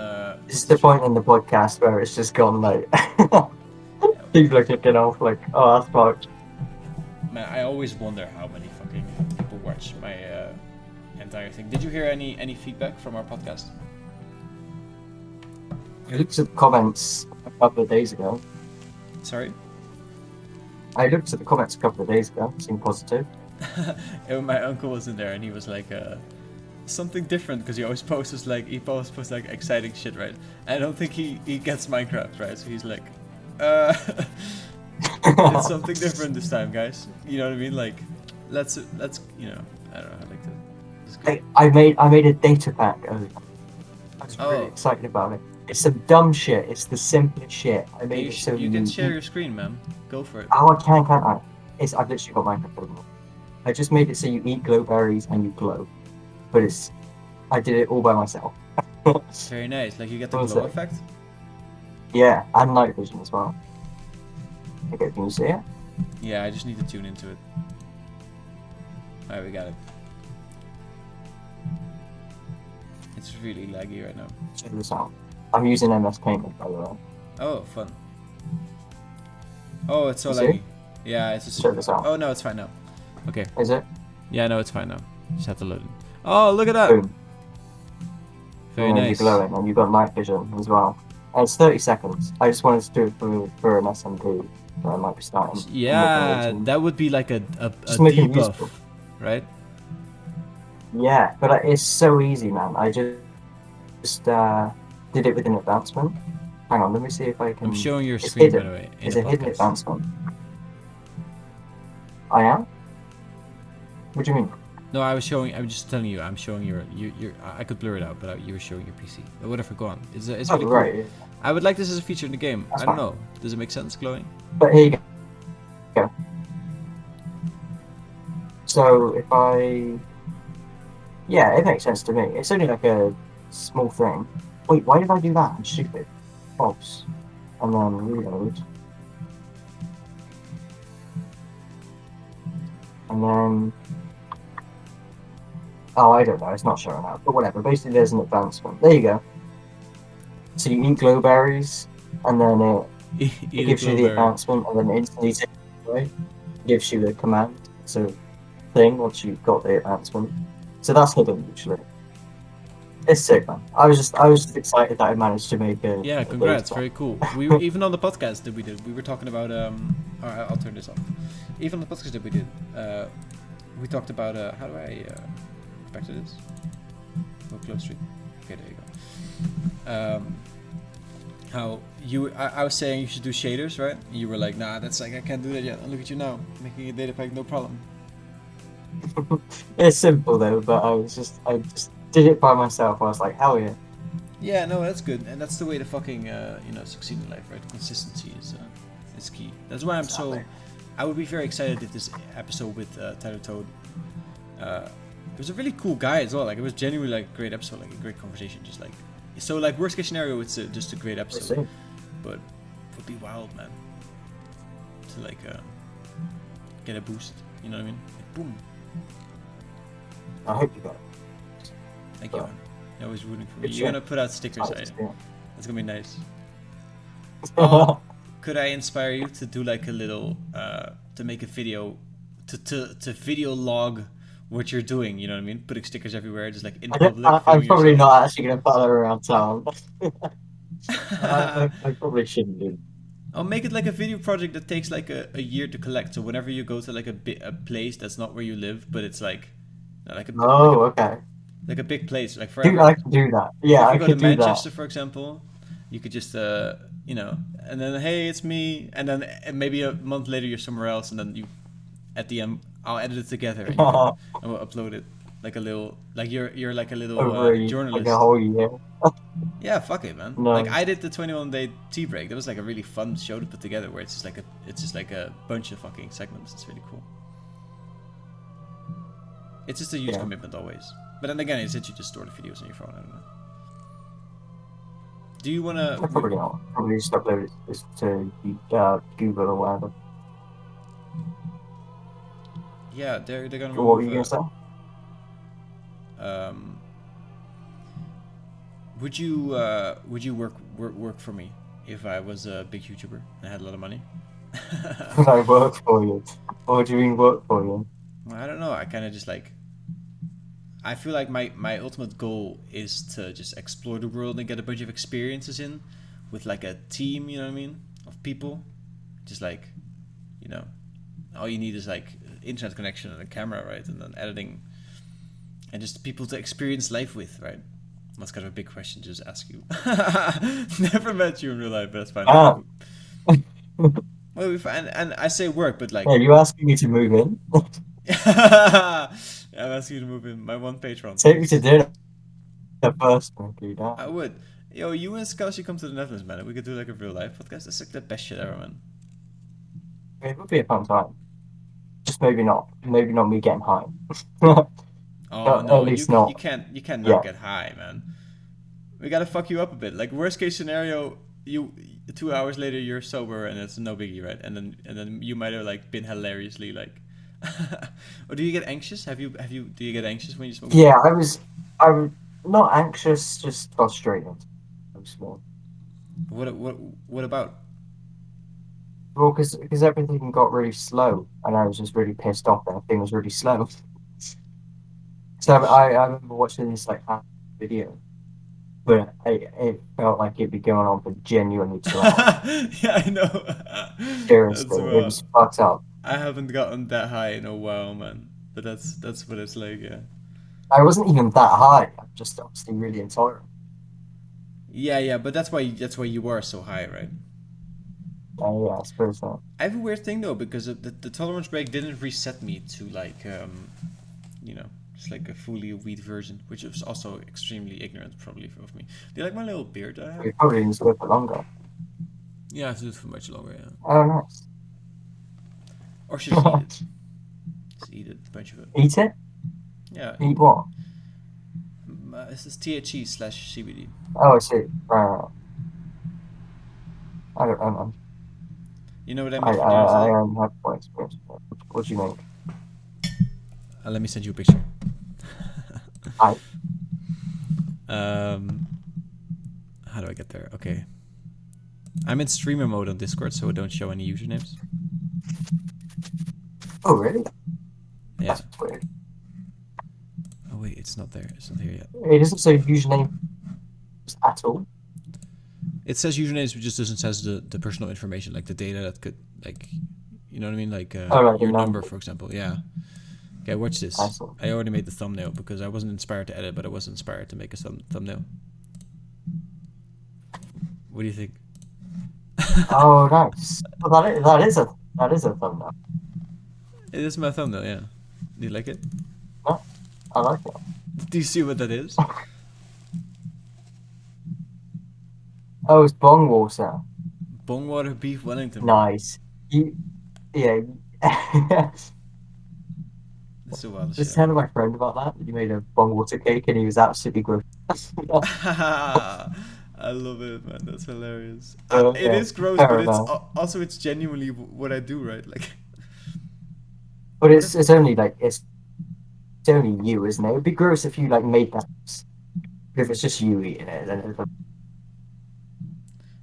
This is the point in the podcast where it's just gone like people are kicking off like, oh, that's fucked. man, I always wonder how many fucking people watch my entire thing. Did you hear any feedback from our podcast? I looked at the comments a couple of days ago. Sorry. I looked at the comments a couple of days ago. Seemed positive. And my uncle was in there, and he was like, something different, because he always posts like exciting shit, right? I don't think he gets Minecraft, right? So he's like, it's something different this time, guys. You know what I mean? Like, let's you know, I don't know how like to. It's good. I made a data pack earlier. I was really Oh. excited about it. It's some dumb shit. It's the simplest shit. I made You, it so you can you share your screen, man. Go for it. Oh, I can't I? I've literally got Minecraft open. I just made it so you eat glowberries and you glow. But I did it all by myself. Very nice. Like you get the What was glow it? effect. Yeah, and night vision as well. Okay, can you see it? Yeah, I just need to tune into it. Alright, we got it. It's really laggy right now. Check this out. I'm using MS Paint, by the way. Oh, fun. Oh, it's so You see? laggy. Yeah, it's just. Check this out. Oh no, it's fine now. Okay. Is it? Yeah, no, it's fine now. Just have to load it. Oh, look at that. Boom. Very You're nice. glowing, and you've got night vision as well. And it's 30 seconds. I just wanted to do it for an SMD that I might be starting. Yeah, that would be like a Just make it debuff, useful. right? Yeah, but it's so easy, man. I just did it with an advancement. Hang on, let me see if I can. I'm showing your It's screen, by hidden. the way, in It's the a hidden podcast. advancement. I am? What do you mean? No, I was showing. I'm just telling you. I'm showing your. I could blur it out, but you were showing your PC. But whatever, go on. It's Oh, really cool. right. I would like this as a feature in the game. That's I don't fine. know. Does it make sense, glowing? But here you go. So if I. Yeah, it makes sense to me. It's only like a small thing. Wait, why did I do that? I'm stupid. Oops. And then reload. And then. Oh, I don't know. It's not showing up. But whatever. Basically, there's an advancement. There you go. So you eat glowberries, and then it Eat a gives you the glowberry. advancement, and then instantly takes it away. Gives you the command. So thing once you've got the advancement. So that's hidden usually. It's sick, man. I was just excited that I managed to make a. Yeah, a congrats. base Very cool. We were, even on the podcast that we did, we were talking about. Alright, I'll turn this off. Even on the podcast that we did, we talked about. How do I go back to this? Oh, close street. Okay, there you go. How I was saying you should do shaders, right? You were like, nah, that's like I can't do that yet. And look at you now, making a data pack, no problem. It's simple though, but I just did it by myself. I was like, hell yeah. Yeah, no, that's good, and that's the way to fucking succeed in life, right? Consistency is key. That's why I'm so. Exactly. I would be very excited if this episode with Tyler Toad. It was a really cool guy as well. Like it was genuinely like a great episode, like a great conversation. Just like so, like worst case scenario, it's just a great We'll episode, see. but it would be wild, man. To like get a boost, you know what I mean? Like, boom. I hope you got it. Thank you, man. You're always rooting for me. Good You're shit. gonna put out stickers, Oh, right? yeah. That's gonna be nice. Oh, Could I inspire you to do like a little to make a video to video log what you're doing, you know what I mean? Putting stickers everywhere, just like in public. I'm filming probably yourself. not actually going to follow around town. I probably shouldn't do. I'll make it like a video project that takes like a year to collect. So whenever you go to like a place that's not where you live, but it's like Oh, okay. like a big place, like Dude, forever. I can do that. Yeah, If I you go could to do that. Manchester, for example, you could just and then hey, it's me, and then maybe a month later you're somewhere else, and then you at the end I'll edit it together and, and we'll upload it like a little like you're like a little Over journalist. like a whole year. Yeah, fuck it, man. No. Like I did the 21-day tea break. That was like a really fun show to put together, where it's just like a bunch of fucking segments. It's really cool. It's just a huge Yeah. commitment always. But then again, it's that you just store the videos on your phone. I don't know. Do you wanna? Probably not. Probably just upload it to Google or whatever. Yeah, they're gonna. What were you remove, going to say? Would you work for me if I was a big YouTuber and I had a lot of money? Would I work for you? What do you mean work for you? Well, I don't know. I kind of just like. I feel like my ultimate goal is to just explore the world and get a bunch of experiences in, with like a team. You know what I mean? Of people, just like, you know, all you need is like internet connection and a camera, right? And then editing, and just people to experience life with, right? That's kind of a big question to just ask you. Never met you in real life, but that's fine. Ah. Well, and I say work, but like. Are you asking me to move in? I'm asking you to move in. My one Patreon. Take me to dinner first, monkey. I would. Yo, you and Scal should come to the Netherlands, man. We could do like a real life podcast. That's like the best shit ever, man. It would be a fun time. Just maybe not me getting high. Oh At no, least you not. can't not Yeah. get high, man. We gotta fuck you up a bit. Like worst case scenario, you 2 hours later you're sober and it's no biggie, right? And then you might have like been hilariously like. Or do you get anxious? Do you get anxious when you smoke? Yeah, I'm not anxious, just frustrated. Mostly. What about? Well, because everything got really slow, and I was just really pissed off that everything was really slow. So I remember watching this like video, but it felt like it'd be going on for genuinely 2 hours. Yeah, I know. Seriously, That's it wild. was fucked up. I haven't gotten that high in a while, man. But that's what it's like, yeah. I wasn't even that high. I'm just obviously really intolerant. Yeah, but that's why you were so high, right? Yeah, I suppose so. I have a weird thing though, because the tolerance break didn't reset me to like just like a fully weed version, which is also extremely ignorant probably of me. Do you like my little beard I have? We probably didn't go for longer. Yeah, I have to do it for much longer, yeah. Oh, nice. Or should I eat it? Just eat it, a bunch of it. Eat it? Yeah. Eat what? This is THC/CBD. Oh, I see. Right. I don't know. You know what I I mean? From the outside? don't have more experience. What do you mean? Let me send you a picture. I How do I get there? Okay. I'm in streamer mode on Discord, so don't show any usernames. Oh, really? Yeah. That's weird. Oh wait, it's not there. It's not here yet. It doesn't say username at all. It says usernames, but just doesn't says the personal information, like the data that could, like, you know what I mean, like Oh, like the your number, number. for example. Yeah. Okay, watch this. I see. I already made the thumbnail because I wasn't inspired to edit, but I was inspired to make a thumbnail. What do you think? Oh, nice. Well, that is a thumbnail. It is my thumbnail. Yeah. Do you like it? I like it. Do you see what that is? Oh, it's bong water. Bongwater beef Wellington. Nice. Yeah. That's the wildest Just shit. telling my friend about that. You made a bong water cake and he was absolutely gross. I love it, man. That's hilarious. It Yeah, is gross, fair but it's enough. also it's genuinely what I do, right? Like, But it's only like it's only you, isn't it? It'd be gross if you like made that. If it's just you eating it, then it's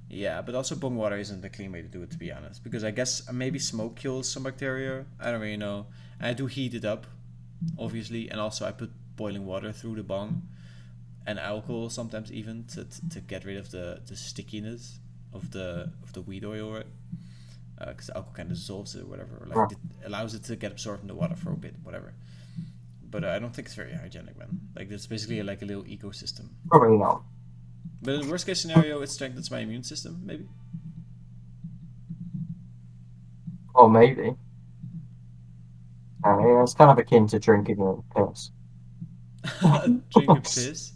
yeah, but also bong water isn't the clean way to do it, to be honest. Because I guess maybe smoke kills some bacteria. I don't really know. And I do heat it up, obviously, and also I put boiling water through the bong, and alcohol sometimes even to get rid of the stickiness of the weed oil, right? Because alcohol kind of dissolves it or whatever, or like it allows it to get absorbed in the water for a bit, whatever. But I don't think it's very hygienic, man. Like it's basically like a little ecosystem. probably not. But in the worst case scenario, it strengthens my immune system, maybe. Or maybe. I mean, it's kind of akin to drinking your piss. Drink a piss.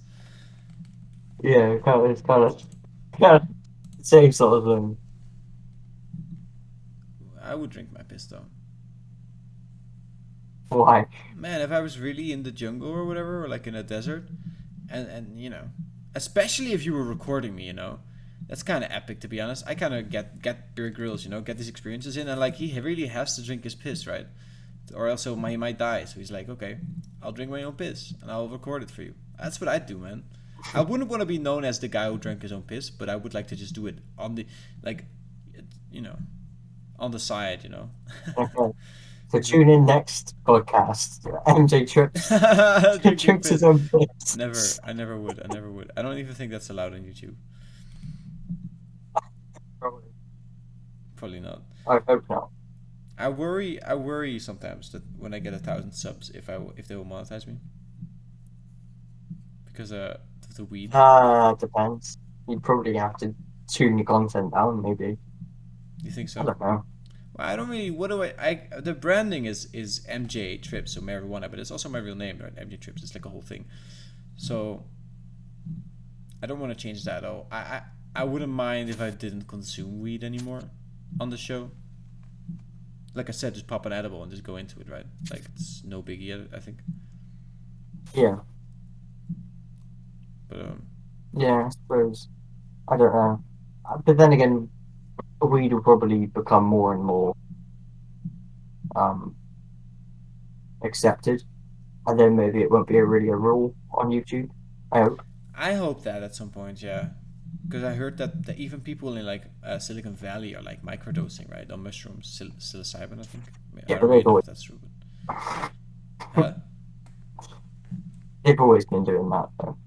Yeah, it's kind of the same sort of thing. I would drink my piss though. Why? Man, if I was really in the jungle or whatever, or like in a desert, and you know, especially if you were recording me, you know, that's kind of epic, to be honest. I kind of get Bear Grylls, you know, get these experiences in, and like he really has to drink his piss, right? Or else he might die. So he's like, okay, I'll drink my own piss and I'll record it for you. That's what I'd do, man. I wouldn't want to be known as the guy who drank his own piss, but I would like to just do it on the, like, you know, on the side, you know. Okay. So tune in next podcast. MJ trips Drinking drinks his piss. own piss. Never. I never would. I don't even think that's allowed on YouTube. Probably not. I hope not. I worry sometimes that when I get 1,000 subs, if they will monetize me. Because of the weed. Depends. You'd probably have to tune your content down, maybe. You think so? I don't know. Well, I don't really. What do I? The branding is MJ Trips, so marijuana, but it's also my real name, right? MJ Trips. It's like a whole thing. So I don't want to change that at all. I wouldn't mind if I didn't consume weed anymore on the show. Like I said, just pop an edible and just go into it, right? Like it's no biggie, I think. Yeah. But Yeah, I suppose. I don't know. But then again, weed will probably become more and more accepted, and then maybe it won't be really a rule on YouTube. I hope. I hope that at some point, yeah. Because I heard that even people in like Silicon Valley are like microdosing, right, on mushrooms, psilocybin, I think. I Yeah, don't but really they've know always, if that's true, but they've always been doing that, though.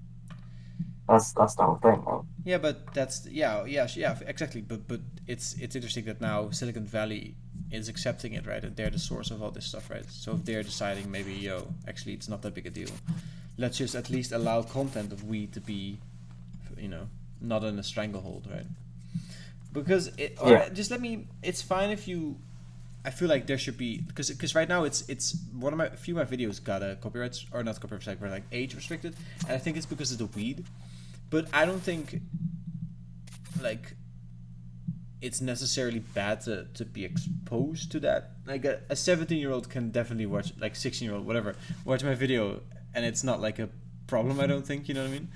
That's the whole thing, right? Yeah, but that's exactly. But it's interesting that now Silicon Valley is accepting it, right? And they're the source of all this stuff, right? So if they're deciding maybe, actually it's not that big a deal, let's just at least allow content of weed to be, not in a stranglehold, right? Because just let me. It's fine if you. I feel like there should be because right now it's one of a few of my videos got a copyright or not copyright strike, but like age restricted, and I think it's because of the weed. But I don't think like it's necessarily bad to be exposed to that. Like a 17-year-old can definitely watch, like 16-year-old, whatever, watch my video, and it's not like a problem. I don't think, you know what I mean.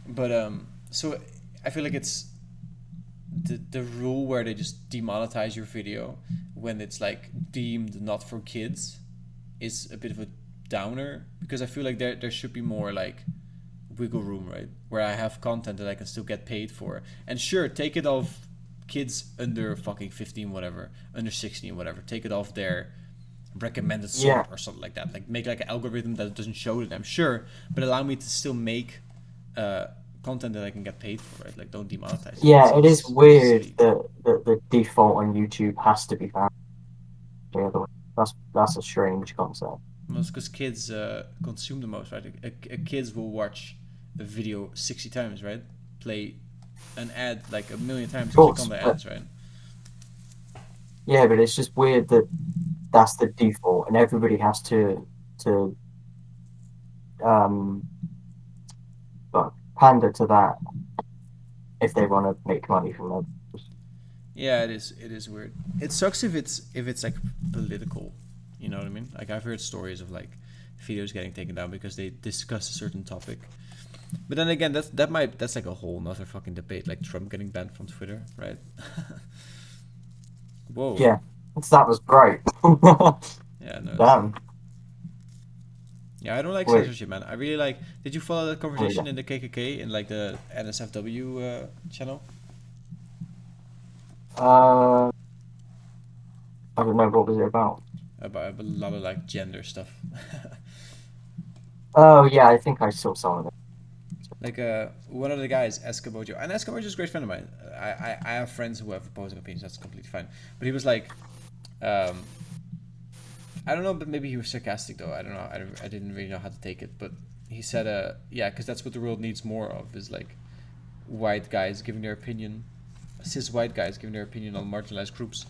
But so I feel like it's the rule where they just demonetize your video when it's like deemed not for kids is a bit of a downer, because I feel like there should be more like wiggle room, right? Where I have content that I can still get paid for. And sure, take it off kids under fucking 15, whatever, under 16, whatever. Take it off their recommended sort or something like that. Like make like an algorithm that doesn't show to them, sure, but allow me to still make content that I can get paid for, right? Like don't demonetize. Yeah, it is weird that the default on YouTube has to be found the other way. That's a strange concept. Well, it's because kids consume the most, right? Kids will watch a video 60 times, right? Play an ad like a million times, click on the ads, right? Yeah, but it's just weird that that's the default, and everybody has to pander to that if they want to make money from it. Yeah, it is weird. It sucks if it's like political, you know what I mean? Like I've heard stories of like videos getting taken down because they discuss a certain topic. But then again, that's like a whole nother fucking debate, like Trump getting banned from Twitter, right? Whoa. Yeah, that was great. Yeah, no. Damn. Yeah, I don't like censorship, man. I really like. Did you follow that conversation in the KKK in like the NSFW channel? I don't know, what was it about? About a lot of like gender stuff. Oh yeah, I think I saw some of it. Like one of the guys, Escabojo, and Escabojo is a great friend of mine. I have friends who have opposing opinions. That's completely fine. But he was like, I don't know, but maybe he was sarcastic though. I don't know. I didn't really know how to take it. But he said, yeah, because that's what the world needs more of, is like white guys giving their opinion, cis white guys giving their opinion on marginalized groups.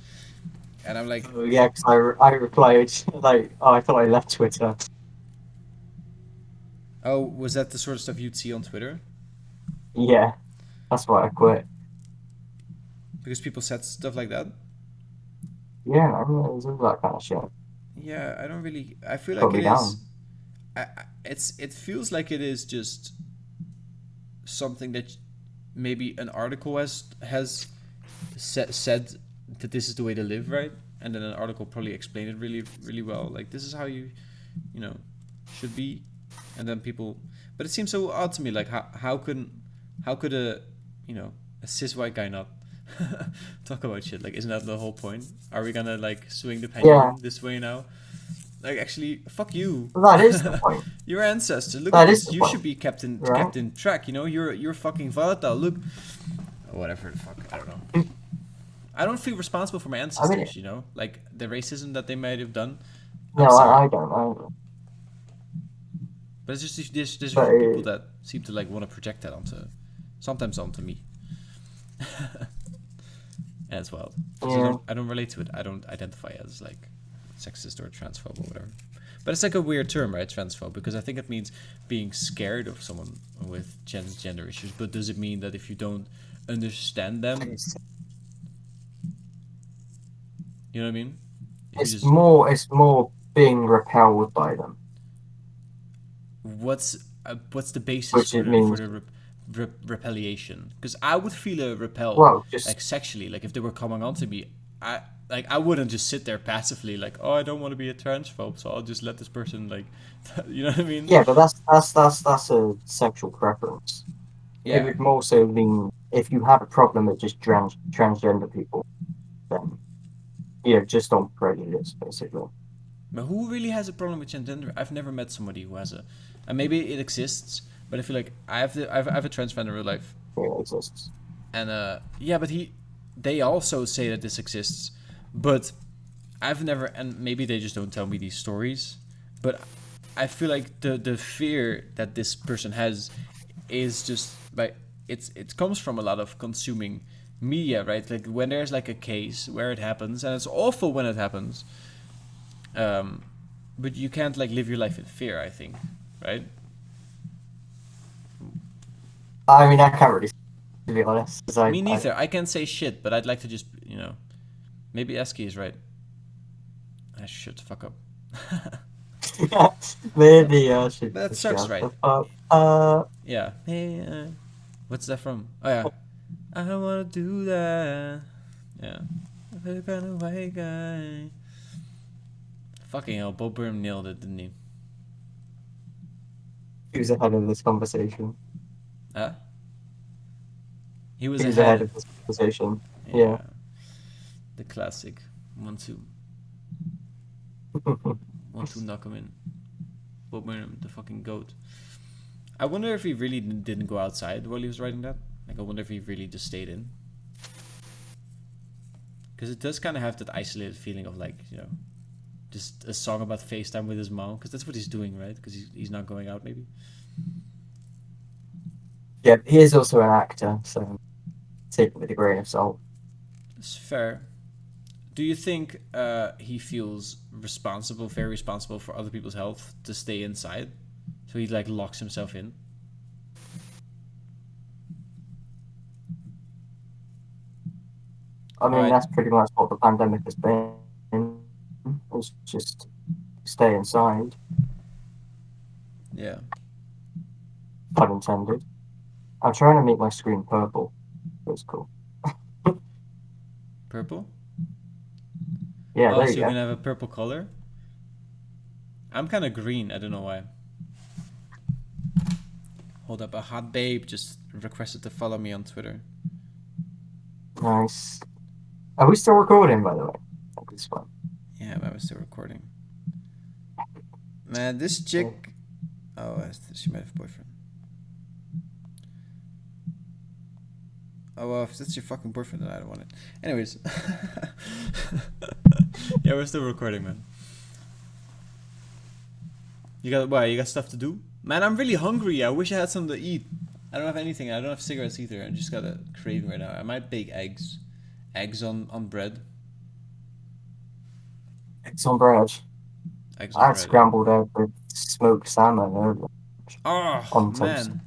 And I'm like, oh, yeah, because I replied like, oh, I thought I left Twitter. oh, was that the sort of stuff you'd see on Twitter? Yeah, that's why I quit. Because people said stuff like that? Yeah, I mean, it was all that kind of shit. Yeah, I don't really. I feel Put like me it down. is. It feels like it is just something that maybe an article has said that this is the way to live, right? And then an article probably explained it really, really well. Like this is how you should be, and then people. But it seems so odd to me. Like how could a a cis white guy not talk about shit? Like, isn't that the whole point? Are we gonna like swing the pendulum this way now? Like, actually, fuck you. That is the point. Your ancestors. Look That at is this. the You point. should be kept in track. You know, you're fucking volatile. Look, whatever the fuck. I don't know. I don't feel responsible for my ancestors. You know, like the racism that they might have done. No, I don't. But it's just there's people that seem to like want to project that sometimes onto me. And it's wild. Yeah. I don't relate to it. I don't identify as like sexist or transphobe or whatever. But it's like a weird term, right? Transphobe, because I think it means being scared of someone with gender issues. But does it mean that if you don't understand them, you know what I mean? It's more being repelled by them. What's the basis for the repellation? Because I would feel a repel, like sexually, like if they were coming on to me, I wouldn't just sit there passively like, oh, I don't want to be a transphobe, so I'll just let this person like, you know what I mean? Yeah, but that's a sexual preference. Yeah. It would more so mean if you have a problem with just transgender people, then just on prejudice, basically. But who really has a problem with transgender? I've never met somebody who has and maybe it exists, But I feel like I have a trans friend in real life, It exists. and yeah, but they also say that this exists, but I've never, and maybe they just don't tell me these stories, but I feel like the fear that this person has is just like it comes from a lot of consuming media, right? Like when there's like a case where it happens, and it's awful when it happens, but you can't like live your life in fear, I think, right? I mean, I can't really, to be honest. 'Cause Me neither. I can't say shit, but I'd like to just, maybe Eski is right. I should fuck up. Maybe should. That sucks, right? Yeah. Hey, what's that from? Oh yeah. I don't wanna do that. Yeah. I'm the kind of white guy. Fucking hell, Bob Burnham nailed it, didn't he? Who's ahead of this conversation? Huh? He was Who's ahead. ahead of this conversation? Yeah. The classic 1-2. 1-2 knock him in. Bob Burnham, the fucking goat. I wonder if he really didn't go outside while he was writing that. Like, I wonder if he really just stayed in. Because it does kind of have that isolated feeling of, like, just a song about FaceTime with his mom. Because that's what he's doing, right? Because he's not going out, maybe. Yeah, he is also an actor, so take it with a grain of salt. It's fair. Do you think he feels very responsible for other people's health to stay inside? So he, like, locks himself in? I mean, Alright. that's pretty much what the pandemic has been. It's just stay inside, Yeah. pun intended. I'm trying to make my screen purple. It's cool. Purple? Yeah, Oh, there so you you're go. gonna have a purple color? I'm kind of green. I don't know why. Hold up, a hot babe just requested to follow me on Twitter. Nice. Are we still recording, by the way? This one. Yeah, but I was still recording. Man, this chick. Oh, she might have a boyfriend. Oh, well, if that's your fucking boyfriend, then I don't want it. Anyways. Yeah, we're still recording, man. You got stuff to do? Man, I'm really hungry. I wish I had something to eat. I don't have anything. I don't have cigarettes either. I just got a craving right now. I might bake eggs. Eggs on bread. Eggs on bread. Eggs I on had bread. scrambled egg with smoked salmon earlier. Oh, on toast. man.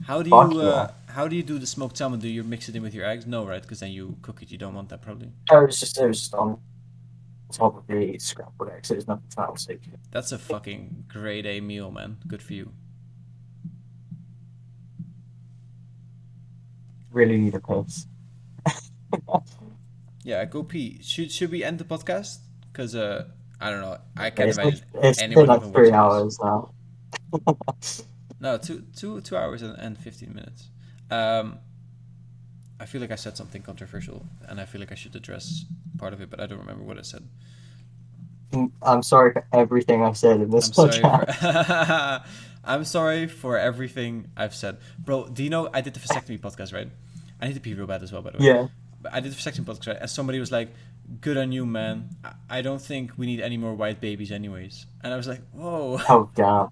How do Fuck you yeah. how do you do the smoked salmon? Do you mix it in with your eggs? No, right? Because then you cook it. You don't want that, probably. It was just on top of the scrambled eggs. It was nothing fancy. That's a fucking grade A meal, man. Good for you. Really need a piss. Yeah, go pee. Should we end the podcast? Because I don't know. I can't It's imagine been anyone like even 3 watching hours now. this. No, 2 hours and 15 minutes. I feel like I said something controversial, and I feel like I should address part of it, but I don't remember what I said. I'm sorry for everything I've said in this I'm sorry podcast. I'm sorry for everything I've said. Bro, do you know I did the vasectomy podcast, right? I need to pee real bad as well, by the way. Yeah. But I did the vasectomy podcast, right? And somebody was like, good on you, man. I don't think we need any more white babies anyways. And I was like, whoa. Oh, damn.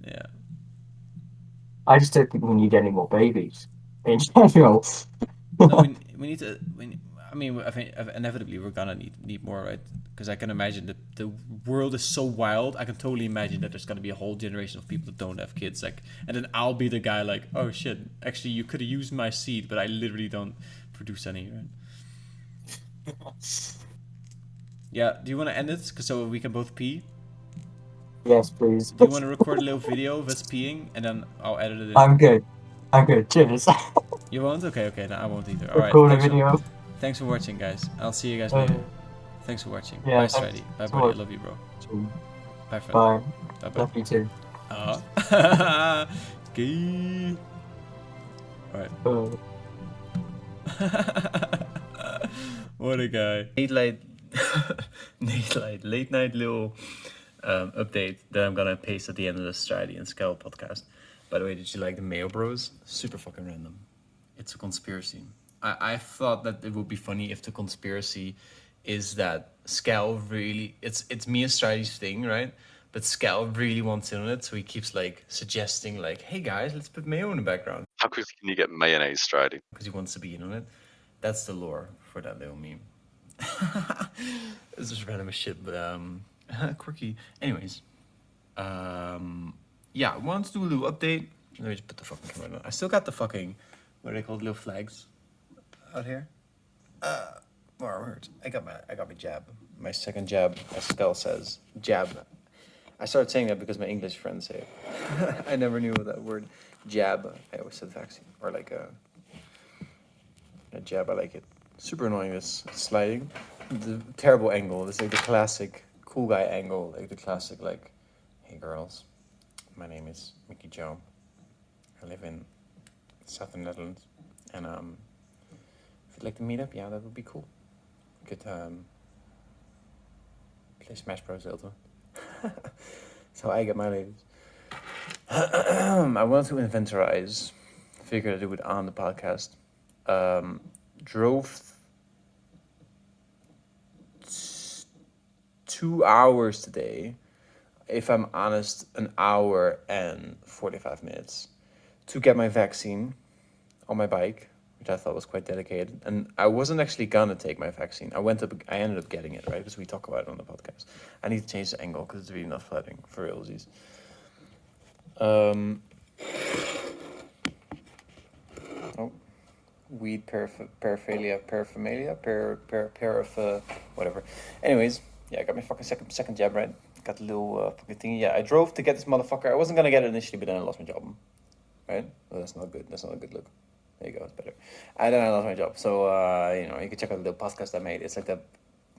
Yeah. I just don't think we need any more babies. In general. No, we need to... I mean, I think inevitably we're gonna need more, right? Because I can imagine that the world is so wild. I can totally imagine that there's gonna be a whole generation of people that don't have kids, like, and then I'll be the guy like, oh shit, actually you could have used my seed, but I literally don't produce any, right? Yeah. Do you want to end it so we can both pee? Yes, please. Do you want to record a little video of us peeing and then I'll edit it in? I'm good. Cheers. You won't? Okay. No, I won't either. All right. Record a video. Thanks for watching, guys. I'll see you guys later. Thanks for watching. Yeah, Bye, thanks Stridey. Bye, so buddy. I much. love you, bro. Bye, friend. Bye. Bye. Love you too. Gay. Alright. What a guy. Late night little update that I'm gonna paste at the end of the Stridey and Skal podcast. By the way, did you like the Mayo Bros? Super fucking random. It's a conspiracy. I thought that it would be funny if the conspiracy is that Skal really it's me and Stridey's thing, right? But Skal really wants in on it, so he keeps like suggesting like, hey guys, let's put mayo in the background. How quickly can you get mayonnaise, Stridey? Because he wants to be in on it. That's the lore for that little meme. It's just random as shit, but quirky. Anyways. Yeah, I wanted to do a little update. Let me just put the fucking camera on. I still got the fucking, what are they called, little flags out here. My arm hurts. I got my jab. My second jab, as Skal says, jab. I started saying that because my English friends say it. I never knew that word, jab. I always said vaccine, or like a jab. I like it. Super annoying, this sliding. The terrible angle. It's like the classic cool guy angle, like the classic like, hey girls, my name is Mickey Joe. I live in Southern Netherlands, and if you'd like to meet up, yeah, that would be cool. We could play Smash Bros. Ultimate. So I get my ladies. I wanted to inventorize. Figured I'd do it on the podcast. Drove 2 hours today. If I'm honest, 1 hour and 45 minutes to get my vaccine on my bike, which I thought was quite dedicated. And I wasn't actually gonna take my vaccine. I ended up getting it, right? Because we talk about it on the podcast. I need to change the angle because it's really not flattering for realsies. Weed paraphilia, whatever. Anyways, yeah, I got my fucking second jab, right? Got the little fucking thingy. Yeah, I drove to get this motherfucker. I wasn't gonna get it initially, but then I lost my job. Right? Well, that's not good. That's not a good look. There you go. It's better. And then I lost my job. So, you can check out the little podcast I made. It's like the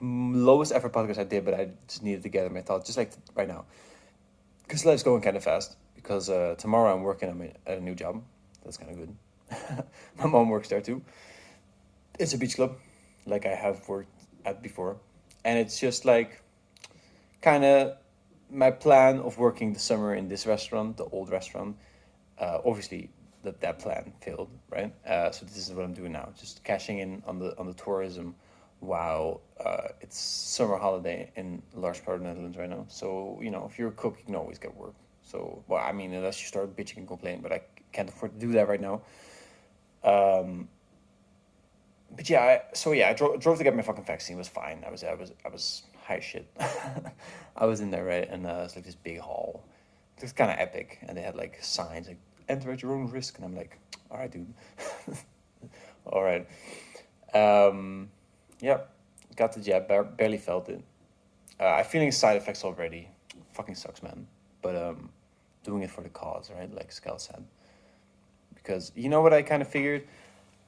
lowest ever podcast I did, but I just needed to get my thoughts, just like right now. Because life's going kind of fast. Because tomorrow I'm working at a new job. That's kind of good. My mom works there too. It's a beach club, like I have worked at before. And it's just like, kind of my plan of working the summer in this restaurant, the old restaurant. Obviously, that plan failed, right? So this is what I'm doing now, just cashing in on the tourism, while it's summer holiday in a large part of the Netherlands right now. So if you're a cook, you can always get work. So unless you start bitching and complaining, but I can't afford to do that right now. But yeah, I drove to get my fucking vaccine. It was fine. I was high shit. I was in there, right, and it's like this big hall. It was kind of epic, and they had like signs like enter at your own risk, and I'm like, all right, dude. All right. Yeah, got the jab, barely felt it. I'm feeling side effects already. Fucking sucks, man. But doing it for the cause, right? Like Skal said. Because you know what I kind of figured?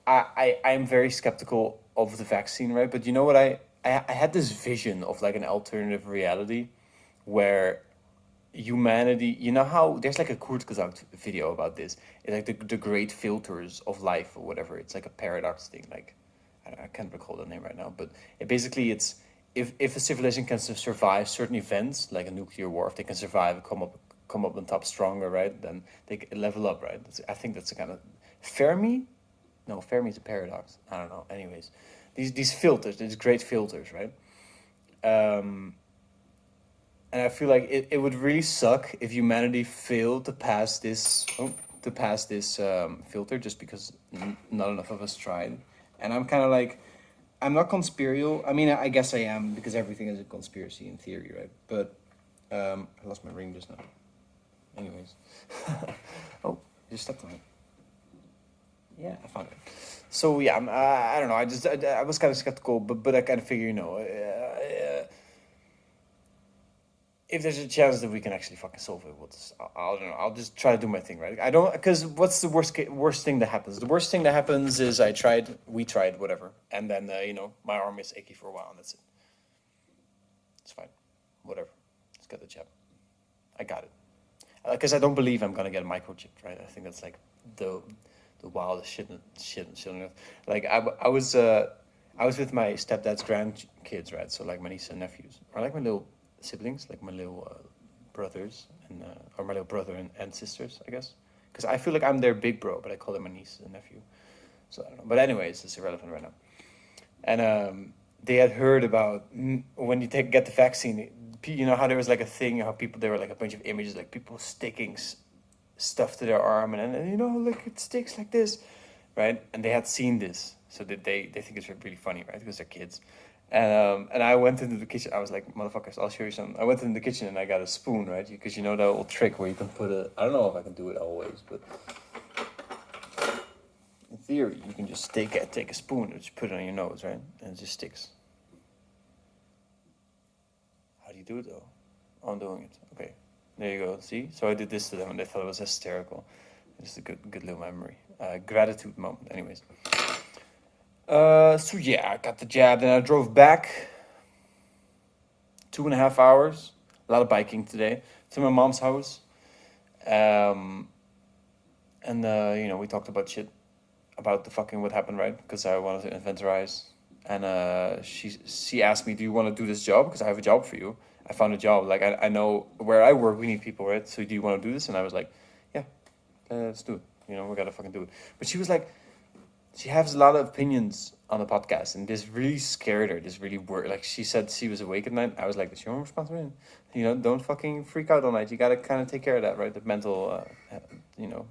I'm very skeptical of the vaccine, right? But you know what I had this vision of like an alternative reality where humanity, you know how there's like a Kurzgesagt video about this. It's like the great filters of life or whatever. It's like a paradox thing. Like I can't recall the name right now, but it's if a civilization can survive certain events like a nuclear war, if they can survive and come up on top stronger, right? Then they can level up, right? I think that's a kind of Fermi. No, Fermi is a paradox. I don't know. Anyways, these filters, these great filters, right? And I feel like it would really suck if humanity failed to pass this filter just because not enough of us tried. And I'm kind of like, I'm not conspirial. I mean, I guess I am because everything is a conspiracy in theory, right? But I lost my ring just now. Anyways. Oh, you just stepped on it. Yeah, I found it. So yeah, I don't know. I was kind of skeptical, but I kind of figure, if there's a chance that we can actually fucking solve it, I don't know. I'll just try to do my thing, right? I don't, because what's the worst thing that happens? The worst thing that happens is we tried, whatever, and then my arm is achy for a while, and that's it. It's fine, whatever. Let's get the jab. I got it. Because I don't believe I'm gonna get microchipped, right? I think that's like the wildest shit on earth. Like I was with my stepdad's grandkids, right? So like my niece and nephews, or like my little siblings, like my little brothers and or my little brother and sisters, I guess. Because I feel like I'm their big bro, but I call them my niece and nephew. So I don't know. But anyways, it's irrelevant right now. And they had heard about when you get the vaccine. You know how there was like a thing, how people, there were like a bunch of images, like people sticking stuff to their arm, and you know, look, it sticks like this, right? And they had seen this, so that they think it's really funny, right? Because they're kids. And I went into the kitchen. I was like, motherfuckers, I'll show you something. I went into the kitchen and I got a spoon, right? Because you know that old trick where you can put I don't know if I can do it always, but in theory, you can just take a spoon and just put it on your nose, right? And it just sticks. How do you do it though? Oh, I'm doing it. Okay, there you go. See? So I did this to them and they thought it was hysterical. It's a good little memory. Gratitude moment, anyways. So yeah, I got the jab, then I drove back 2.5 hours. A lot of biking today to my mom's house. And you know, we talked about shit about the fucking what happened, right? Because I wanted to inventorize. And she asked me, do you want to do this job? Because I have a job for you. I found a job. Like, I know where I work, we need people, right? So do you want to do this? And I was like, yeah, let's do it. You know, we got to fucking do it. But she was like, she has a lot of opinions on the podcast. And this really scared her. This really worried. Like, she said she was awake at night. I was like, it's your responsibility. You know, don't fucking freak out all night. You got to kind of take care of that, right? The mental,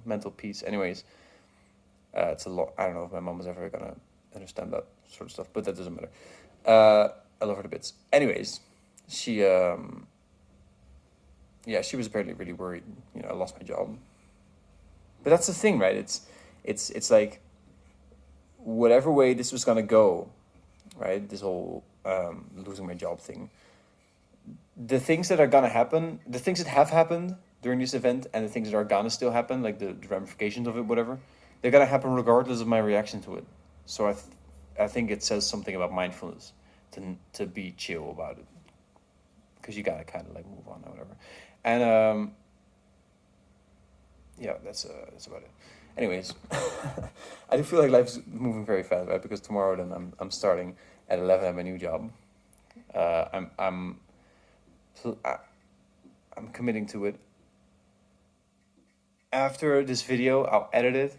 mental peace. Anyways, it's a lot. I don't know if my mom was ever going to understand that sort of stuff, but that doesn't matter. I love her to bits. Anyways, she was apparently really worried. You know, I lost my job. But that's the thing, right? It's like whatever way this was gonna go, right? This whole losing my job thing. The things that are gonna happen, the things that have happened during this event, and the things that are gonna still happen, like the ramifications of it, whatever, they're gonna happen regardless of my reaction to it. So I think it says something about mindfulness to be chill about it, because you gotta kind of like move on or whatever. And yeah, that's about it. Anyways, I do feel like life's moving very fast, right? Because tomorrow then I'm starting at 11 at my new job. I'm committing to it. After this video, I'll edit it.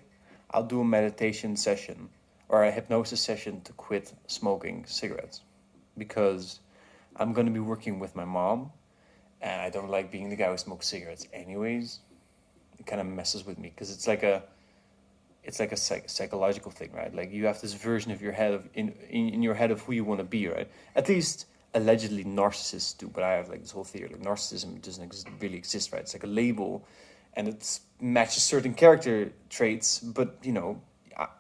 I'll do a meditation session or a hypnosis session to quit smoking cigarettes, because I'm going to be working with my mom, and I don't like being the guy who smokes cigarettes anyways. It kind of messes with me, because it's like a psychological thing, right? Like, you have this version of your head in your head of who you want to be, right? At least allegedly narcissists do, but I have like this whole theory, like narcissism doesn't really exist, right? It's like a label, and it matches certain character traits, but you know,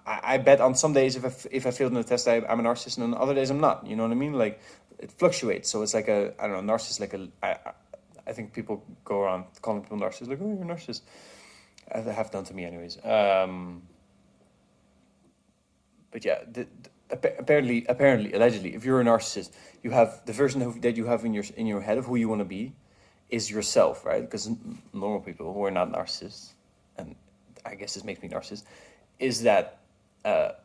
I bet on some days if I failed in the test, I'm a narcissist, and on other days I'm not. You know what I mean? Like, it fluctuates. So it's like I don't know, narcissist, like I think people go around calling people narcissists, like, oh, you're a narcissist. They have done to me anyways. But yeah, apparently, allegedly, if you're a narcissist, you have the version that you have in your head of who you want to be is yourself, right? Because normal people who are not narcissists, and I guess this makes me narcissist, is that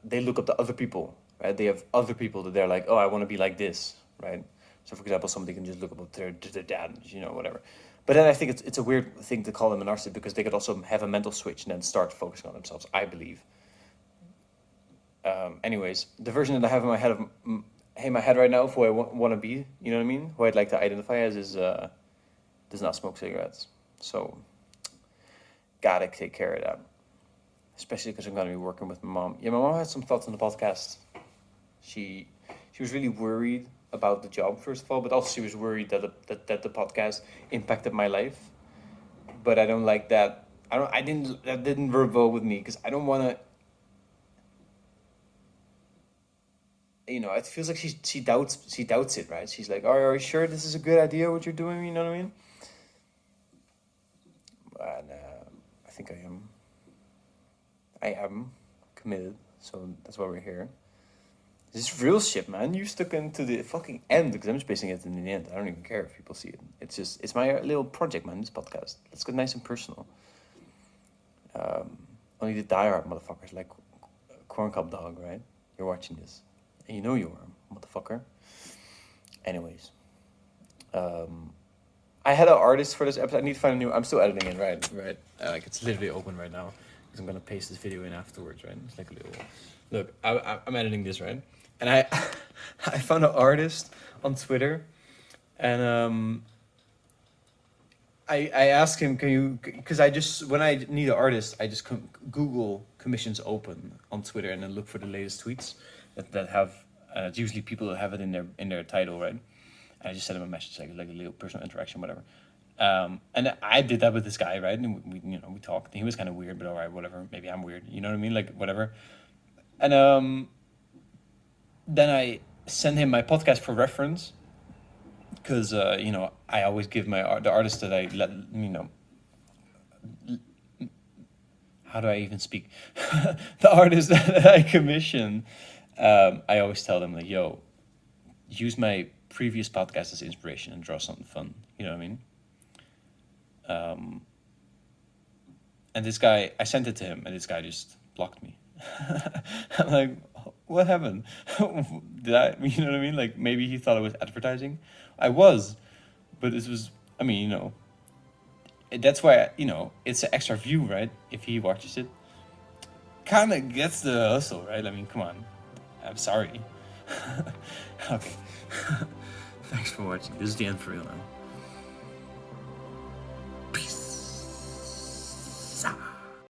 they look up to other people, right? They have other people that they're like, oh, I want to be like this, right? So, for example, somebody can just look up to their dad, you know, whatever. But then I think it's a weird thing to call them a narcissist, because they could also have a mental switch and then start focusing on themselves, I believe. Anyways, the version that I have in my head right now of who I want to be, you know what I mean? Who I'd like to identify as is does not smoke cigarettes. So, gotta take care of that. Especially because I'm going to be working with my mom. Yeah, my mom had some thoughts on the podcast. She was really worried about the job, first of all, but also she was worried that the podcast impacted my life. But I don't like that. That didn't work well with me, because I don't want to. You know, it feels like she doubts it, right? She's like, are you sure this is a good idea, what you're doing? You know what I mean? And I think I am committed, so that's why we're here. This is real shit, man. You stuck into the fucking end, because I'm just basing it in the end. I don't even care if people see it. It's my little project, man, this podcast. Let's get nice and personal. Only the diehard motherfuckers, like Corn Cob Dog, right? You're watching this. And you know you are, motherfucker. Anyways. I had an artist for this episode. I need to find a new. I'm still editing it. Right. Like it's literally open right now because I'm gonna paste this video in afterwards. Right. It's like a little. Look, I'm editing this right, and I I found an artist on Twitter, and I asked him, can you, because I just, when I need an artist, I just Google commissions open on Twitter and then look for the latest tweets that have, it's usually people that have it in their title, right? And I just sent him a message, like a little personal interaction, whatever. And I did that with this guy, right? And we talked. And he was kind of weird, but all right, whatever. Maybe I'm weird. You know what I mean? Like, whatever. And then I sent him my podcast for reference. Because I always give the artist that I let how do I even speak? The artist that I commission, I always tell them like, yo, use my previous podcast as inspiration and draw something fun. You know what I mean? And this guy, I sent it to him, and this guy just blocked me. I'm like, what happened? Did I? You know what I mean? Like maybe he thought it was advertising. I was, but this was. I mean, that's why it's an extra view, right? If he watches it, kind of gets the hustle, right? I mean, come on. I'm sorry. Okay. Thanks for watching. This is the end for real now.